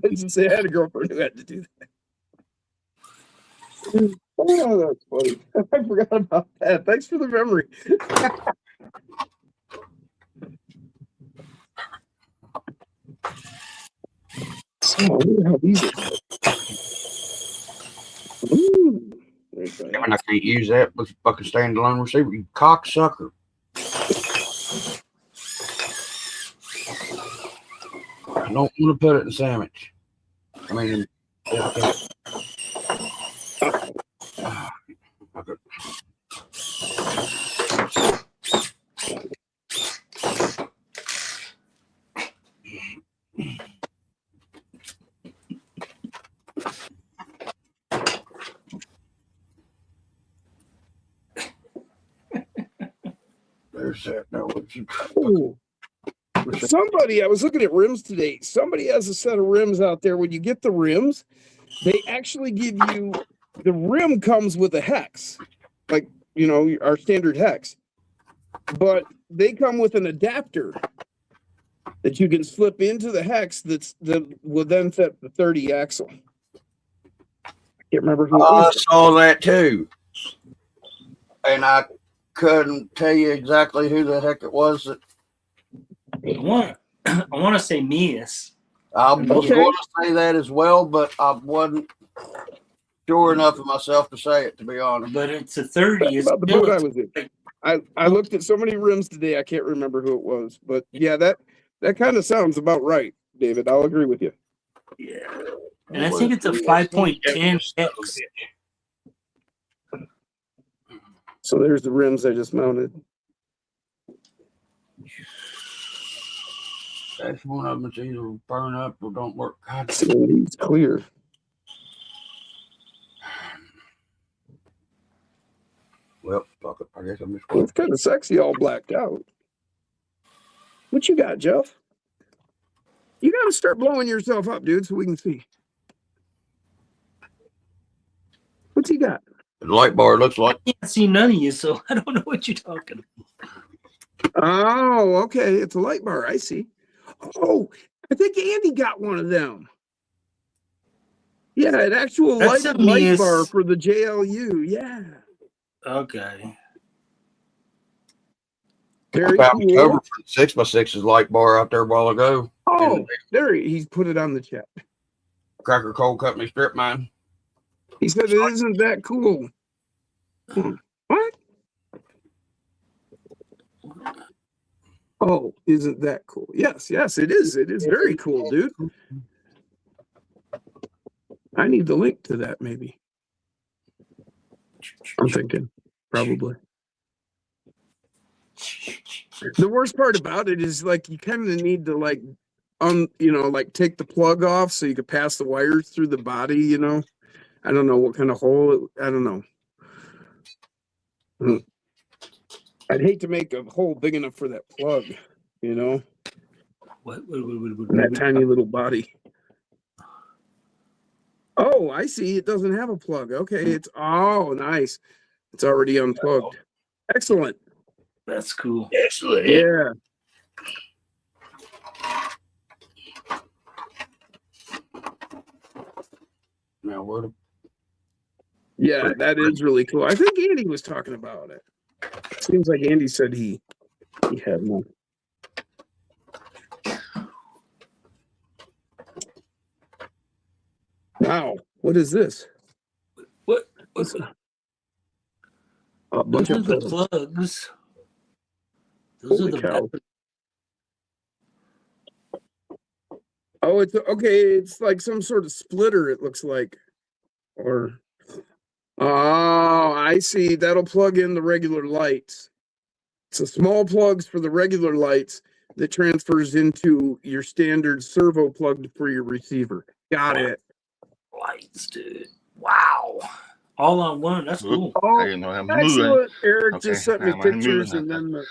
Let's just say I had a girlfriend who had to do that. Oh, that's funny. I forgot about that. Thanks for the memory. Oh, I wonder how these are. Damn, I can't use that with fucking standalone receiver. You cocksucker. I don't want to put it in a sandwich. I mean, okay. There's that. No, somebody, I was looking at rims today. Somebody has a set of rims out there. When you get the rims, they actually give you the rim comes with a hex, like our standard hex, but they come with an adapter that you can slip into the hex that will then fit the 30 axle. I can't remember who it was. I saw that too, and I couldn't tell you exactly who the heck it was. I want to say Mias. I was going to say that as well, but I wasn't sure enough of myself to say it, to be honest. But it's a 30. About the boat I was in. I looked at so many rims today, I can't remember who it was. But yeah, that kind of sounds about right, David. I'll agree with you. Yeah. And I think it's a 5.10X. So there's the rims I just mounted. That's one of them that's either burn up or don't work. God, it's clear. Well, fuck it. I guess I'm just. It's kind of sexy, all blacked out. What you got, Jeff? You got to start blowing yourself up, dude, so we can see. What's he got? The light bar looks like. I can't see none of you, so I don't know what you're talking about. Oh, okay. It's a light bar. I see. Oh, I think Andy got one of them. Yeah, an actual light bar for the JLU. Yeah. Okay. Very cool. Over for 6x6's light bar out there a while ago. Oh, there he's put it on the chat. Cracker Coal Company strip mine. He said it isn't that cool. What? Oh, isn't that cool? Yes, it is. It is very cool, dude. I need the link to that, maybe. I'm thinking, probably. The worst part about it is like you kind of need to like take the plug off so you could pass the wires through the body, I don't know what kind of hole I don't know. I'd hate to make a hole big enough for that plug, What? That tiny little body. Oh, I see. It doesn't have a plug. Okay, it's nice. It's already unplugged. Excellent. That's cool. Excellent. Yeah. Now yeah, that is really cool. I think Andy was talking about it. Seems like Andy said he had one. Wow, what is this? What's a bunch of the plugs? Those Holy are the cow. Oh, it's okay. It's like some sort of splitter, it looks like. Oh, I see. That'll plug in the regular lights. So small plugs for the regular lights that transfers into your standard servo plug for your receiver. Got it. Lights, dude. Wow. All on one. That's cool. Oh, excellent. Eric just sent me pictures and then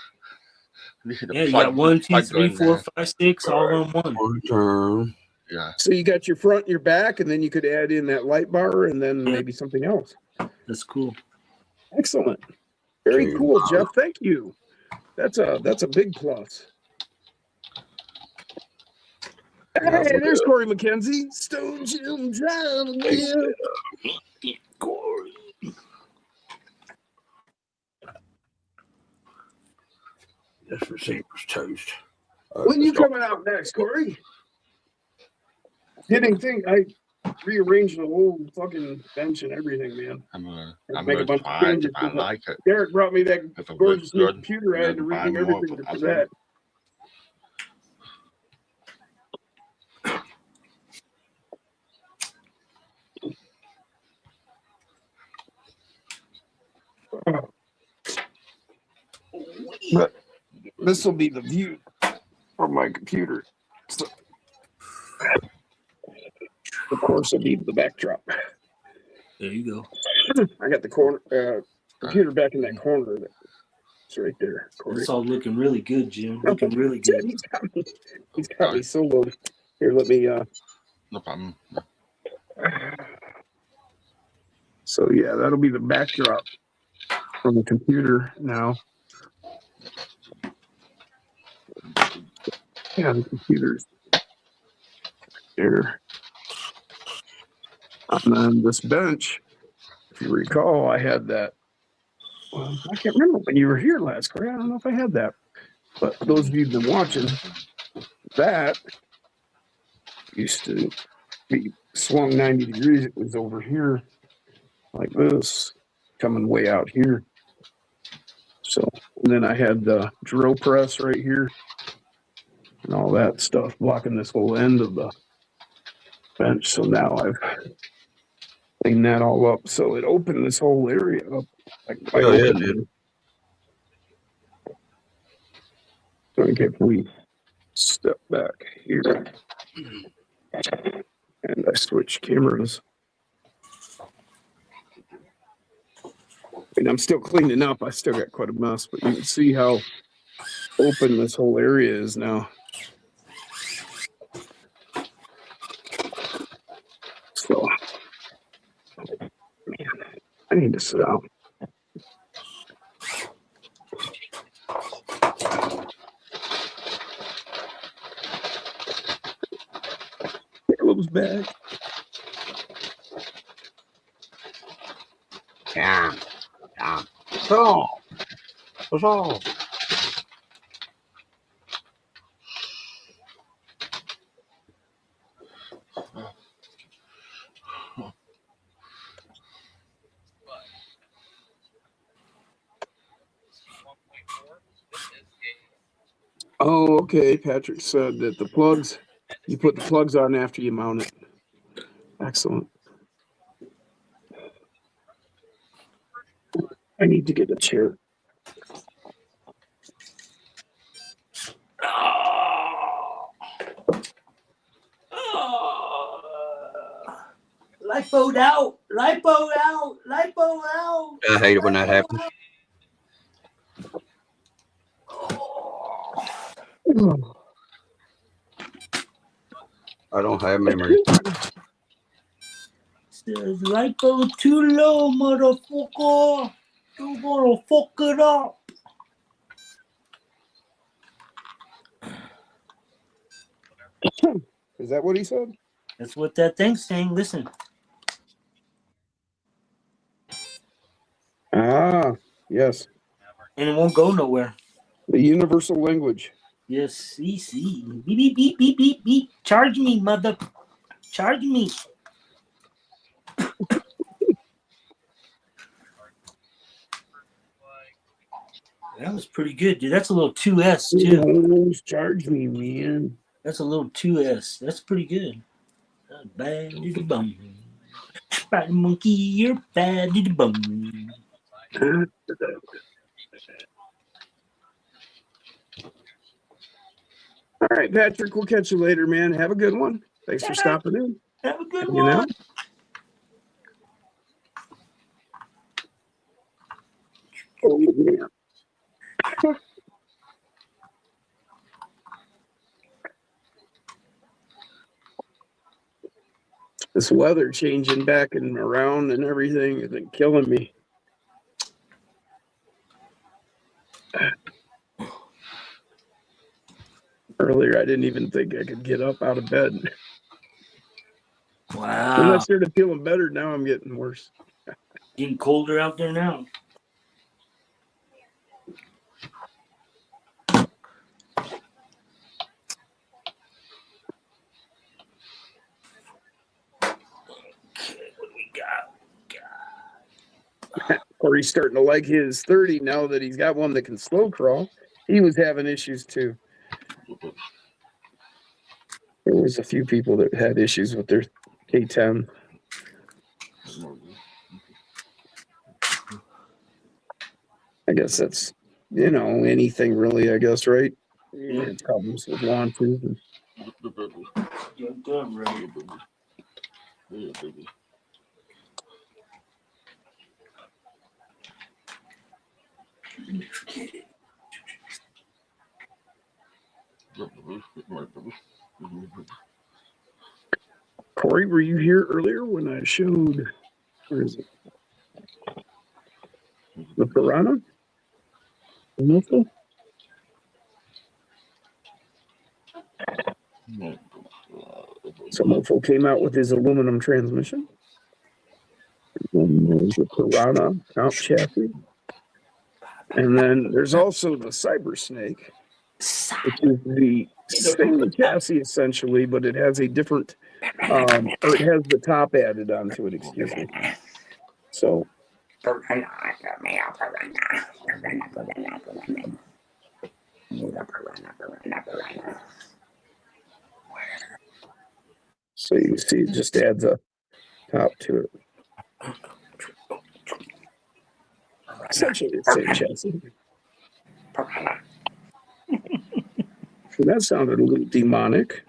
you got 1, 2, 3, 4, 5, 6 all on one. Yeah. So you got your front and your back, and then you could add in that light bar and then maybe something else. That's cool. Excellent. Very cool, Jeff. Thank you. That's a big plus. Hey, there's Corey McKenzie. Stone Jim Drive. Corey. This receipt was toast. When you coming out next, Corey? Didn't think I rearranged the whole fucking bench and everything, man. I'm Make a gonna bunch of try it changes. if I like it. Derek brought me that If it gorgeous looks new good, computer. I had to buy redo more everything for for that. But this will be the view from my computer. So, of course, it'll be the backdrop. There you go. I got the corner computer back in that corner. It's right there, Corey. It's all looking really good, Jim. Looking really good. He's got me so low. Here, let me. No problem. So yeah, that'll be the backdrop from the computer now. Yeah, the computer's here. And then this bench, if you recall, I had that. Well, I can't remember when you were here last, Corey. I don't know if I had that. But those of you who've been watching, that used to be swung 90 degrees. It was over here like this, coming way out here. So, and then I had the drill press right here and all that stuff blocking this whole end of the bench. So now I've cleaned that all up. So it opened this whole area up. Like okay, if we step back here and I switch cameras. And I'm still cleaning up. I still got quite a mess, but you can see how open this whole area is now. So, man, I need to sit down. Caleb's back. Yeah. So, what's all? Oh, okay. Patrick said that the plugs, you put the plugs on after you mount it. Excellent. I need to get a chair. Lipoed out. Lipoed out. Lipoed out. I hate it when that happens. I don't have memory. Says lipo too low, motherfucker. You're gonna fuck it up. Is that what he said? That's what that thing's saying. Listen. Ah, yes. And it won't go nowhere. The universal language. Yes, see. Beep, beep, beep, beep, beep, beep. Charge me, mother. Charge me. That was pretty good, dude. That's a little 2S, too. Almost charge me, man. That's a little 2S. That's pretty good. Bad to the bum. Spider monkey, you're bad to the bum. All right, Patrick, we'll catch you later, man. Have a good one. Thanks for stopping in. Have a good one. Oh, yeah. This weather changing back and around and everything is killing me. Earlier, I didn't even think I could get up out of bed. Wow. When I started feeling better, now I'm getting worse. Getting colder out there now. Corey's starting to like his 30 now that he's got one that can slow crawl. He was having issues too. There was a few people that had issues with their K10. I guess that's, anything really, I guess, right? Yeah, problems with launches. You're done, right? Corey, were you here earlier when I showed, where is it? The Piranha? The Mofo? So Mofo came out with his aluminum transmission. And there's the Piranha comp chassis. And then there's also the Cyber Snake, which is the same chassis essentially, but it has a different, or it has the top added onto it, excuse me. So. So you see, it just adds a top to it. Essentially the same chassis. So that sounded a little demonic.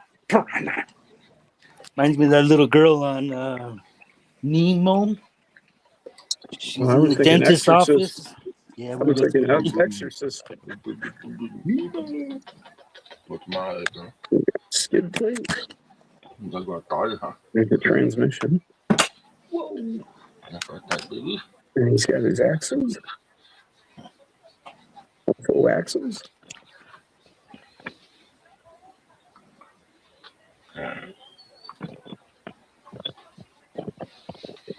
Reminds me of that little girl on Nemo. She's in the dentist's office. Yeah, I was thinking Exorcist. What's my Skid plate. There's the transmission. Whoa. And he's got his axles. Full axles.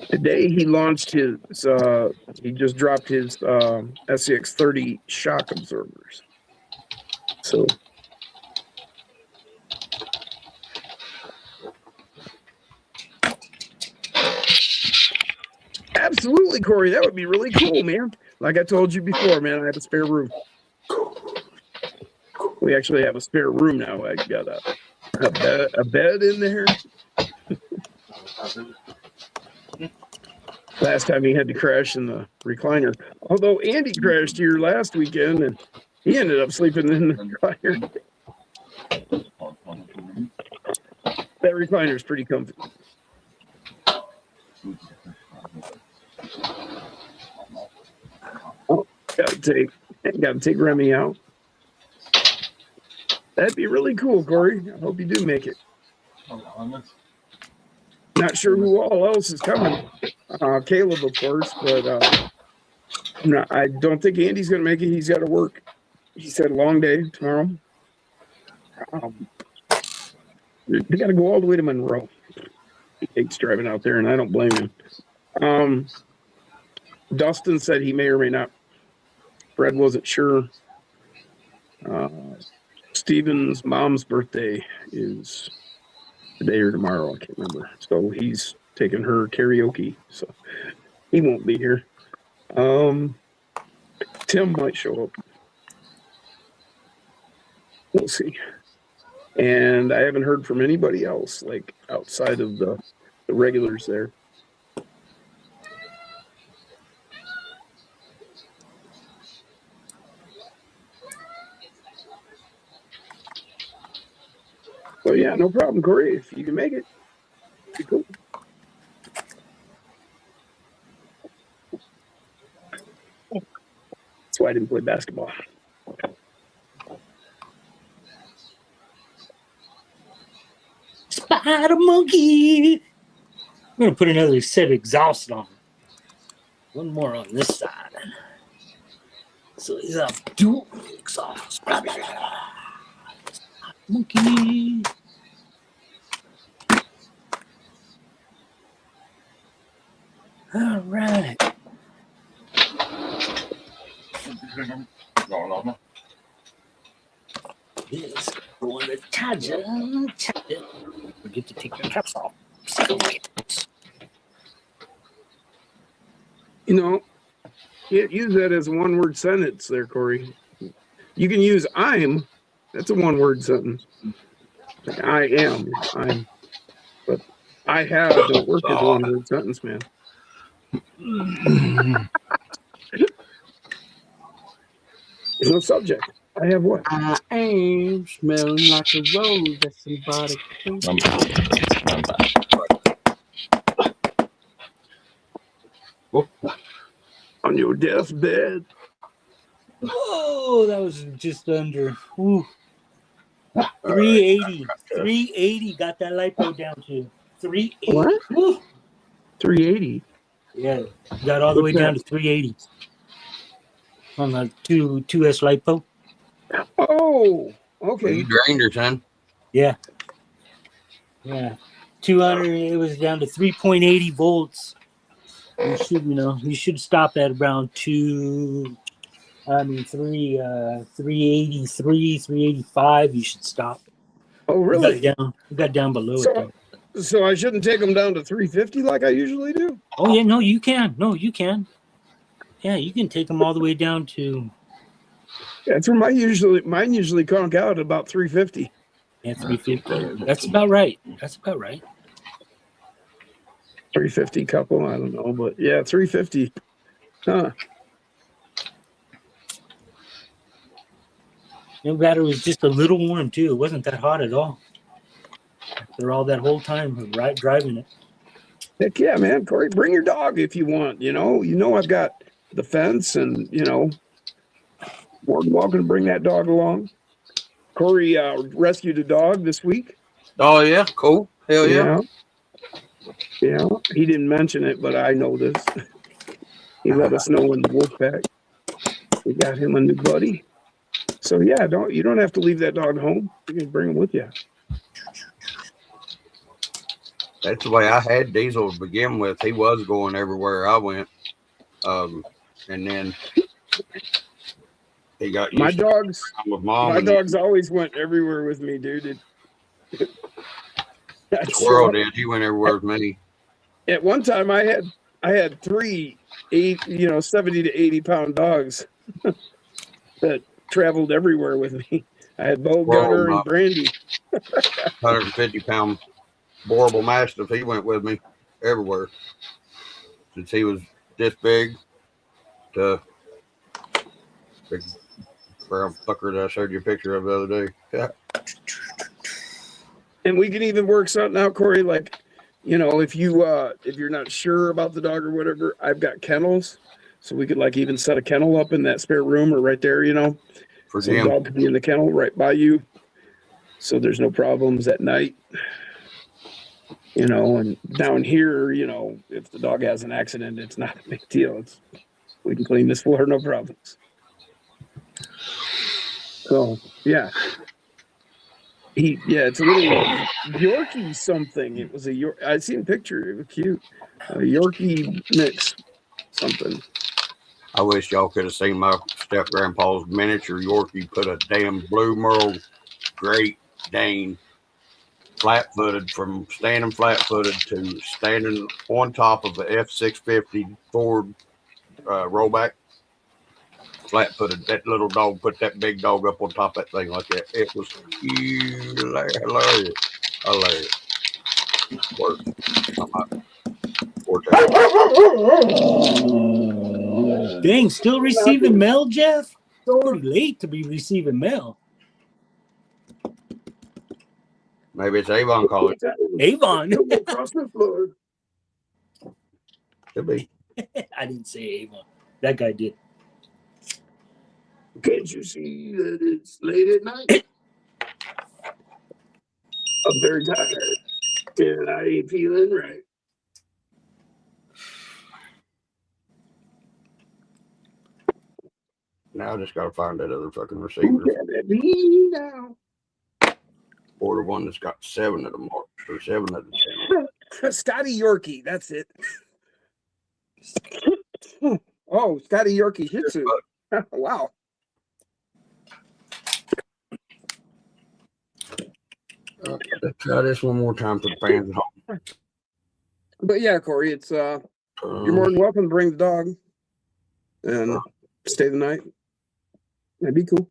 Today he launched his, he just dropped his SCX30 shock absorbers. So. Absolutely, Corey. That would be really cool, man. Like I told you before, man, I have a spare room. We actually have a spare room now. I got a bed in there. Last time he had to crash in the recliner. Although Andy crashed here last weekend and he ended up sleeping in the recliner. That recliner is pretty comfy. Oh, gotta take Remy out. That'd be really cool, Corey. I hope you do make it. Not sure who all else is coming. Caleb, of course, but I don't think Andy's going to make it. He's got to work. He said a long day tomorrow. They got to go all the way to Monroe. He hates driving out there, and I don't blame him. Dustin said he may or may not. Fred wasn't sure. Steven's mom's birthday is today or tomorrow. I can't remember. So he's taking her karaoke. So he won't be here. Tim might show up. We'll see. And I haven't heard from anybody else, like outside of the regulars there. So yeah, no problem, Corey. If you can make it, be cool. That's why I didn't play basketball. Spider monkey. I'm gonna put another set of exhaust on. One more on this side. So he's a dual exhaust. Blah, blah, blah. Monkey. All right. This going to charge it. Forget to take your caps off. You know, Can't use that as a one-word sentence there, Corey. You can use I'm. That's a one-word sentence. Like I am. I'm. But I have don't work as a one-word sentence, man. There's no subject. I have what? I am smelling like a rose that somebody killed. On your deathbed. Oh, that was just under. Ooh. 380. 380 got that lipo down to 380. What? Woo. 380. Yeah, got all the way What's down that? to 380 on the 2S lipo. Oh, Well, okay. you drained her, son. Yeah. 200. It was down to 3.80 volts. You should stop at around 383, 385. You should stop. Oh, You really? got down below it though. So I shouldn't take them down to 350 like I usually do? Oh yeah, no, you can. No, you can. Yeah, you can take them all the way down to That's where mine usually conk out at about 350. 350. That's about right. 350 couple, I don't know, but yeah, 350. Huh. No battery was just a little warm too. It wasn't that hot at all. After all that whole time driving it. Heck yeah, man. Corey, bring your dog if you want. You know I've got the fence and, more than welcome to bring that dog along. Corey rescued a dog this week. Oh, yeah? Cool. Hell yeah. Yeah. He didn't mention it, but I know this. He let us know in the wolf pack. We got him a new buddy. So yeah, you don't have to leave that dog home. You can bring him with you. That's the way I had Diesel to begin with. He was going everywhere I went. And then he got used My to dogs with mom. My dogs always went everywhere with me, dude. Squirrel did. He went everywhere with me. At one time I had 3 70 to 80 pound dogs that traveled everywhere with me. I had Bo, Gunner, and Brandy. 150-pound Boreable Mastiff. He went with me everywhere. Since he was this big to big brown fucker that I showed you a picture of the other day. Yeah. And we can even work something out, Corey. Like, if you're not sure about the dog or whatever, I've got kennels, so we could like even set a kennel up in that spare room or right there, For so the him. dog could be in the kennel right by you, so there's no problems at night. And down here, if the dog has an accident, it's not a big deal. We can clean this floor, no problems. So yeah. It's a little Yorkie something. It was I seen a picture. It was cute. A Yorkie mix something. I wish y'all could have seen my step grandpa's miniature Yorkie put a damn blue merle Great Dane flat-footed, from standing flat-footed to standing on top of the F-650 Ford rollback. Flat-footed. That little dog put that big dog up on top of that thing like that. It was hilarious. Work. Dang, still receiving mail, Jeff? It's pretty late to be receiving mail. Maybe it's Avon calling. Avon. Across the floor. Could be. I didn't say Avon. That guy did. Can't you see that it's late at night? I'm very tired, and I ain't feeling right. Now I just gotta find that other fucking receiver. Now. Or the one that's got 7 of the marks or 7 of the channels. Scotty Yorkie, that's it. Oh, Scotty Yorkie Shih Tzu. Wow. Let's try this one more time for the fans at home. But yeah, Corey, it's you're more than welcome to bring the dog. and stay the night. That'd be cool.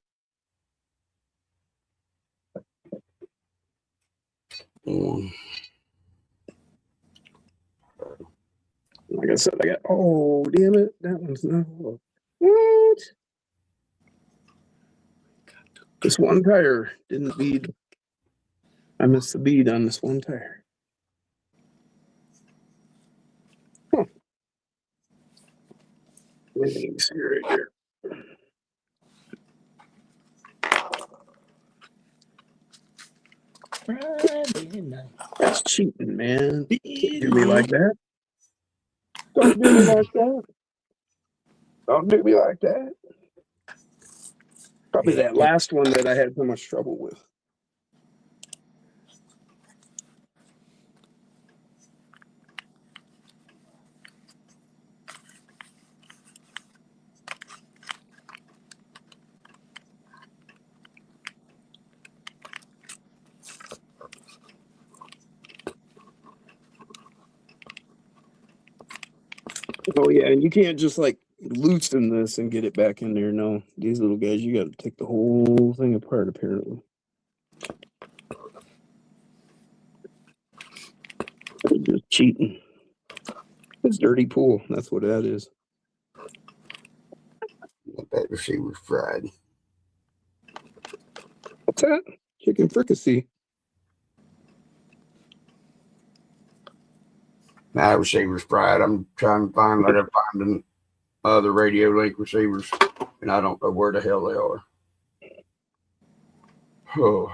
Like I said, oh, damn it. That one's not. What? This one tire didn't bead. I missed the bead on this one tire. Huh. Let me see right here. Friday night. That's cheating, man. Can't do me like that. Don't do me like that. Don't do me like that. Probably that last one that I had so much trouble with. Oh yeah, and you can't just like loosen this and get it back in there. No, these little guys, you got to take the whole thing apart. Apparently, they're just cheating. It's dirty pool. That's what that is. That receiver's fried. What's that? Chicken fricassee. That receiver's fried. I'm trying to find other radio link receivers, and I don't know where the hell they are. Oh.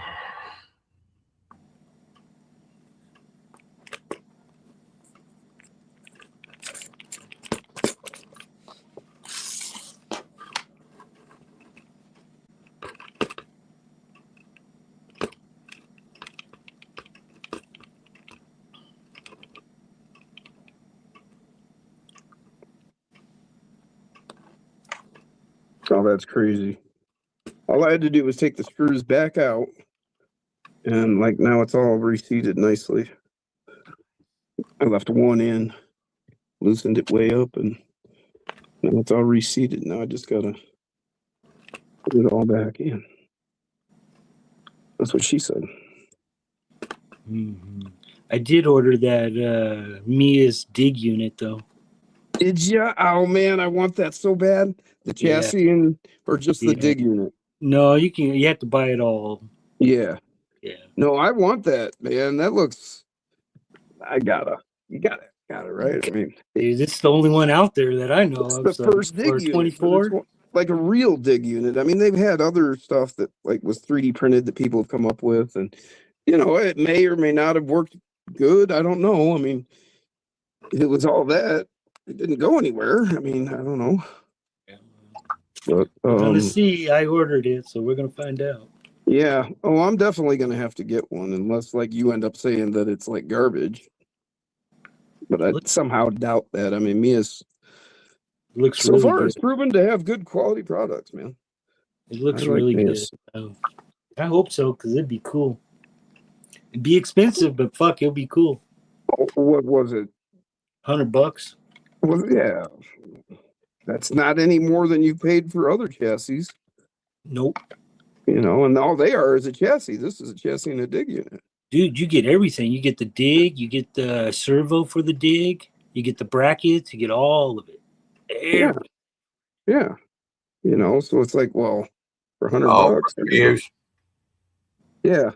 Oh, that's crazy. All I had to do was take the screws back out, and like now it's all reseated nicely. I left one in, loosened it way up, and now it's all reseated. Now I just gotta put it all back in. That's what she said. Mm-hmm. I did order that Mia's dig unit though. Did ya? Oh man, I want that so bad. The chassis or just the dig unit? No, you have to buy it all. Yeah. Yeah. No, I want that, man. That looks. You got it, right? I mean, Dude, this is the only one out there that I know of. The first dig unit, 24, like a real dig unit. I mean, they've had other stuff that like was 3D printed that people have come up with, and it may or may not have worked good. I don't know. I mean, it was all that. It didn't go anywhere. I mean, I don't know. But we're gonna see. I ordered it, so we're gonna find out. Yeah. Oh, I'm definitely gonna have to get one, unless like you end up saying that it's like garbage. But I somehow doubt that. I mean, Mia's looks so really far good. it's proven to have good quality products, man. It looks really good. I hope so, because it'd be cool. It'd be expensive, but fuck, it'll be cool. What was it? $100. Well, yeah. That's not any more than you paid for other chassis. Nope. And all they are is a chassis. This is a chassis and a dig unit. Dude, you get everything. You get the dig, you get the servo for the dig, you get the brackets, you get all of it. Everything. Yeah. So it's like, well, for $100. Yeah.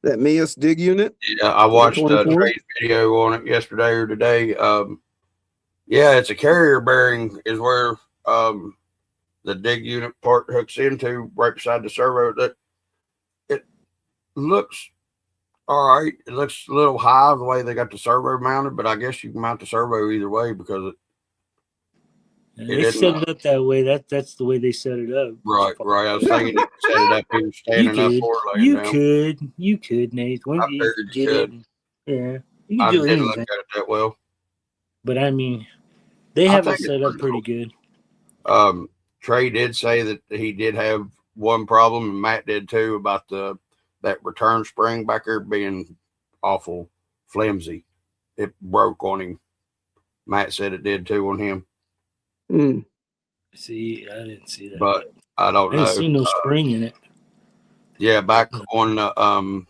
That Mia's dig unit. Yeah, I watched a trade video on it yesterday or today. Yeah, it's a carrier bearing is where the dig unit part hooks into right beside the servo. That it looks all right. It looks a little high the way they got the servo mounted, but I guess you can mount the servo either way because they set it up that way. That's the way they set it up. Right. I was thinking they set it up. He was standing up or laying down. You could, Nate. I figured you could. Yeah, you can I do didn't anything. look at it that well. But I mean, they have it set up pretty good. Trey did say that he did have one problem, and Matt did too, about that return spring back there being awful flimsy. It broke on him. Matt said it did too on him. See, I didn't see that. but I don't I didn't know. see no spring in it. Yeah, back on the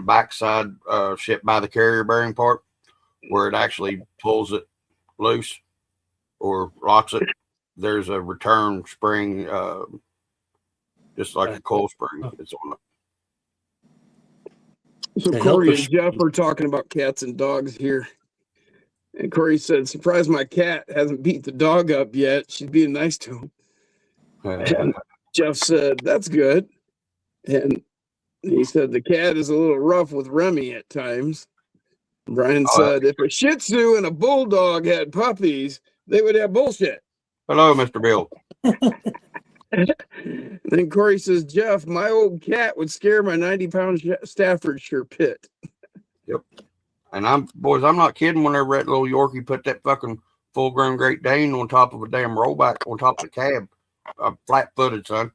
backside, ship by the carrier bearing part, where it actually pulls it loose or locks it. There's a return spring, just like a coil spring. It's on it. So The Corey helper and Jeff are talking about cats and dogs here. And Corey said, surprised my cat hasn't beat the dog up yet. She's being nice to him. And Jeff said, that's good. And he said, the cat is a little rough with Remy at times. Brian said, if a Shih Tzu and a Bulldog had puppies, they would have bullshit. Hello, Mr. Bill. Then Corey says, Jeff, my old cat would scare my 90-pound Staffordshire pit. Yep. And I'm not kidding whenever that little Yorkie put that fucking full-grown Great Dane on top of a damn rollback on top of the cab. Flat-footed, son.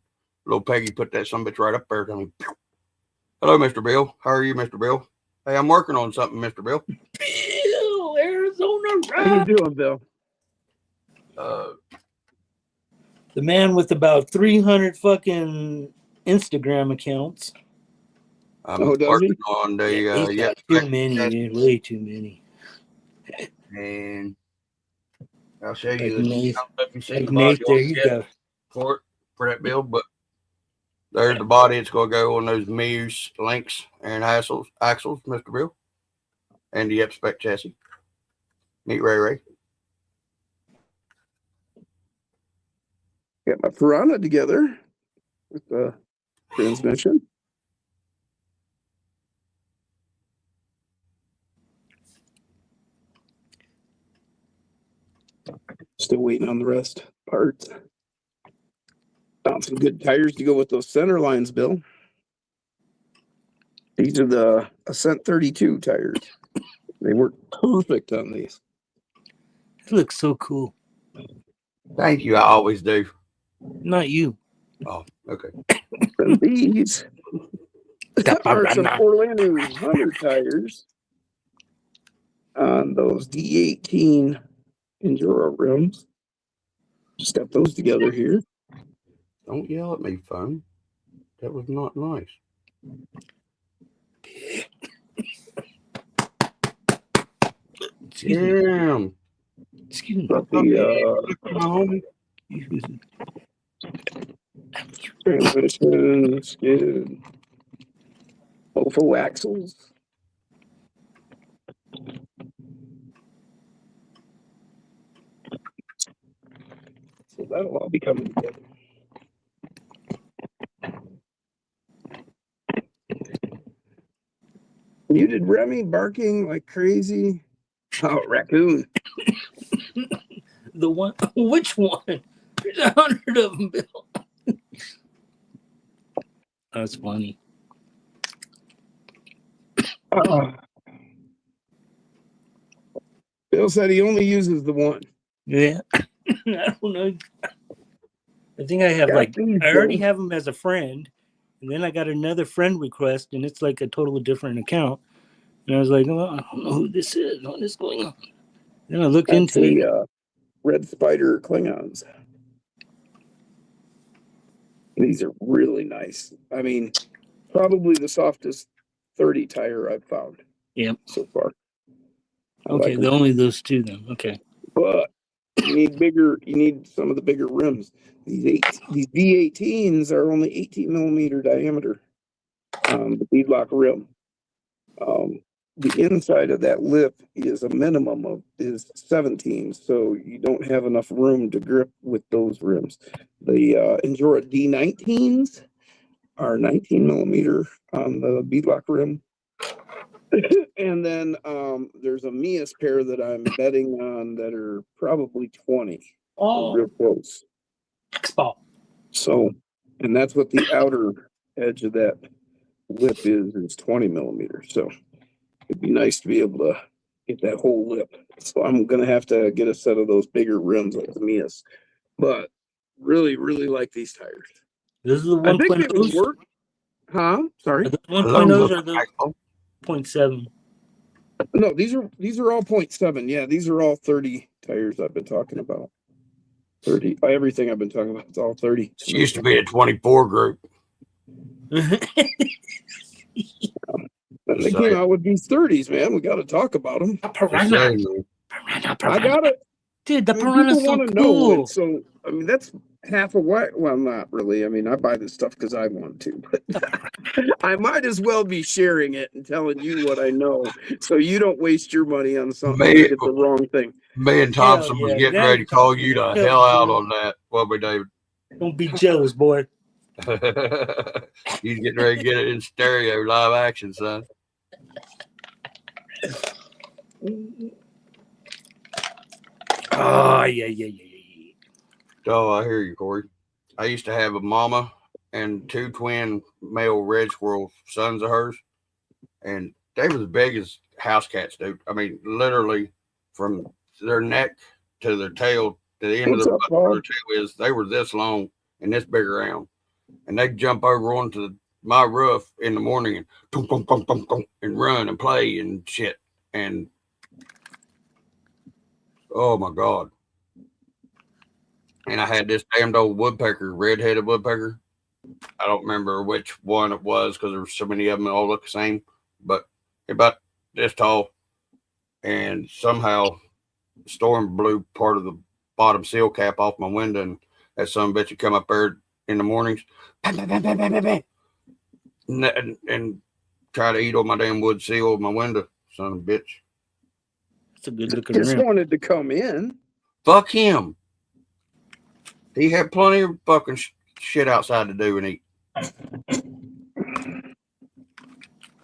Little Peggy put that son bitch right up there. I mean, hello, Mr. Bill. How are you, Mr. Bill? Hey, I'm working on something, Mr. Bill. Bill, Arizona How you doing, Bill? The man with about 300 fucking Instagram accounts. I'm working on the he's got too many, dude. Way too many. And I'll show you there you go. For that build, but there's the body. It's going to go on those Muse links and axles, Mr. Bill, and the Spec chassis. Meet Ray. Got my Piranha together with the transmission. Still waiting on the rest parts. Found some good tires to go with those center lines, Bill. These are the Ascent 32 tires. They work perfect on these. It looks so cool. Thank you. I always do. Not you. Oh, okay. And these are some Orlando Hunter tires on those D18 Enduro rims. Just got those together here. Don't yell at me, phone. That was not nice. Damn. Excuse me. But the transmission, skid, OFO axles. So that'll all be coming together. Muted Remy barking like crazy. Oh, raccoon. The one? Which one? There's 100 of them, Bill. That's funny. Bill said he only uses the one. Yeah. I don't know. I think I have I already have him as a friend. And then I got another friend request, and it's like a totally different account. And I was like, well, I don't know who this is. What is going on? Then I looked into it. Red Spider Klingons. These are really nice. I mean, probably the softest 30 tire I've found. Yep. So far. Okay, only those two then. Okay. But you need some of the bigger rims. These V18s are only 18 millimeter diameter. The beadlock rim. The inside of that lip is a minimum of 17, so you don't have enough room to grip with those rims. The Endura D19s are 19 millimeter on the beadlock rim. And then there's a Mias pair that I'm betting on that are probably 20. Oh, real close. X-ball. So, and that's what the outer edge of that lip is 20 millimeters. So it'd be nice to be able to get that whole lip. So I'm gonna have to get a set of those bigger rims like the Mias. But really, really like these tires. This is the 1.0. I think they would work. Huh? Sorry. Are the 1.0s or the 0.7? No, these are all 0.7. Yeah, these are all 30 tires I've been talking about. 30. Everything I've been talking about, it's all 30. She used to be a 24 group. Then they came out with these 30s, man. We got to talk about them. Piranha. I got it. Dude, the People piranha's so want to cool. know it. So, I mean, that's half of what. Well, not really. I mean, I buy this stuff because I want to, but I might as well be sharing it and telling you what I know, so you don't waste your money on something and get the wrong thing. Me and Thompson was getting ready to call you the hell out on that. What we, David? Don't be jealous, boy. He's getting ready to get it in stereo, live action, son. Oh, yeah. Oh, I hear you, Corey. I used to have a mama and 2 twin male red squirrel sons of hers, and they were as big as house cats, dude. I mean, literally from their neck to their tail, to the end of their tail is, they were this long and this big around. And they'd jump over onto my roof in the morning and boom, boom, boom, boom, boom, and run and play and shit. And oh my God. And I had this damned old woodpecker, red-headed woodpecker. I don't remember which one it was because there were so many of them that all look the same, but about this tall. And somehow the storm blew part of the bottom seal cap off my window, and that son of a bitch would come up there in the mornings and try to eat on my damn wood seal of my window, son of a bitch. It's a good looking Just rim. wanted to come in. Fuck him. He had plenty of fucking shit outside to do and eat.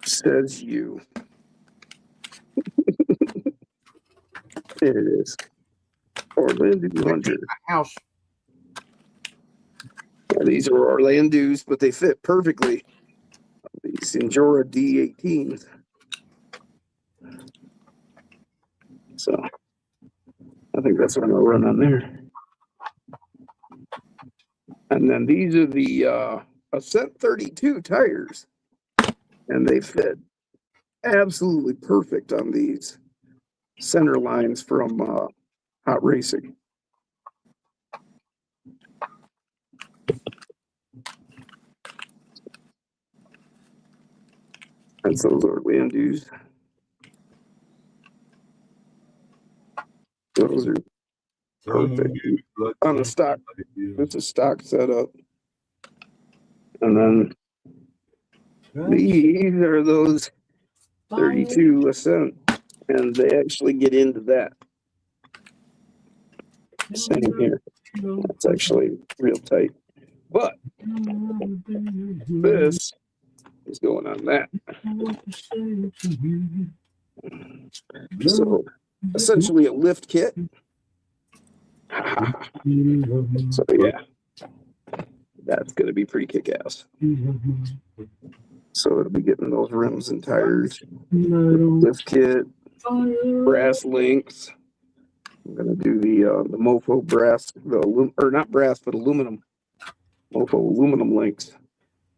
Says you. There it is. Orlando Hunter. House. Yeah, these are Orlando's, but they fit perfectly. These Injora D18s. So I think that's what I'm gonna run on there. And then these are the Ascent 32 tires, and they fit absolutely perfect on these center lines from Hot Racing. That's those Orlando's. Those are perfect on a stock. It's a stock setup. And then these are those 32 Ascent, and they actually get into that. Same here. It's actually real tight. But this is going on that. So essentially a lift kit. So yeah, that's going to be pretty kick-ass. So it'll be getting those rims and tires, lift kit, brass links. I'm going to do the Mofo brass, or not brass, but aluminum. Mofo aluminum links.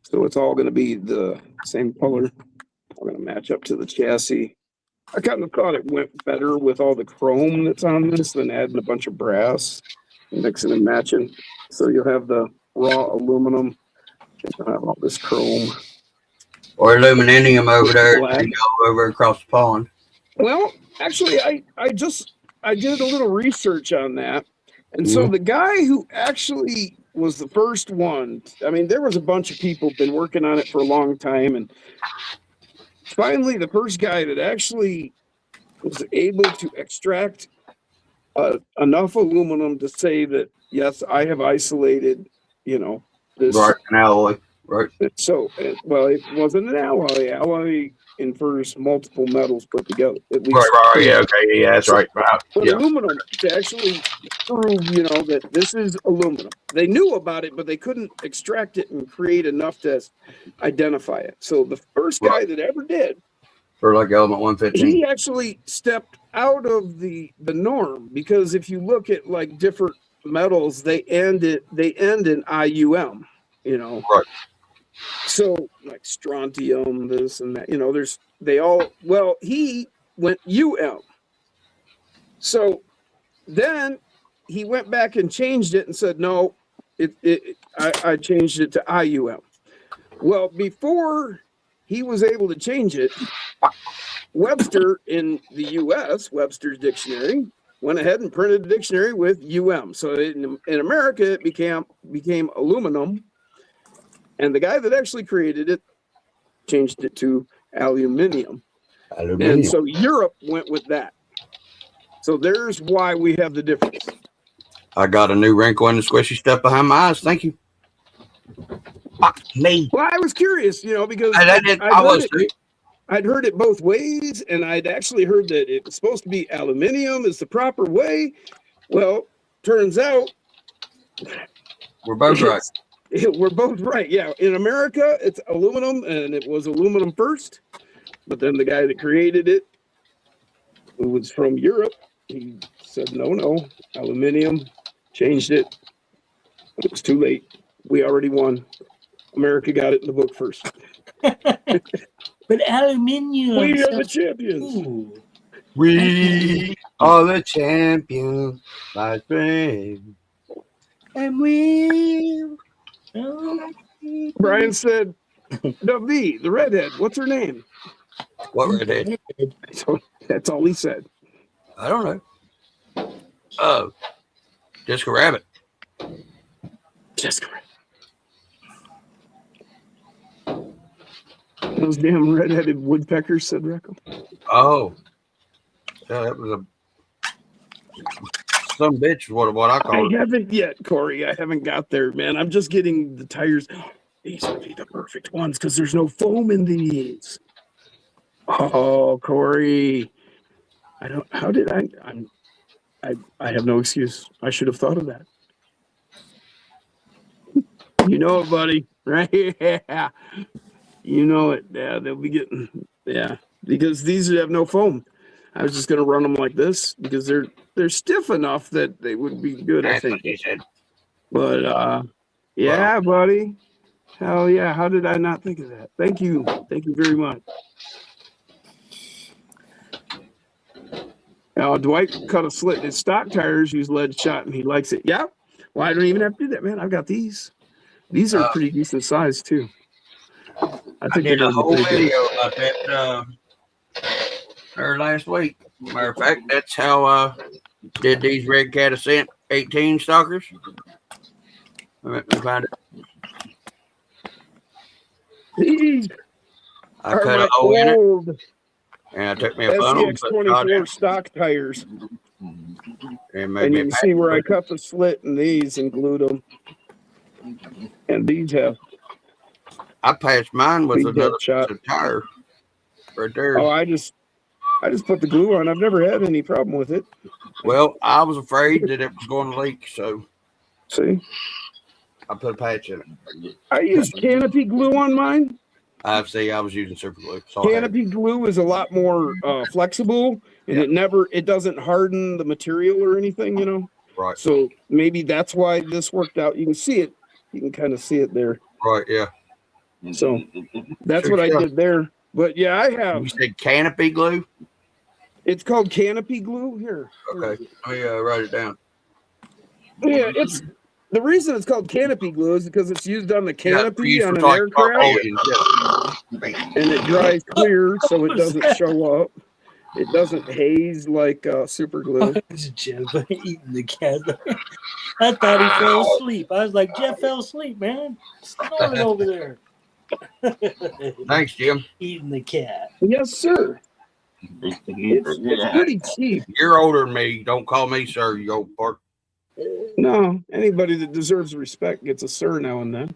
So it's all going to be the same color. I'm going to match up to the chassis. I kind of thought it went better with all the chrome that's on this than adding a bunch of brass, mixing and matching. So you'll have the raw aluminum, you'll have all this chrome. Or aluminum over there, over across the pond. Well, actually, I did a little research on that. And so the guy who actually was the first one, I mean, there was a bunch of people been working on it for a long time, and finally, the first guy that actually was able to extract enough aluminum to say that, yes, I have isolated, this. Right, an alloy. Right. So, well, it wasn't an alloy. Alloy infers multiple metals put together. At least right. Yeah, okay. Yeah, that's right. But aluminum, to actually prove, that this is aluminum. They knew about it, but they couldn't extract it and create enough to identify it. So the first guy that ever did, for like element 115, he actually stepped out of the norm, because if you look at like different metals, they end in IUM, Right. So like strontium, this and that, he went UM. So then he went back and changed it and said, no, I changed it to IUM. Well, before he was able to change it, Webster in the U.S., Webster's dictionary, went ahead and printed a dictionary with UM. So in America, it became aluminum. And the guy that actually created it changed it to aluminium. And so Europe went with that. So there's why we have the difference. I got a new wrinkle in the squishy stuff behind my eyes. Thank you. Fuck me. Well, I was curious, because I'd heard it both ways, and I'd actually heard that it was supposed to be aluminium is the proper way. Well, turns out we're both right. We're both right. Yeah. In America, it's aluminum, and it was aluminum first. But then the guy that created it, who was from Europe, he said, no, aluminium, changed it. It was too late. We already won. America got it in the book first. But aluminium. We are the champions. Ooh. We are the champions, my friend. And we. Brian said, the redhead, what's her name? What redhead? So that's all he said. I don't know. Oh, Jessica Rabbit. Jessica Rabbit. Those damn redheaded woodpeckers, said Recco. Oh. Yeah, that was some bitch is what I call it. I haven't yet, Corey. I haven't got there, man. I'm just getting the tires. These would be the perfect ones because there's no foam in these. Oh, Corey. I have no excuse. I should have thought of that. You know it, buddy. Right? Yeah. You know it. Yeah, they'll be getting, because these have no foam. I was just going to run them like this because they're stiff enough that they would be good, I think. But, yeah, buddy. Hell yeah. How did I not think of that? Thank you. Thank you very much. Now, Dwight cut a slit in his stock tires, use lead shot, and he likes it. Yeah. Well, I don't even have to do that, man. I've got these. These are pretty decent size, too. I did a whole video about that last week. Matter of fact, that's how I did these Red Cat Ascent 18 stalkers. Let me find it. These I cut a hole in it, and I took me a funnel. SCX-24 stock tires. And you can see where I cut the slit in these and glued them. And these have. I passed mine with another tire right there. Oh, I just put the glue on. I've never had any problem with it. Well, I was afraid that it was going to leak, so see, I put a patch in it. I used canopy glue on mine. I was using super glue. Canopy glue is a lot more flexible, and it doesn't harden the material or anything, Right. So maybe that's why this worked out. You can see it. You can kind of see it there. Right. Yeah. So that's what I did there. But yeah, I have. You said canopy glue? It's called canopy glue. Here. Okay. Let me write it down. Yeah, it's the reason it's called canopy glue is because it's used on the canopy on an aircraft. And it dries clear so it doesn't show up. It doesn't haze like super glue. Jeff eating the cat. I thought he fell asleep. I was like, Jeff fell asleep, man. Snoring over there. Thanks, Jim. Eating the cat. Yes, sir. It's pretty cheap. You're older than me. Don't call me sir, you old fart. No, anybody that deserves respect gets a sir now and then.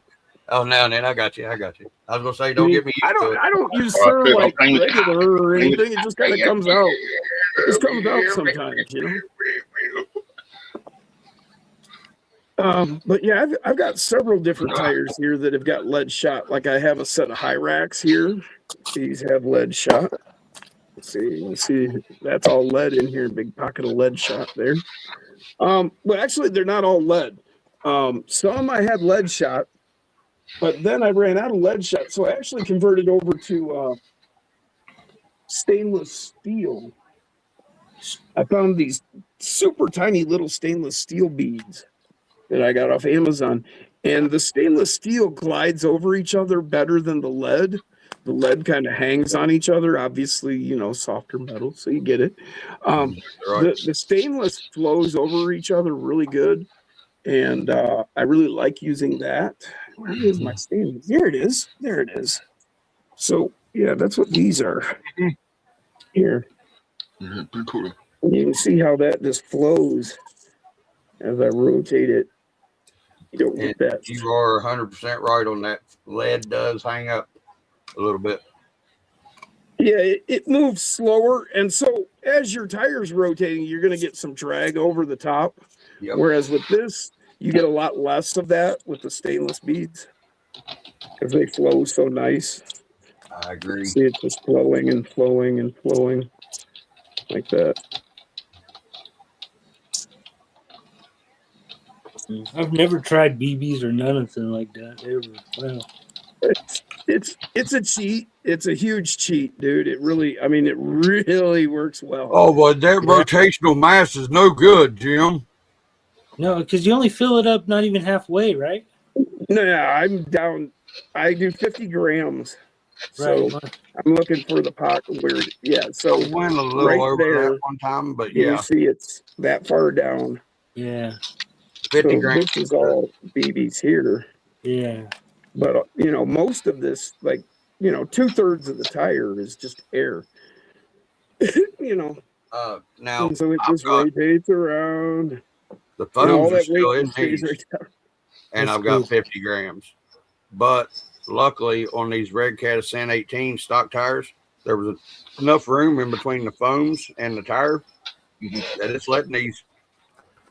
Oh, now and then I got you. I was gonna say, don't get me. I don't use sir like regular or anything. It just kind of comes out. It just comes out sometimes, But yeah, I've got several different tires here that have got lead shot. Like I have a set of high racks here. These have lead shot. You see, that's all lead in here. Big pocket of lead shot there. But actually, they're not all lead. Some I had lead shot, but then I ran out of lead shot, so I actually converted over to stainless steel I found these super tiny little stainless steel beads that I got off Amazon. And the stainless steel glides over each other better than the lead. The lead kind of hangs on each other, obviously, you know, softer metal, so you get it. Right. The stainless flows over each other really good. And I really like using that. Where is my stainless? There it is. There it is. So, yeah, that's what these are. Here. Yeah, pretty cool. You can see how that just flows as I rotate it. You don't And get that. you are 100% right on that. Lead does hang up a little bit. Yeah, it moves slower. And so as your tire's rotating, you're going to get some drag over the top. Yep. Whereas with this, you get a lot less of that with the stainless beads because they flow so nice. I agree. See it just flowing and flowing and flowing like that. I've never tried BBs or nothing like that ever. Wow. It's a cheat. It's a huge cheat, dude. It really, I mean, it really works well. Oh, but that rotational mass is no good, Jim. No, because you only fill it up not even halfway, right? No, I'm down. I do 50 grams. So Right. I'm looking for the pocket where, yeah. So I went a little right over there, that one time, but you yeah, see it's that far down. Yeah. 50 So grams. this is all BBs here. Yeah. But, you know, most of this, like, you know, 2/3 of the tire is just air, you know. Now, And so it I've just got rotates around. the And all foams are that still weight in just stays these, right down. and That's I've got cool. 50 grams. But luckily, on these Red Cat Ascent 18 stock tires, there was enough room in between the foams and the tire that it's letting these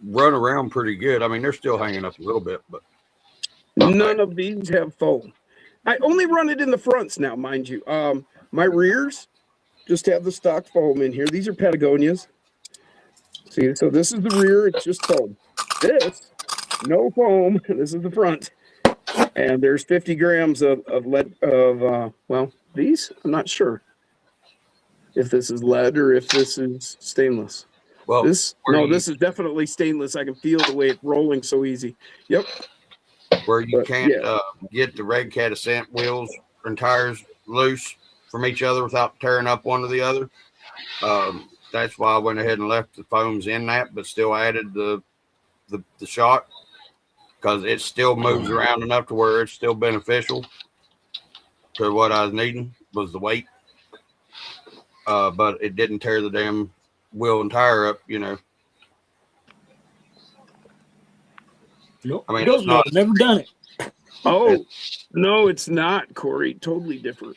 run around pretty good. I mean, they're still hanging up a little bit, but None of these have foam. I only run it in the fronts now, mind you. My rears just have the stock foam in here. These are Patagonias. See, so this is the rear, it's just foam. This, no foam. This is the front. And there's 50 grams of lead well, these, I'm not sure if this is lead or if this is stainless. well, This this is definitely stainless. I can feel the way it's rolling so easy. Yep. where you But, can't yeah. get the Red Cat Ascent wheels and tires loose from each other without tearing up one or the other. That's why I went ahead and left the foams in that, but still added the shock because it still moves around enough to where it's still beneficial to what I was needing was the weight. But it didn't tear the damn wheel and tire up, you know. Nope. I mean, Don't it's not. Never done it. Oh, no, it's not, Corey. Totally different.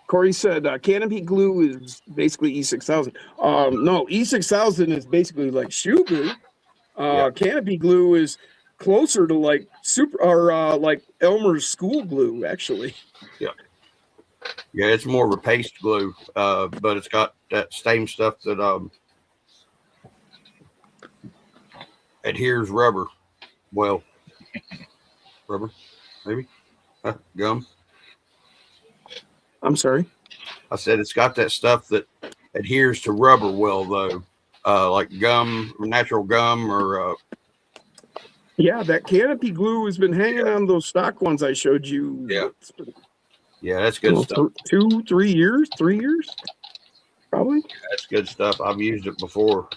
Corey said canopy glue is basically E6000. No, E6000 is basically like shoe glue. Yeah. Canopy glue is closer to like super or like Elmer's school glue, actually. Yeah. Yeah, it's more of a paste glue, but it's got that same stuff that adheres rubber. Well, rubber, maybe gum. I'm sorry. I said it's got that stuff that adheres to rubber well, though, like gum, natural gum, or Yeah, that canopy glue has been hanging on those stock ones I showed you. Yeah. Yeah, that's good stuff. 3 years, probably. That's good stuff. I've used it before.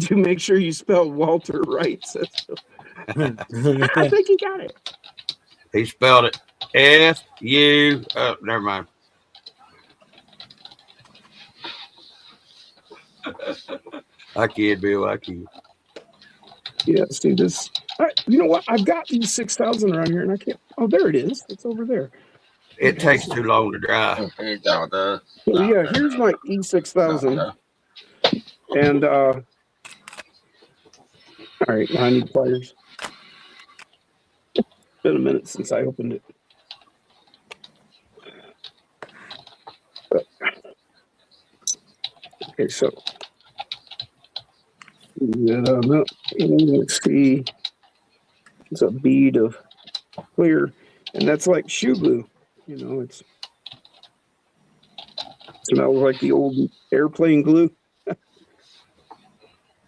To make sure you spell Walter right. I think you got it. He spelled it F-U. Oh, never mind. I kid, Bill. I kid. Yeah, see this. You know what? I've got these 6,000 around here, and I can't. Oh, there it is. It's over there. It takes too long to dry. So yeah, here's my E6000, and all right, now I need pliers. It's been a minute since I opened it. Okay, so let's see. It's a bead of clear, and that's like shoe glue. You know, it's Smells like the old airplane glue. I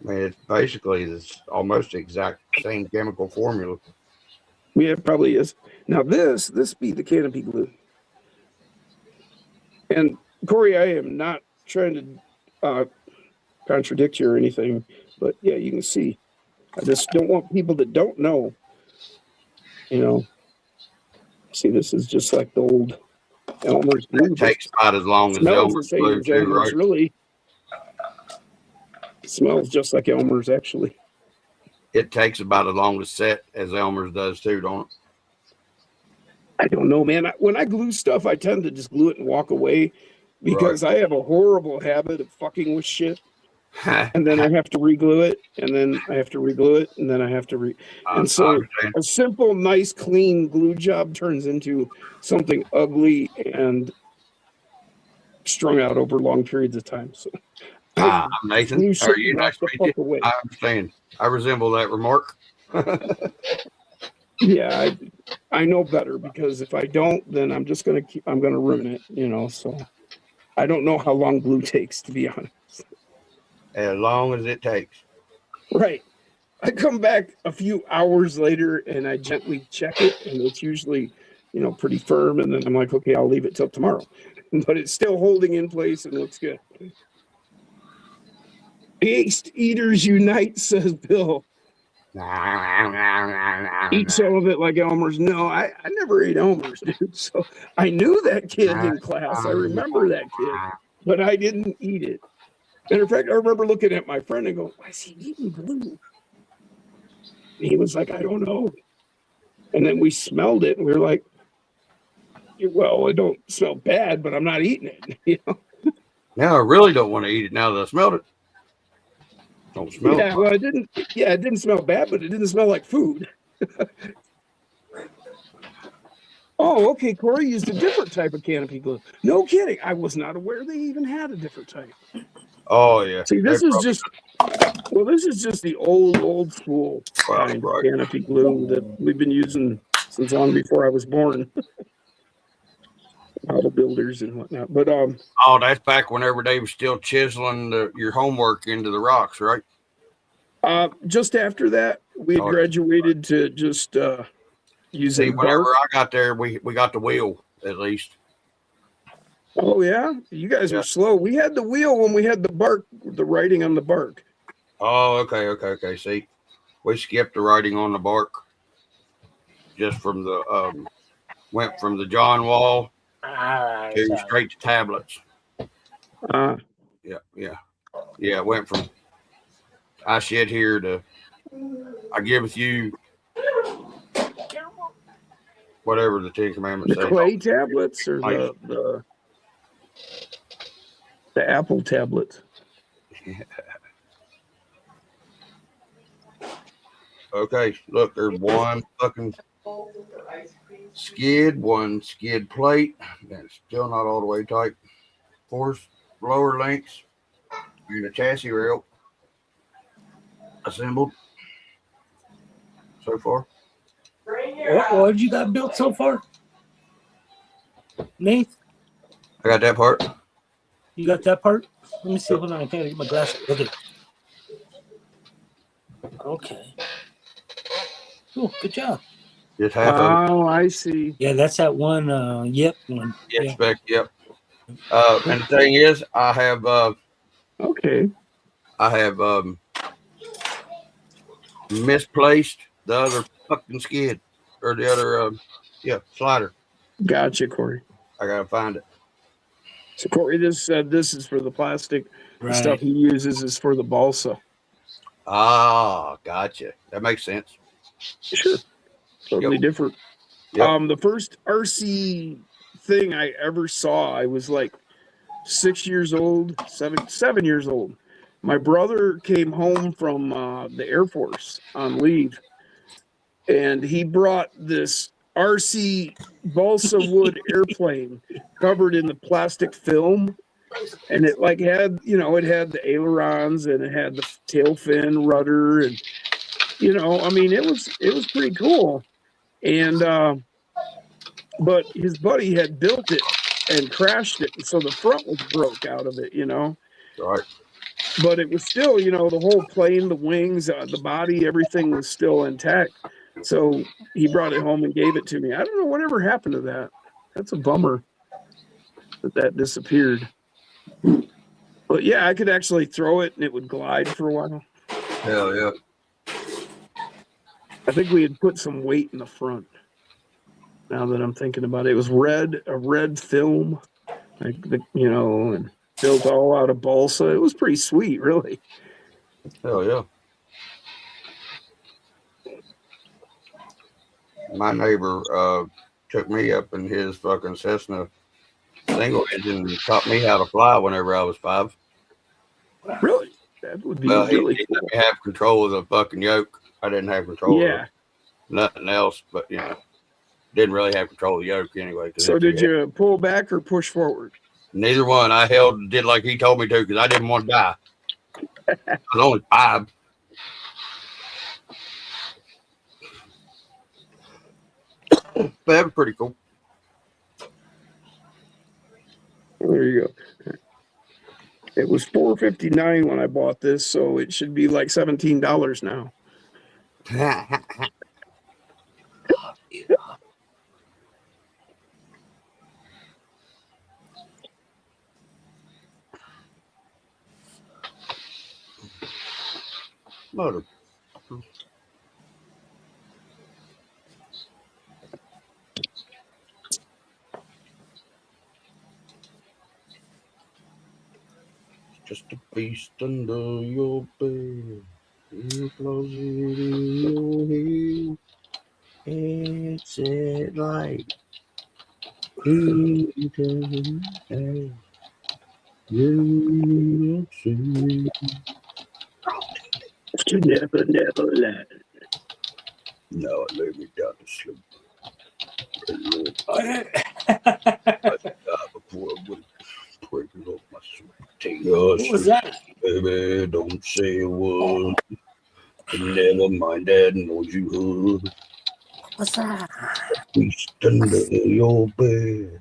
mean, it's basically this almost exact same chemical formula. Yeah, it probably is. Now this be the canopy glue. And Corey, I am not trying to contradict you or anything, but yeah, you can see. I just don't want people that don't know, see, this is just like the old Elmer's glue. It takes about as long as Smells the Elmer's same glue as too, Elmer's, right? really. It smells just like Elmer's, actually. It takes about as long to set as Elmer's does too, don't it? I don't know, man. When I glue stuff, I tend to just glue it and walk away because I have a horrible habit of fucking with shit. And then I have to re-glue it, and then I have to re-glue it, and then I have to and so a simple, nice, clean glue job turns into something ugly and strung out over long periods of time. So I'm Nathan. glue How are you? shit Nice to the meet fuck you. away. I understand. I resemble that remark. Yeah, I know better, because if I don't, then I'm gonna ruin it, so I don't know how long glue takes, to be honest. As long as it takes. Right. I come back a few hours later and I gently check it, and it's usually, pretty firm, and then I'm like, okay, I'll leave it till tomorrow. But it's still holding in place and looks good. Taste Eaters Unite, says Bill. Eat some of it like Elmer's. No, I never ate Elmer's, dude. So I knew that kid in class. I remember that kid, but I didn't eat it. Matter of fact, I remember looking at my friend and going, why is he eating glue? And he was like, I don't know. And then we smelled it and we were like, well, it don't smell bad, but I'm not eating it. Now I really don't want to eat it now that I smelled it. Don't smell it. Well, it didn't smell bad, but it didn't smell like food. Oh, okay. Corey used a different type of canopy glue. No kidding. I was not aware they even had a different type. Oh yeah. See, this is just the old school kind of canopy glue that we've been using since long before I was born. Auto builders and whatnot. But that's back whenever they were still chiseling your homework into the rocks, right? Just after that, we had graduated to just using whenever bark. I got there, we got the wheel at least. Oh yeah, you guys were slow. We had the wheel when we had the bark, the writing on the bark. Oh, okay. See, we skipped the writing on the bark. Just from the went from the John Wall to straight to tablets. Yeah. It went from I shed here to I giveth you whatever the Ten Commandments say. The clay tablets or the apple tablets. Okay, look, there's one fucking skid, one skid plate. That's still not all the way tight. 4 lower links and a chassis rail assembled so far. What have you got built so far, Nate? I got that part. You got that part? Let me see. Hold on, I can't get my glasses. Okay. Okay. Cool. Good job. Just half of it. Oh, I see. Yeah, that's that one. Yep. One. Yep. And the thing is, I have. Okay. I have misplaced the other fucking skid or the other slider. Gotcha, Corey. I gotta find it. So Corey, this is for the plastic. Right. The stuff he uses is for the balsa. Ah, gotcha. That makes sense. Sure. Totally different. Yep. The first RC thing I ever saw, I was like 7 years old. My brother came home from the Air Force on leave, and he brought this RC balsa wood airplane covered in the plastic film, and it had it had the ailerons and it had the tail fin rudder, and it was pretty cool. And but his buddy had built it and crashed it. And so the front was broke out of it, Right. But it was still, the whole plane, the wings, the body, everything was still intact. So he brought it home and gave it to me. I don't know whatever happened to that. That's a bummer that disappeared. But yeah, I could actually throw it and it would glide for a while. Hell yeah. I think we had put some weight in the front. Now that I'm thinking about it, it was a red film, and built all out of balsa. It was pretty sweet, really. Hell yeah. My neighbor took me up in his fucking Cessna single engine and taught me how to fly whenever I was 5. Really? That would be really he cool. let me have control of the fucking yoke. I didn't have control of nothing else, but didn't really have control of the yoke anyway. So did you pull back or push forward? Neither one. I did like he told me to because I didn't want to die. I was only 5. But that was pretty cool. There you go. It was $4.59 when I bought this, so it should be like $17 now. Mother. Just a beast under your bed. You close it in your head. It's it like you see. Never let. No, it laid me down to sleep. Before I would break it off my sweet What was that? Baby, don't say a word. Never mind that noise you heard. What's that? Beast under your bed.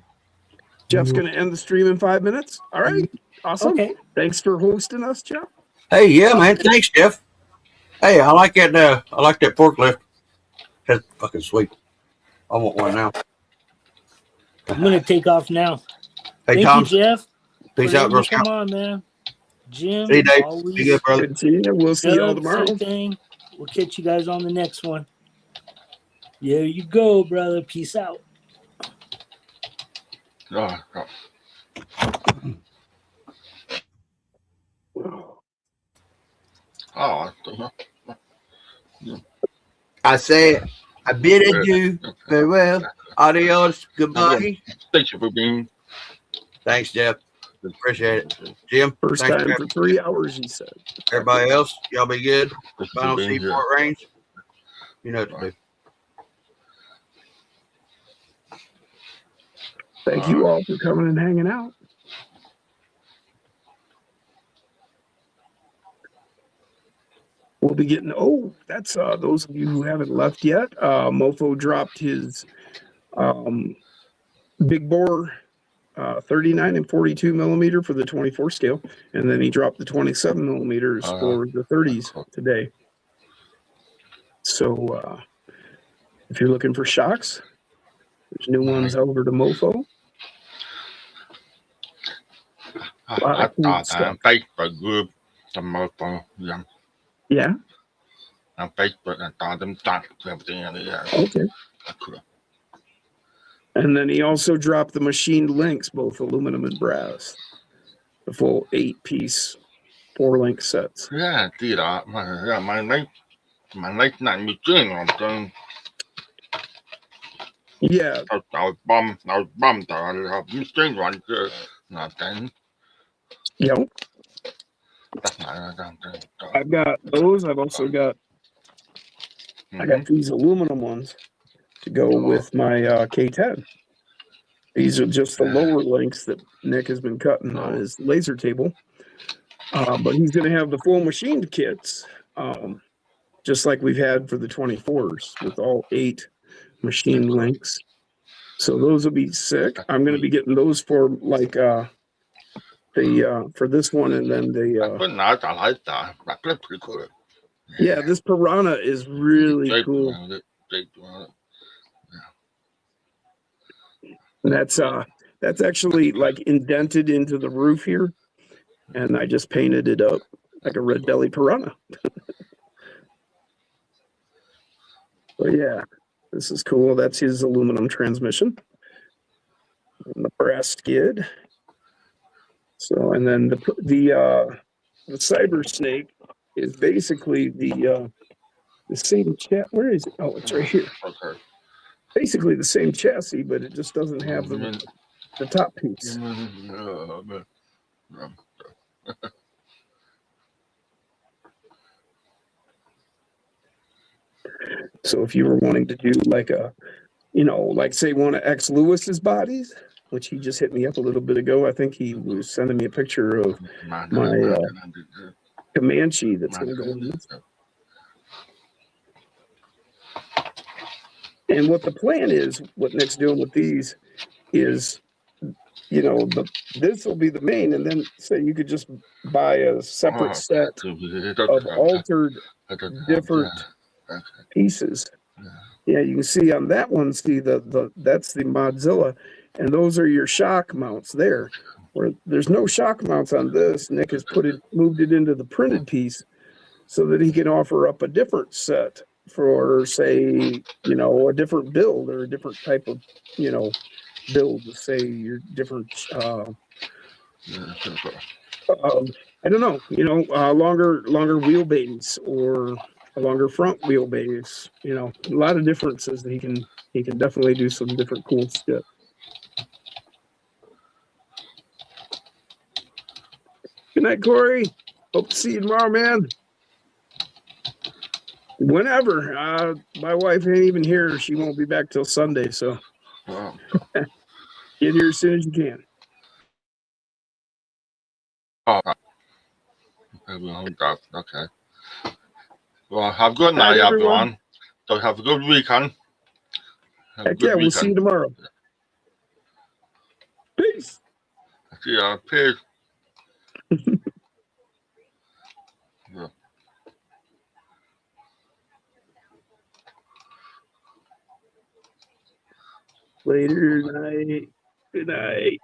Jeff's going to end the stream in 5 minutes. All right. Awesome. Okay. Thanks for hosting us, Jeff. Hey, yeah, man. Thanks, Jeff. Hey, I like that. I like that forklift. That's fucking sweet. I want one now. I'm gonna take off now. Hey, Thank Tom. you, Jeff. Peace out, bro. Come on, man. Jim, See you, Dave. always Be good, brother. Good seeing you. We'll see you all tomorrow. Thing. We'll catch you guys on the next one. There you go, brother. Peace out. Oh, I don't know. I say, I bid adieu. Farewell. Adios. Goodbye. Thank you for being. Thanks, Jeff. Appreciate it. Jim, First thanks time for 3 hours, he said. Everybody else, y'all be good. Final being Seaport Range. You know what to do. Thank you all for coming and hanging out. We'll be getting, that's those of you who haven't left yet. Mofo dropped his big bore 39 and 42 millimeter for the 24 scale, and then he dropped the 27 millimeters for the 30s today. So if you're looking for shocks, there's new ones over to Mofo. I thought on Facebook group the Mofo. Yeah. On Facebook, I thought them talking to everything in the air. Okay. And then he also dropped the machined links, both aluminum and brass, the full 8-piece 4-link sets. Yeah, I did. My late night machine on them. Yeah. I was bummed. I have machine run to nothing. Yep. That's not I've got those. I've also got I got these aluminum ones to go with my K10. These are just the lower links that Nick has been cutting on his laser table. But he's going to have the full machined kits, just like we've had for the 24s with all 8 machined links. So those will be sick. I'm going to be getting those for like for this one, and then But nice. I like that. That's pretty cool. yeah, this piranha is really Jake cool. around it. Jake around it. And that's actually like indented into the roof here, and I just painted it up like a red belly piranha. So yeah, this is cool. That's his aluminum transmission. And the brass skid. So, and then the cyber snake is basically the same where is it? Oh, it's right here. Okay. Basically the same chassis, but it just doesn't have the top piece. So if you were wanting to do like a, like say one of X Lewis's bodies, which he just hit me up a little bit ago. I think he was sending me a picture of my Comanche that's going to go in this. And what the plan is, what Nick's doing with these is, this will be the main, and then say you could just buy a separate set of altered different pieces. Yeah, you can see on that one, that's the Modzilla, and those are your shock mounts there. Where there's no shock mounts on this, Nick has moved it into the printed piece so that he can offer up a different set for, say, a different build or a different type of, build, say your different I don't know, longer wheelbase or a longer front wheelbase, a lot of differences that he can definitely do some different cool stuff. Good night, Corey. Hope to see you tomorrow, man. Whenever. My wife ain't even here. She won't be back till Sunday, so get here as soon as you can. Okay. Well, have a good night, everyone. So have a good weekend. Heck yeah, we'll see you tomorrow. Peace. See ya. Peace. Yeah. Later night. Good night.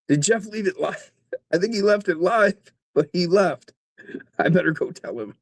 Did Jeff leave it live? I think he left it live, but he left. I better go tell him.